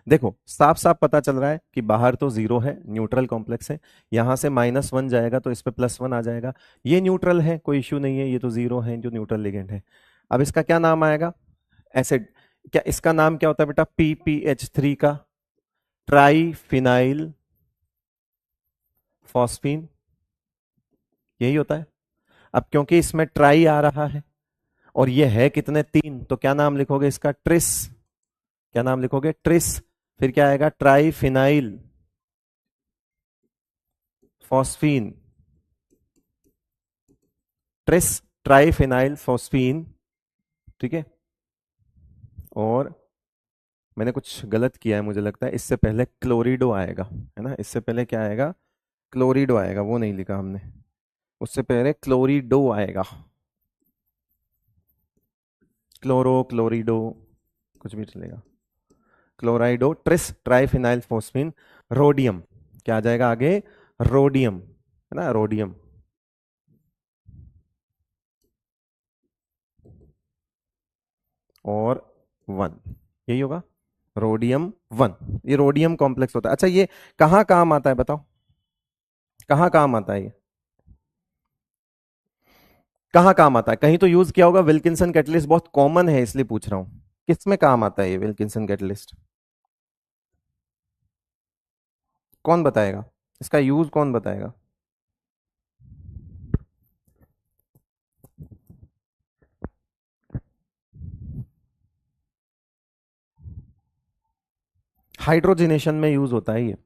देखो साफ साफ पता चल रहा है कि बाहर तो 0 है, न्यूट्रल कॉम्प्लेक्स है, यहां से -1 जाएगा तो इस पे +1 आ जाएगा। ये न्यूट्रल है, कोई इश्यू नहीं है, ये तो 0 है जो न्यूट्रल लिगेंड है। अब इसका क्या नाम आएगा? एसिड। क्या इसका नाम क्या होता है बेटा? PPH3 का ट्राई फिनाइल फॉस्फीन, यही होता है। अब क्योंकि इसमें ट्राई आ रहा है और ये है कितने? 3, तो क्या नाम लिखोगे इसका? ट्रिस। क्या नाम लिखोगे? ट्रिस। फिर क्या आएगा? Tri phenyl phosphine, tris triphenyl phosphine. ठीक है, और मैंने कुछ गलत किया है मुझे लगता है, इससे पहले क्लोरिडो आएगा, है ना, इससे पहले क्या आएगा? क्लोरिडो आएगा, वो नहीं लिखा हमने, उससे पहले क्लोरिडो आएगा। क्लोरो क्लोरिडो कुछ भी चलेगा। क्लोराइडो ट्रिस ट्राइफिनाइल फॉस्फीन रोडियम। क्या आ जाएगा आगे? रोडियम, है ना, रोडियम। और 1, यही होगा, रोडियम 1। ये रोडियम कॉम्प्लेक्स होता है। अच्छा ये कहाँ काम आता है बताओ? कहाँ काम आता है ये? कहाँ काम आता है? कहीं तो यूज किया होगा। विल्किंसन कैटलिस्ट बहुत कॉमन है इसलिए पूछ रहा हूं, किस में काम आता है ये विल्किंसन कैटलिस्ट? कौन बताएगा इसका यूज? कौन बताएगा? हाइड्रोजनेशन में यूज होता है ये।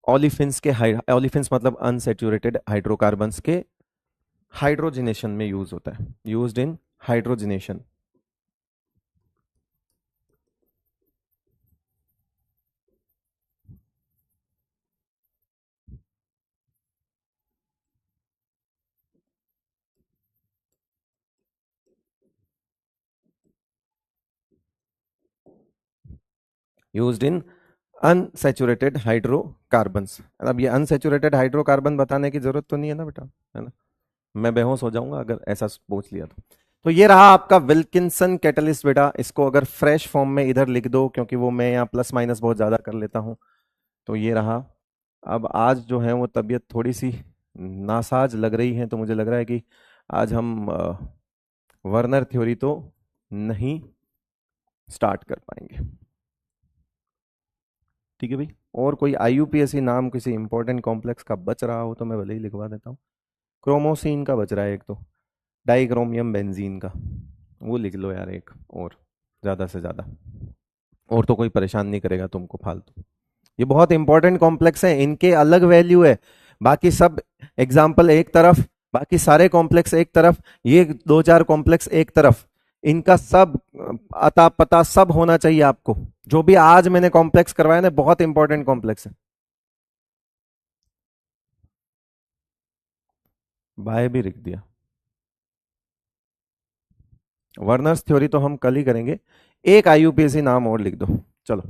ओलिफिन्स के ओलिफिन्स मतलब अनसेचुरेटेड हाइड्रोकार्बन्स के हाइड्रोजनेशन में यूज होता है, used in hydrogenation. Used in unsaturated hydrocarbons. अब ये अनसैचुरेटेड हाइड्रोकार्बन बताने की जरूरत तो नहीं है ना बेटा, है ना, मैं बेहोश हो जाऊंगा अगर ऐसा पूछ लिया तो ये रहा आपका विल्किंसन कैटलिस्ट बेटा। इसको अगर फ्रेश फॉर्म में इधर लिख दो, क्योंकि वो मैं यहाँ प्लस माइनस बहुत ज्यादा कर लेता हूं। तो ये रहा। अब आज जो है वो तबीयत थोड़ी सी नासाज लग रही है, तो मुझे लग रहा है कि आज हम वर्नर थ्योरी तो नहीं स्टार्ट कर पाएंगे। ठीक है भाई, और कोई आईयूपीएसी नाम किसी इंपॉर्टेंट कॉम्प्लेक्स का बच रहा हो तो मैं भले ही लिखवा देता हूँ। क्रोमोसिन का बच रहा है एक, तो डाइक्रोमियम बेंजीन का, वो लिख लो यार एक और, ज़्यादा से ज़्यादा, और तो कोई परेशान नहीं करेगा तुमको फालतू। ये बहुत इंपॉर्टेंट कॉम्प्लेक्स है, इनके अलग वैल्यू है, बाकी सब एग्जाम्पल एक तरफ, बाकी सारे कॉम्प्लेक्स एक तरफ, ये दो चार कॉम्प्लेक्स एक तरफ, इनका सब अता पता सब होना चाहिए आपको। जो भी आज मैंने कॉम्प्लेक्स करवाया ना, बहुत इंपॉर्टेंट कॉम्प्लेक्स है। बाय भी लिख दिया। वर्नर्स थ्योरी तो हम कल ही करेंगे, एक आईयूपीएसी नाम और लिख दो चलो।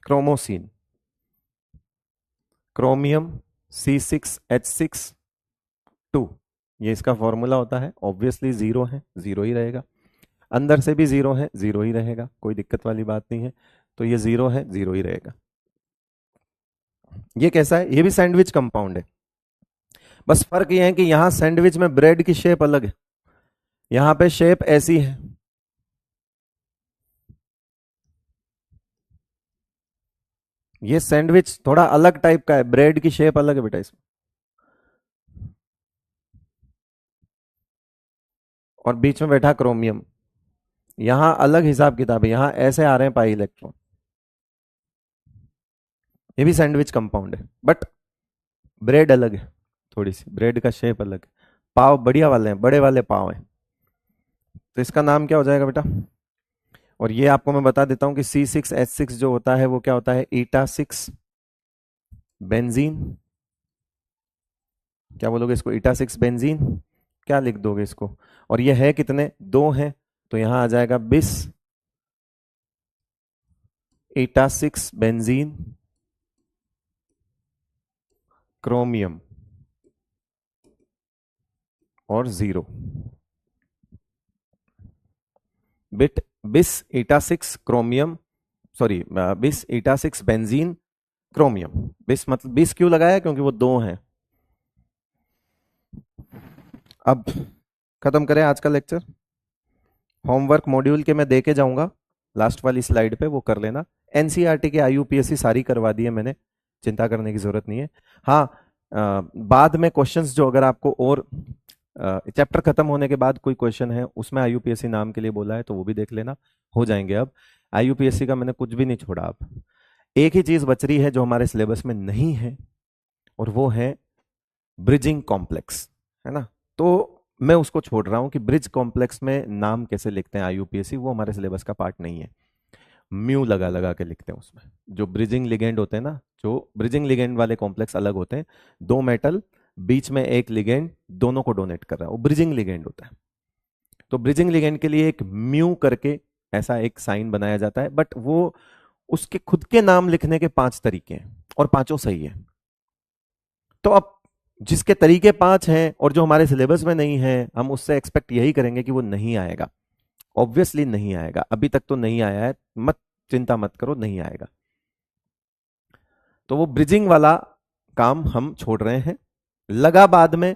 क्रोमोसिन, क्रोमियम C6H6 2, ये इसका फॉर्मूला होता है। ऑब्वियसली जीरो है, जीरो ही रहेगा, अंदर से भी जीरो है, जीरो ही रहेगा, कोई दिक्कत वाली बात नहीं है। तो ये जीरो है, जीरो ही रहेगा। ये कैसा है, ये भी सैंडविच कंपाउंड है, बस फर्क ये है कि यहां सैंडविच में ब्रेड की शेप अलग है, यहां पे शेप ऐसी है। ये सैंडविच थोड़ा अलग टाइप का है, ब्रेड की शेप अलग है बेटा इसमें। और बीच में बैठा क्रोमियम, यहां अलग हिसाब किताब है, यहां ऐसे आ रहे हैं पाई इलेक्ट्रॉन। ये भी सैंडविच कंपाउंड है, बट ब्रेड अलग है, थोड़ी सी ब्रेड का शेप अलग है। पाव बढ़िया वाले हैं, बड़े वाले पाव हैं। तो इसका नाम क्या हो जाएगा बेटा, और ये आपको मैं बता देता हूं कि C6H6 जो होता है वो क्या होता है, ईटा 6 बेंजीन। क्या बोलोगे इसको, ईटा 6 बेंजीन, क्या लिख दोगे इसको। और ये है कितने, दो हैं, तो यहां आ जाएगा बिस ईटा 6 बेंजीन क्रोमियम और जीरो। बिट बिस ईटा 6 क्रोमियम, सॉरी बिस ईटा 6 बेंजीन क्रोमियम। बिस मतलब बिस क्यों लगाया, क्योंकि वो दो हैं। अब खत्म करें आज का लेक्चर। होमवर्क मॉड्यूल के मैं दे के जाऊंगा, लास्ट वाली स्लाइड पे वो कर लेना। एनसीईआरटी के आईयूपीएससी सारी करवा दी है मैंने, चिंता करने की जरूरत नहीं है। हाँ, बाद में क्वेश्चंस जो अगर आपको और चैप्टर खत्म होने के बाद कोई क्वेश्चन है उसमें आईयूपीएससी नाम के लिए बोला है तो वो भी देख लेना, हो जाएंगे। अब आईयूपीएससी का मैंने कुछ भी नहीं छोड़ा। अब एक ही चीज बच रही है जो हमारे सिलेबस में नहीं है, और वो है ब्रिजिंग कॉम्प्लेक्स, है ना। तो मैं उसको छोड़ रहा हूं कि ब्रिज कॉम्प्लेक्स में नाम कैसे लिखते हैं आईयूपीएससी, वो हमारे सिलेबस का पार्ट नहीं है। म्यू लगा लगा के लिखते हैं उसमें। जो ब्रिजिंग लिगेंड होते हैं ना, जो ब्रिजिंग लिगेंड वाले कॉम्प्लेक्स अलग होते हैं, दो मेटल बीच में एक लिगेंड, दोनों को डोनेट कर रहा है, वो ब्रिजिंग लिगेंड होता है। तो ब्रिजिंग लिगेंड के लिए एक म्यू करके ऐसा एक साइन बनाया जाता है, बट वो उसके खुद के नाम लिखने के 5 तरीके हैं और पांचों सही है। तो अब जिसके तरीके 5 हैं और जो हमारे सिलेबस में नहीं है, हम उससे एक्सपेक्ट यही करेंगे कि वो नहीं आएगा। ऑब्वियसली नहीं आएगा, अभी तक तो नहीं आया है, मत चिंता मत करो, नहीं आएगा। तो वो ब्रिजिंग वाला काम हम छोड़ रहे हैं, लगा बाद में।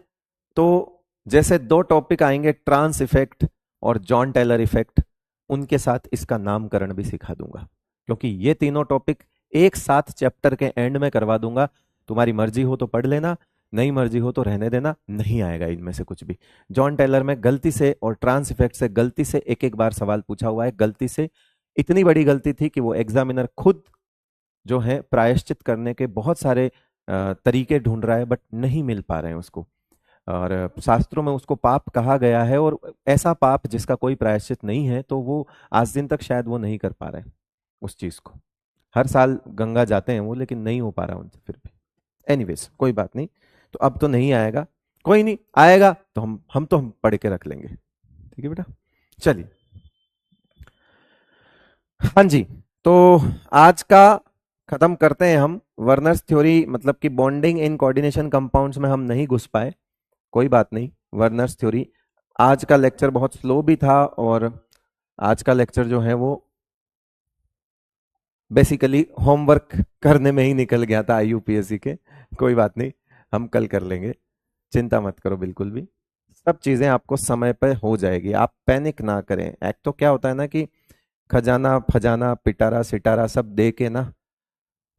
तो जैसे दो टॉपिक आएंगे, ट्रांस इफेक्ट और जॉन टेलर इफेक्ट, उनके साथ इसका नामकरण भी सिखा दूंगा, क्योंकि ये तीनों टॉपिक एक साथ चैप्टर के एंड में करवा दूंगा। तुम्हारी मर्जी हो तो पढ़ लेना, नहीं मर्जी हो तो रहने देना, नहीं आएगा इनमें से कुछ भी। जॉन टेलर में गलती से और ट्रांस इफेक्ट से गलती से एक एक बार सवाल पूछा हुआ है, गलती से, इतनी बड़ी गलती थी कि वो एग्जामिनर खुद जो है प्रायश्चित करने के बहुत सारे तरीके ढूंढ रहा है, बट नहीं मिल पा रहे हैं उसको। और शास्त्रों में उसको पाप कहा गया है, और ऐसा पाप जिसका कोई प्रायश्चित नहीं है, तो वो आज दिन तक शायद वो नहीं कर पा रहे हैं उस चीज को। हर साल गंगा जाते हैं वो, लेकिन नहीं हो पा रहा उनसे फिर भी। एनीवेज कोई बात नहीं, तो अब तो नहीं आएगा, कोई नहीं, आएगा तो हम पढ़ के रख लेंगे। ठीक है बेटा, चलिए। हाँ जी, तो आज का खत्म करते हैं हम। वर्नर्स थ्योरी मतलब कि बॉन्डिंग इन कोऑर्डिनेशन कंपाउंड्स में हम नहीं घुस पाए, कोई बात नहीं। वर्नर्स थ्योरी, आज का लेक्चर बहुत स्लो भी था, और आज का लेक्चर जो है वो बेसिकली होमवर्क करने में ही निकल गया था यूपीएससी के। कोई बात नहीं, हम कल कर लेंगे, चिंता मत करो बिल्कुल भी। सब चीजें आपको समय पर हो जाएगी, आप पैनिक ना करें। एक तो क्या होता है ना कि खजाना फजाना पिटारा सिटारा सब दे के ना,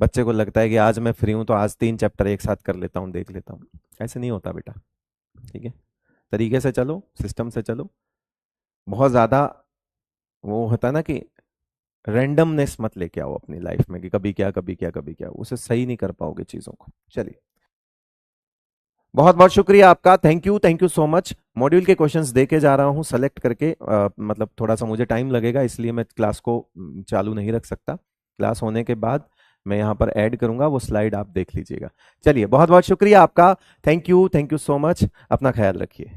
बच्चे को लगता है कि आज मैं फ्री हूं तो आज 3 चैप्टर एक साथ कर लेता हूँ, देख लेता हूँ। ऐसे नहीं होता बेटा, ठीक है। तरीके से चलो, सिस्टम से चलो। बहुत ज्यादा वो होता है ना कि रैंडमनेस मत लेके आओ अपनी लाइफ में कि कभी क्या कभी क्या कभी क्या, उसे सही नहीं कर पाओगे चीजों को। चलिए, बहुत बहुत शुक्रिया आपका, thank you so much. Module के क्वेश्चंस दे के जा रहा हूँ सेलेक्ट करके, मतलब थोड़ा सा मुझे टाइम लगेगा, इसलिए मैं क्लास को चालू नहीं रख सकता। क्लास होने के बाद मैं यहाँ पर ऐड करूंगा, वो स्लाइड आप देख लीजिएगा। चलिए, बहुत बहुत शुक्रिया आपका, थैंक यू सो मच, अपना ख्याल रखिए।